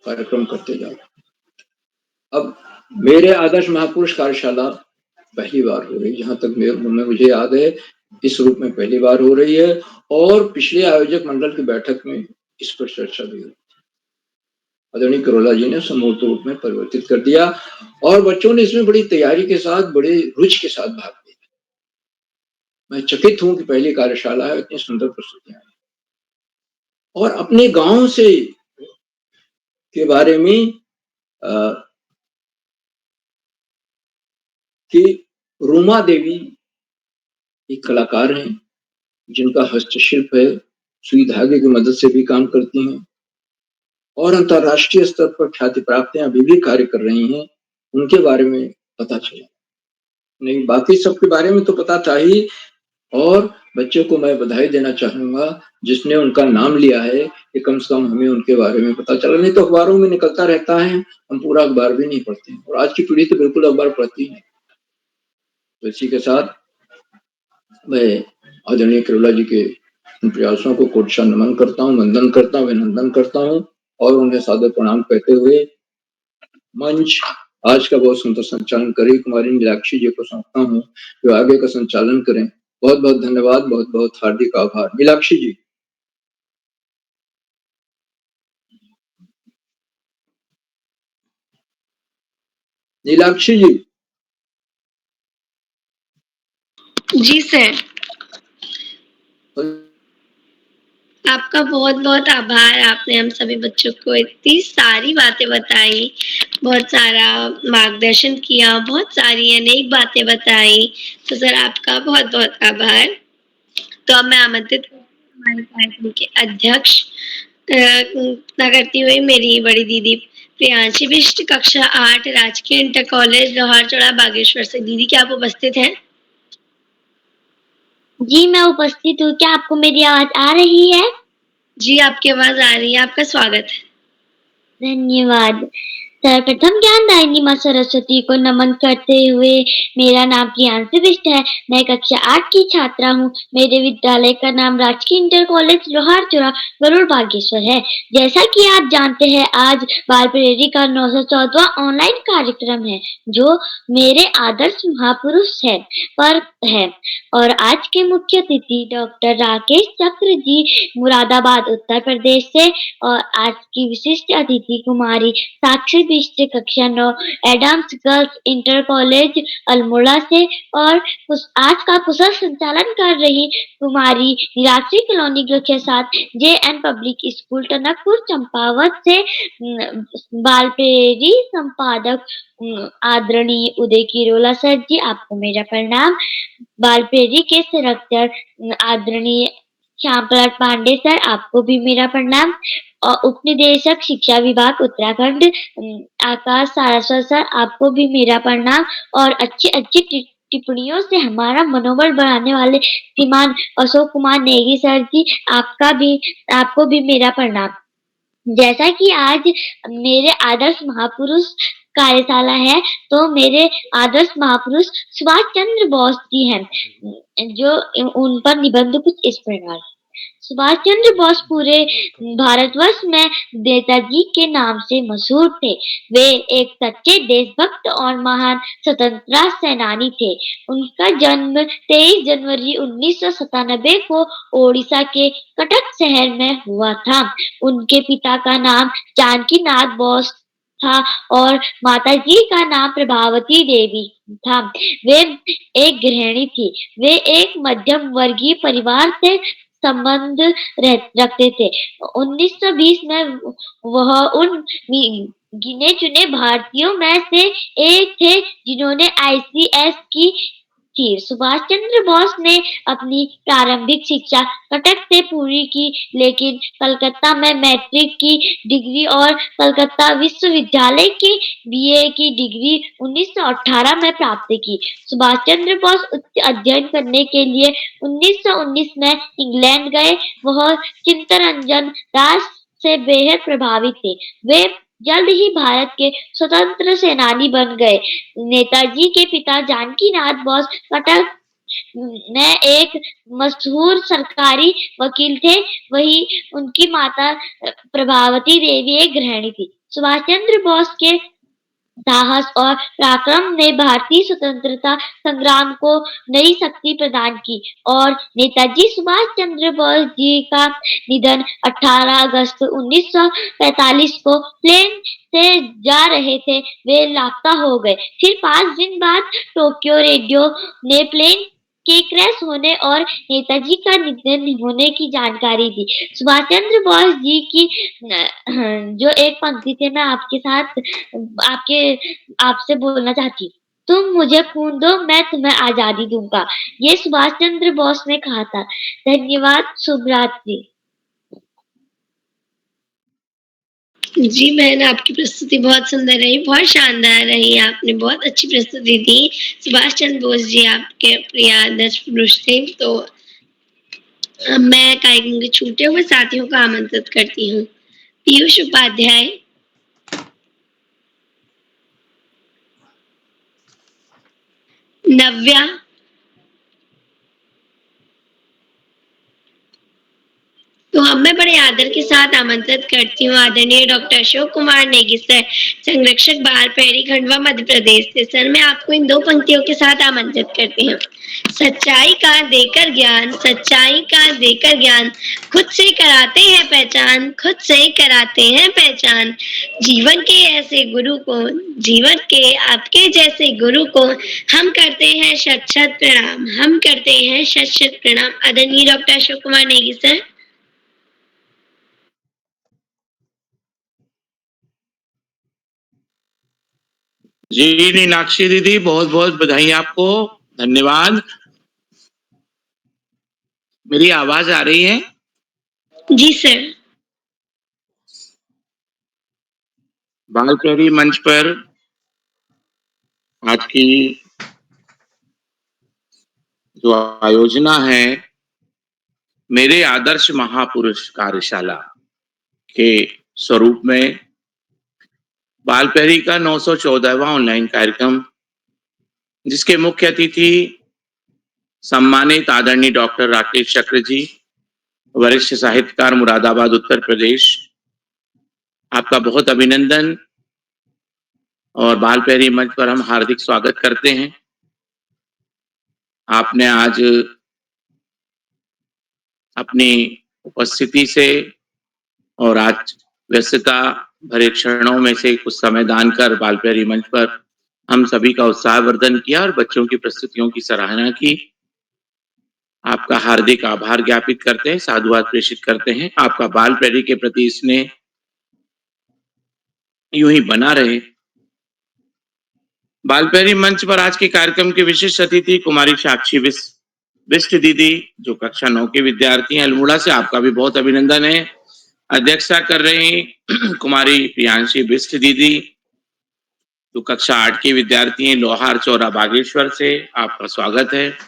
कार्यक्रम करते जा रहे हैं। अब मेरे आदर्श महापुरुष कार्यशाला पहली बार हो रही, जहां तक मुझे याद है इस रूप में पहली बार हो रही है और पिछले आयोजक मंडल की बैठक में इस पर चर्चा भी हुई। आदरणीय करोला जी ने समूर्त रूप में परिवर्तित कर दिया और बच्चों ने इसमें बड़ी तैयारी के साथ, बड़े रुचि के साथ भाग लिया। मैं चकित हूं कि पहली कार्यशाला है, इतनी सुंदर प्रस्तुतियां हैं और अपने गांव से के बारे में कि रूमा देवी एक कलाकार हैं जिनका हस्तशिल्प है, सुई धागे की मदद से भी काम करती हैं और अंतरराष्ट्रीय स्तर पर ख्याति प्राप्त हैं, अभी भी कार्य कर रही हैं। उनके बारे में पता चला नहीं, बाकी सबके बारे में तो पता था ही। और बच्चे को मैं बधाई देना चाहूंगा जिसने उनका नाम लिया है कि कम से कम हमें उनके बारे में पता चला। नहीं तो अखबारों में निकलता रहता है, हम पूरा अखबार भी नहीं पढ़ते हैं और आज की पीढ़ी तो बिल्कुल अखबार पढ़ती है। तो इसी के साथ मैं आदरणीय किरोला जी के उन प्रयासों को कोटशा नमन करता हूँ, वंदन करता हूँ, अभिनंदन करता हूँ और उन्हें सादर प्रणाम कहते हुए मंच आज का बहुत सुंदर संचालन करी कुमारी नीलाक्षी जी को सौंपता हूँ, जो आगे का संचालन करें। बहुत बहुत धन्यवाद, बहुत बहुत हार्दिक आभार। नीलाक्षी जी। नीलाक्षी जी। जी सर। आपका बहुत-बहुत आभार। आपने हम सभी बच्चों को इतनी सारी बातें बताई, बहुत सारा मार्गदर्शन किया, बहुत सारी अनेक बातें बताई। तो सर आपका बहुत-बहुत आभार। तो अब मैं आमंत्रित हमारे कार्यक्रम के अध्यक्ष ना करती हुई मेरी बड़ी दीदी प्रियांशी बिष्ट, कक्षा 8, राजकीय इंटर कॉलेज लोहारचौड़ा बागेश्वर से। दीदी क्या आप उपस्थित हैं? जी मैं उपस्थित हूँ। क्या आपको मेरी आवाज आ रही है? जी आपकी आवाज आ रही है। आपका स्वागत है। धन्यवाद। सर्वप्रथम ज्ञानदायिनी माँ सरस्वती को नमन करते हुए, मेरा नाम प्रियांशी बिष्ट है। मैं कक्षा 8 की छात्रा हूँ। मेरे विद्यालय का नाम राजकीय इंटर कॉलेज लोहारचौड़ा गरुड़ बागेश्वर है। जैसा कि आप जानते हैं, आज बाल प्रेरी का 914वां ऑनलाइन कार्यक्रम है, जो मेरे आदर्श महापुरुष है पर है। और आज के मुख्य अतिथि डॉक्टर राकेश चक्र जी मुरादाबाद उत्तर प्रदेश से, और आज की विशिष्ट अतिथि कुमारी साक्षी बिष्ट कक्षा 9 Adams girls inter college Almora से, और आज का कुशल संचालन कर रही कुमारी नीलाक्षी कॉलोनी कक्षा 7 JN public school Tanakpur Champawat से, बाल प्रेरी संपादक आदरणीय उदय किरोला सर जी, आपको मेरा प्रणाम। बाल प्रेरी के संरक्षक आदरणीय श्यामप्रसाद पांडे सर, आपको भी मेरा प्रणाम। और उप निदेशक शिक्षा विभाग उत्तराखंड आकाश सारस्वत सर, आपको भी मेरा प्रणाम। और अच्छी टिप्पणियों से हमारा मनोबल बढ़ाने वाले श्रीमान अशोक कुमार नेगी सर जी, आपको भी मेरा प्रणाम। जैसा कि आज मेरे आदर्श महापुरुष कार्यशाला है, तो मेरे आदर्श महापुरुष सुभाष चंद्र बोस जी हैं, जो उन पर निबंध कुछ इस प्रकार। सुभाष चंद्र बोस पूरे भारतवर्ष में नेताजी के नाम से मशहूर थे। वे एक सच्चे देशभक्त और महान स्वतंत्रता सेनानी थे। उनका जन्म 23 जनवरी 1997 को ओडिशा के कटक शहर में हुआ था। उनके पिता का नाम जानकीनाथ बोस था और माताजी का नाम प्रभावती देवी था। वे एक गृहिणी थी। वे एक मध्यम वर्गीय परिवार से संबंध रखते थे। 1920 में वह उन गिने चुने भारतीयों में से एक थे जिन्होंने ICS की थी। सुभाष चंद्र बोस ने अपनी प्रारंभिक शिक्षा कटक से पूरी की, लेकिन कलकत्ता में मैट्रिक की डिग्री और कलकत्ता विश्वविद्यालय की BA की डिग्री 1918 में प्राप्त की। सुभाष चंद्र बोस उच्च अध्ययन करने के लिए 1919 में इंग्लैंड गए। वह चित्तरंजन दास से बेहद प्रभावित थे। वे जल्द ही भारत के स्वतंत्र सेनानी बन गए। नेताजी के पिता जानकीनाथ बोस कटक में एक मशहूर सरकारी वकील थे। वही उनकी माता प्रभावती देवी एक गृहिणी थी। सुभाष चंद्र बोस के साहस और पराक्रम ने भारतीय स्वतंत्रता संग्राम को नई शक्ति प्रदान की, और नेताजी सुभाष चंद्र बोस जी का निधन 18 अगस्त 1945 को प्लेन से जा रहे थे, वे लापता हो गए। फिर 5 दिन बाद टोक्यो रेडियो ने प्लेन के क्रैश होने और नेताजी का निधन होने की जानकारी दी। सुभाष चंद्र बोस जी की जो एक पंक्ति थे, मैं आपके साथ आपसे बोलना चाहती हूँ। तुम मुझे खून दो, मैं तुम्हें आजादी दूंगा। ये सुभाष चंद्र बोस ने कहा था। धन्यवाद। शुभ रात्रि। जी बहन, आपकी प्रस्तुति बहुत सुंदर रही, बहुत शानदार रही। आपने बहुत अच्छी प्रस्तुति दी। सुभाष चंद्र बोस जी आपके प्रिय आदर्श पुरुष थे। तो मैं कार्यक्रम के छूटे हुए साथियों को आमंत्रित करती हूँ। पीयूष उपाध्याय, नव्या, तो अब मैं बड़े आदर के साथ आमंत्रित करती हूँ आदरणीय डॉक्टर अशोक कुमार नेगी सर, संरक्षक बाल पहरी, खंडवा, मध्य प्रदेश से। सर, मैं आपको इन 2 पंक्तियों के साथ आमंत्रित करती हूँ। सच्चाई का देकर ज्ञान, सच्चाई का देकर ज्ञान, खुद से कराते हैं पहचान, खुद से कराते हैं पहचान। जीवन के ऐसे गुरु को, जीवन के आपके जैसे गुरु को हम करते हैं शत शत प्रणाम, हम करते हैं शत शत प्रणाम। आदरणीय डॉक्टर अशोक कुमार नेगी सर। जी मीनाक्षी दीदी, बहुत बहुत बधाई आपको, धन्यवाद। मेरी आवाज आ रही है? जी सर। बाल पहरी मंच पर आज की जो आयोजना है, मेरे आदर्श महापुरुष कार्यशाला के स्वरूप में बाल पहरी का 914वां ऑनलाइन कार्यक्रम, जिसके मुख्य अतिथि सम्मानित आदरणीय डॉक्टर राकेश चक्र जी, वरिष्ठ साहित्यकार, मुरादाबाद, उत्तर प्रदेश। आपका बहुत अभिनंदन और बाल पहरी मंच पर हम हार्दिक स्वागत करते हैं। आपने आज अपनी उपस्थिति से और आज व्यस्तता भरे क्षणों में से कुछ समय दान कर बाल पहरी मंच पर हम सभी का उत्साहवर्धन किया और बच्चों की प्रस्तुतियों की सराहना की। आपका हार्दिक आभार ज्ञापित करते हैं, साधुवाद प्रेषित करते हैं। आपका बाल पहरी के प्रति स्नेह यूं ही बना रहे। बाल पहरी मंच पर आज के कार्यक्रम के विशिष्ट अतिथि कुमारी साक्षी बिष्ट दीदी, जो कक्षा 9 के विद्यार्थी हैं अल्मोड़ा से। आपका भी बहुत अभिनंदन है। अध्यक्षता कर रही कुमारी प्रियांशी बिष्ट दीदी, जो कक्षा 8 की विद्यार्थी हैं लोहार चौरा बागेश्वर से। आपका स्वागत है।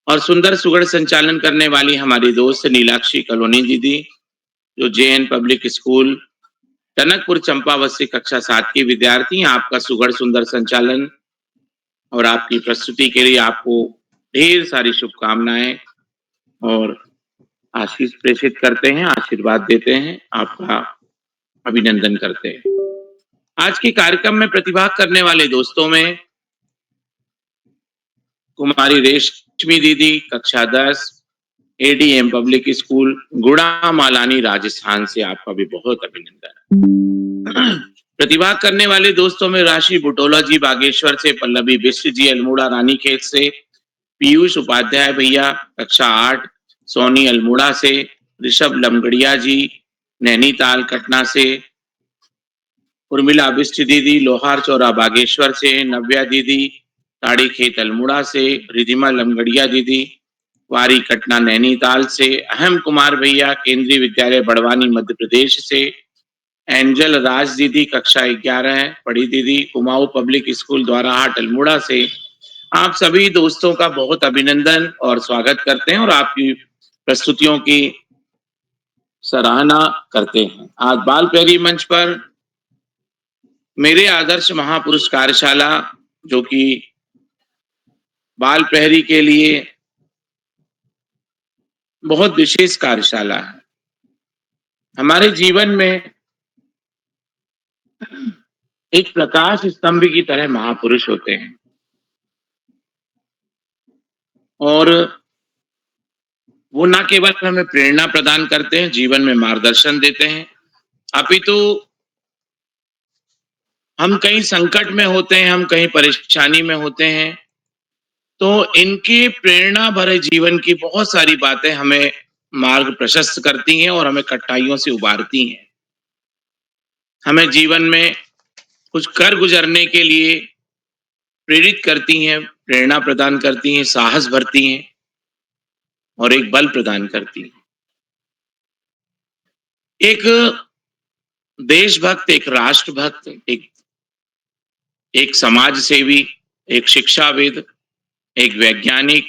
और सुंदर सुगढ़ संचालन करने वाली हमारी दोस्त नीलाक्षी कलोनी दीदी, जो JN public school Tanakpur Champawat कक्षा 7 की विद्यार्थी हैं। आपका सुगढ़ सुंदर संचालन और आपकी प्रस्तुति के लिए आपको ढेर सारी शुभकामनाएं और आशीष प्रेषित करते हैं, आशीर्वाद देते हैं, आपका अभिनंदन करते हैं। आज के कार्यक्रम में प्रतिभाग करने वाले दोस्तों में कुमारी रेशमी दीदी, कक्षा 10, ADM पब्लिक स्कूल गुड़ा मालानी, राजस्थान से। आपका भी बहुत अभिनंदन। प्रतिभाग करने वाले दोस्तों में राशि बुटोला जी बागेश्वर से, पल्लवी बिष्ट जी अल्मोड़ा रानीखेत से, पीयूष उपाध्याय भैया कक्षा 8 सोनी अल्मोड़ा से, ऋषभ लमगड़िया जी नैनीताल कटना से, उर्मिला बिष्ट दीदी लोहार चौरा बागेश्वर से, नव्या दीदी ताड़ी खेत अल्मोड़ा से, रिधिमा लमगड़िया दीदी वारी कटना नैनीताल से, अहम कुमार भैया केंद्रीय विद्यालय बड़वानी मध्य प्रदेश से, एंजल राज दीदी कक्षा 11 पढ़ी दीदी कुमाऊं पब्लिक स्कूल द्वाराहाट अल्मोड़ा से। आप सभी दोस्तों का बहुत अभिनंदन और स्वागत करते हैं और आपकी प्रस्तुतियों की सराहना करते हैं। आज बाल पहरी मंच पर मेरे आदर्श महापुरुष कार्यशाला, जो कि बाल पहरी के लिए बहुत विशेष कार्यशाला है। हमारे जीवन में एक प्रकाश स्तंभ की तरह महापुरुष होते हैं और वो न केवल हमें प्रेरणा प्रदान करते हैं, जीवन में मार्गदर्शन देते हैं, अपितु हम कहीं संकट में होते हैं, हम कहीं परेशानी में होते हैं, तो इनके प्रेरणा भरे जीवन की बहुत सारी बातें हमें मार्ग प्रशस्त करती हैं और हमें कठिनाइयों से उबारती हैं। हमें जीवन में कुछ कर गुजरने के लिए प्रेरित करती हैं, प्रेरणा प्रदान करती हैं, साहस भरती हैं और एक बल प्रदान करती हैं। एक देशभक्त, एक राष्ट्रभक्त, एक समाज सेवी, एक शिक्षाविद, एक वैज्ञानिक,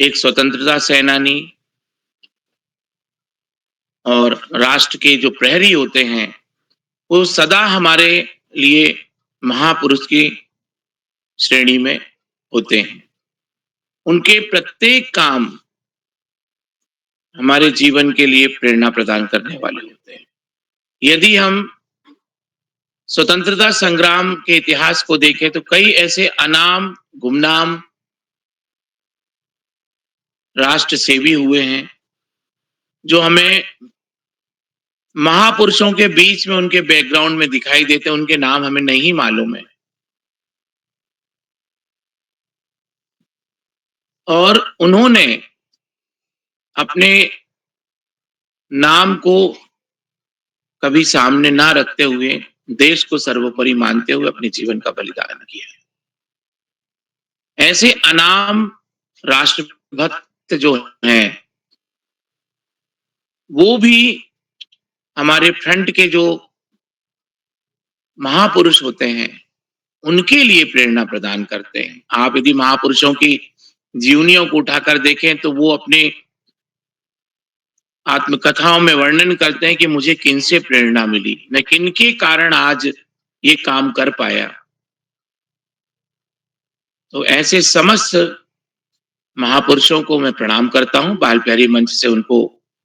एक स्वतंत्रता सेनानी और राष्ट्र के जो प्रहरी होते हैं, वो सदा हमारे लिए महापुरुष की श्रेणी में होते हैं। उनके प्रत्येक काम हमारे जीवन के लिए प्रेरणा प्रदान करने वाले होते हैं। यदि हम स्वतंत्रता संग्राम के इतिहास को देखें तो कई ऐसे अनाम गुमनाम राष्ट्र सेवी हुए हैं जो हमें महापुरुषों के बीच में उनके बैकग्राउंड में दिखाई देते हैं, उनके नाम हमें नहीं मालूम है। और उन्होंने अपने नाम को कभी सामने ना रखते हुए देश को सर्वोपरि मानते हुए अपने जीवन का बलिदान किया। ऐसे अनाम राष्ट्रभक्त जो हैं वो भी हमारे फ्रंट के जो महापुरुष होते हैं उनके लिए प्रेरणा प्रदान करते हैं। आप यदि महापुरुषों की जीवनियों को उठाकर देखें तो वो अपने आत्मकथाओं में वर्णन करते हैं कि मुझे किनसे प्रेरणा मिली, मैं किनके कारण आज ये काम कर पाया। तो ऐसे समस्त महापुरुषों को मैं प्रणाम करता हूं, बाल प्यारी मंच से उनको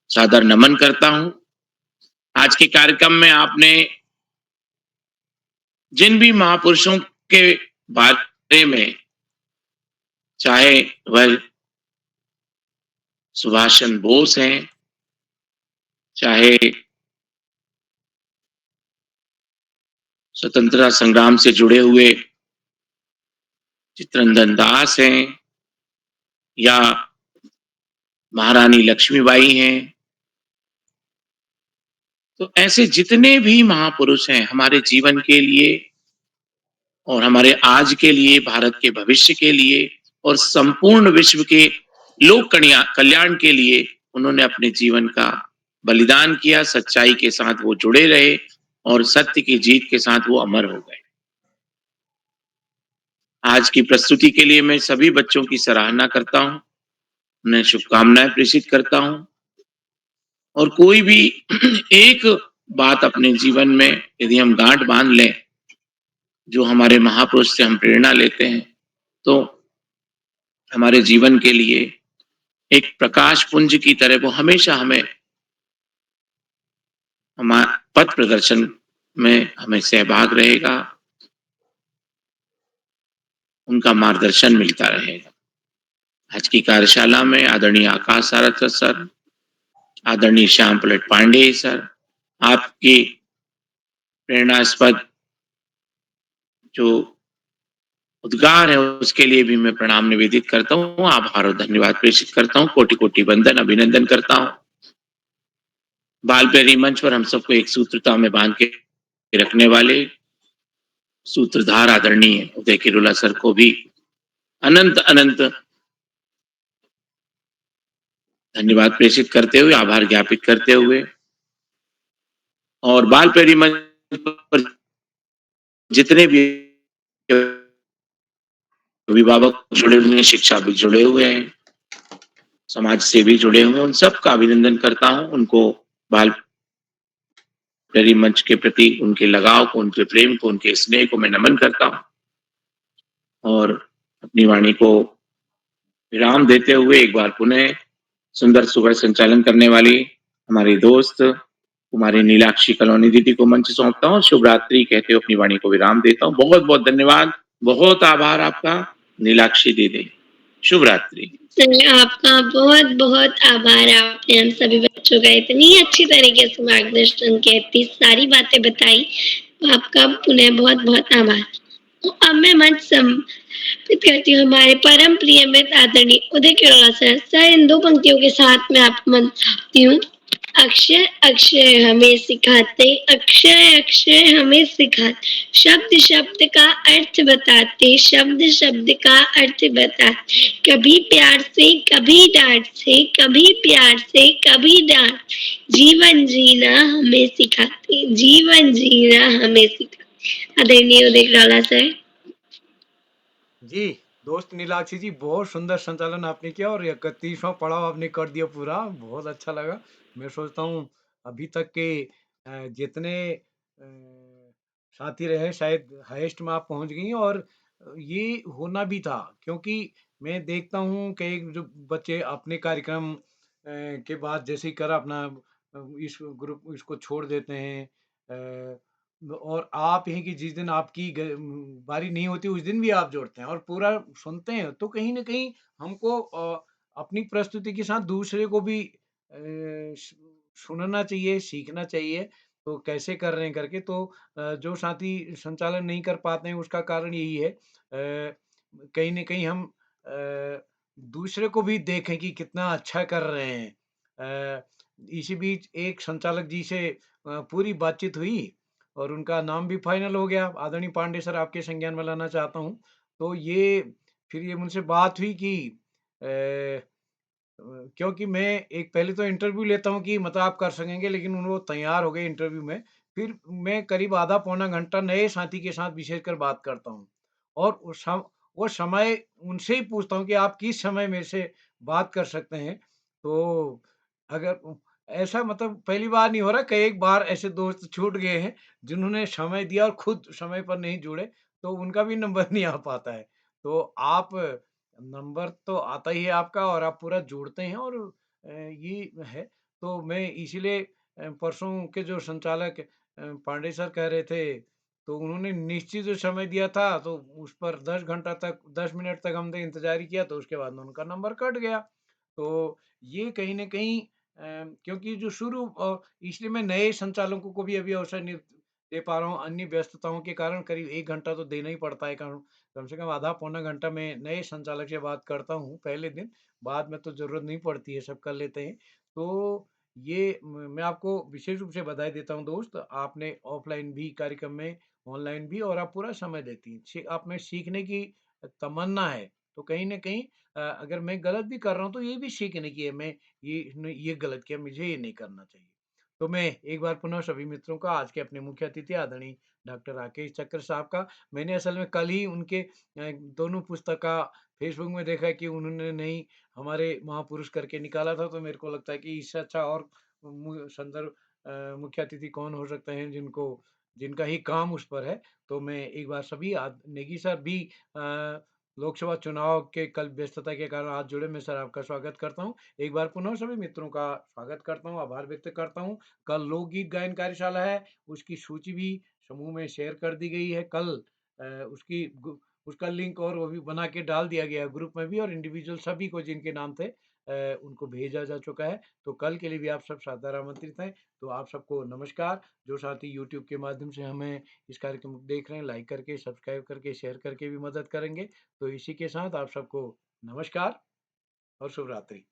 सादर नमन करता हूं। आज के कार्यक्रम में आपने जिन भी महापुरुषों के बारे में, चाहे वह सुभाष चंद्र बोस हैं, चाहे स्वतंत्रता संग्राम से जुड़े हुए चित्तरंजन दास हैं, या महारानी लक्ष्मीबाई हैं, तो ऐसे जितने भी महापुरुष हैं हमारे जीवन के लिए और हमारे आज के लिए, भारत के भविष्य के लिए और संपूर्ण विश्व के लोक कल्याण के लिए उन्होंने अपने जीवन का बलिदान किया। सच्चाई के साथ वो जुड़े रहे और सत्य की जीत के साथ वो अमर हो गए। आज की प्रस्तुति के लिए मैं सभी बच्चों की सराहना करता हूं, उन्हें शुभकामनाएं प्रेषित करता हूं। और कोई भी एक बात अपने जीवन में यदि हम गांठ बांध लें, जो हमारे महापुरुष से हम प्रेरणा लेते हैं, तो हमारे जीवन के लिए एक प्रकाश पुंज की तरह वो हमेशा हमें हमारे पथ प्रदर्शन में हमें सहभाग रहेगा, उनका मार्गदर्शन मिलता रहेगा। आज की कार्यशाला में आदरणीय आकाश सारस्वत सर, आदरणीय श्याम पलट पांडे सर, आपकी प्रेरणास्पद जो उद्गार है उसके लिए भी मैं प्रणाम निवेदित करता हूँ, आभार और धन्यवाद प्रेषित करता हूँ, कोटि कोटि वंदन अभिनंदन करता हूँ। बाल प्यारी मंच पर हम सबको एक सूत्रता में बांध के रखने वाले सूत्रधार आदरणीय उदय किरोला सर को भी अनंत अनंत धन्यवाद प्रेषित करते हुए, आभार ज्ञापित करते हुए, और बाल प्यारी मंच पर जितने भी अभिभावक जुड़े हुए हैं, शिक्षा भी जुड़े हुए हैं, समाज से भी जुड़े हुए हैं, उन सबका अभिनंदन करता हूं। उनको बाल प्यारी मंच के प्रति उनके लगाव को, उनके प्रेम को, उनके स्नेह को मैं नमन करता हूं। और अपनी वाणी को विराम देते हुए एक बार पुनः सुंदर सुबह संचालन करने वाली हमारी दोस्त कुमारी नीलाक्षी कलोनी दीदी को मंच सौंपता हूँ। शुभ रात्रि कहते हुए अपनी वाणी को विराम देता हूँ। बहुत बहुत धन्यवाद, बहुत आभार आपका नीलाक्षी दीदी। शुभ रात्रि। सर आपका बहुत बहुत आभार, आपने हम सभी बच्चों का इतनी अच्छी तरीके से मार्गदर्शन किया, इतनी सारी बातें बताई, आपका पुनः बहुत बहुत आभार। तो अब मैं मंच समर्पित करती हूँ हमारे परम प्रिय मित्र आदरणीय उदय किरोला सर। इन दो पंक्तियों के साथ मैं आपको मंच सौंपती हूँ। अक्षय अक्षय हमें सिखाते, अक्षय अक्षय हमें सिखाते, शब्द शब्द का अर्थ बताते, शब्द शब्द का अर्थ बताते, कभी प्यार से कभी डांट से, कभी प्यार से कभी डांट, जीवन जीना हमें सिखाते, जीवन जीना हमें सिखाते। आदरणीय उदय किरोला सर। जी दोस्त नीलाक्षी जी, बहुत सुंदर संचालन आपने किया और 31वां पड़ाव आपने कर दिया पूरा, बहुत अच्छा लगा। मैं सोचता हूँ अभी तक के जितने साथी रहे शायद हाईएस्ट में आप पहुंच गई, और ये होना भी था, क्योंकि मैं देखता हूँ कि जो बच्चे अपने कार्यक्रम के बाद जैसे ही कर अपना इस ग्रुप इसको छोड़ देते हैं। और आप हैं कि जिस दिन आपकी बारी नहीं होती उस दिन भी आप जोड़ते हैं और पूरा सुनते हैं, तो कहीं न कहीं हमको अपनी प्रस्तुति के साथ दूसरे को भी सुनना चाहिए, सीखना चाहिए, तो कैसे कर रहे हैं करके। तो जो साथी संचालन नहीं कर पाते हैं उसका कारण यही है, कहीं न कहीं हम दूसरे को भी देखें कि कितना अच्छा कर रहे हैं। इसी बीच एक संचालक जी से पूरी बातचीत हुई और उनका नाम भी फाइनल हो गया। आदरणीय पांडे सर आपके संज्ञान में लाना चाहता हूँ। तो फिर ये मुझसे बात हुई कि क्योंकि मैं एक पहले तो इंटरव्यू लेता हूँ कि मतलब आप कर सकेंगे, लेकिन वो तैयार हो गए इंटरव्यू में। फिर मैं करीब आधा पौना घंटा नए साथी के साथ विशेषकर बात करता हूँ और वो समय उनसे ही पूछता हूँ कि आप किस समय मेरे से बात कर सकते हैं। तो अगर ऐसा मतलब पहली बार नहीं हो रहा, कई एक बार ऐसे दोस्त छूट गए हैं जिन्होंने समय दिया और खुद समय पर नहीं जुड़े, तो उनका भी नंबर नहीं आ पाता है। तो आप नंबर तो आता ही है आपका और आप पूरा जोड़ते हैं और ये है। तो मैं इसीलिए परसों के जो संचालक पांडे सर कह रहे थे, तो उन्होंने निश्चित जो समय दिया था, तो उस पर 10 मिनट तक हमने इंतज़ार ही किया, तो उसके बाद में उनका नंबर कट गया। तो ये कहीं न कहीं क्योंकि जो इसलिए मैं नए संचालकों को भी अभी अवसर नहीं दे पा रहा हूँ, अन्य व्यस्तताओं के कारण करीब 1 घंटा तो देना ही पड़ता है, कारण कम से कम आधा पौना घंटा मैं नए संचालक से बात करता हूँ पहले दिन, बाद में तो ज़रूरत नहीं पड़ती है, सब कर लेते हैं। तो ये मैं आपको विशेष रूप से बधाई देता हूँ दोस्त, आपने ऑफ़लाइन भी कार्यक्रम में, ऑनलाइन भी और आप पूरा समय देती हैं। आप में सीखने की तमन्ना है, तो कहीं न कहीं अगर मैं गलत भी कर रहा हूँ, तो ये भी सीखने की है, मैं ये गलत किया, मुझे ये नहीं करना चाहिए। तो मैं एक बार पुनः सभी मित्रों का, आज के अपने मुख्य अतिथि आदरणीय डॉक्टर राकेश चक्र साहब का, मैंने असल में कल ही उनके दोनों पुस्तक का फेसबुक में देखा कि उन्होंने नहीं हमारे महापुरुष करके निकाला था, तो मेरे को लगता है कि इससे अच्छा और मुख्य अतिथि कौन हो सकते हैं जिनका ही काम उस पर है। तो मैं एक बार सभी नेगी सर भी लोकसभा चुनाव के कल व्यस्तता के कारण आज जुड़े, मैं सर आपका स्वागत करता हूँ। एक बार पुनः सभी मित्रों का स्वागत करता हूँ, आभार व्यक्त करता हूँ। कल लोकगीत गायन कार्यशाला है, उसकी सूची भी समूह में शेयर कर दी गई है। कल उसका लिंक और वो भी बना के डाल दिया गया है ग्रुप में भी, और इंडिविजुअल सभी को जिनके नाम थे उनको भेजा जा चुका है। तो कल के लिए भी आप सब सादर आमंत्रित हैं। तो आप सबको नमस्कार। जो साथी यूट्यूब के माध्यम से हमें इस कार्यक्रम को देख रहे हैं, लाइक करके, सब्सक्राइब करके, शेयर करके भी मदद करेंगे। तो इसी के साथ आप सबको नमस्कार और शुभ रात्रि।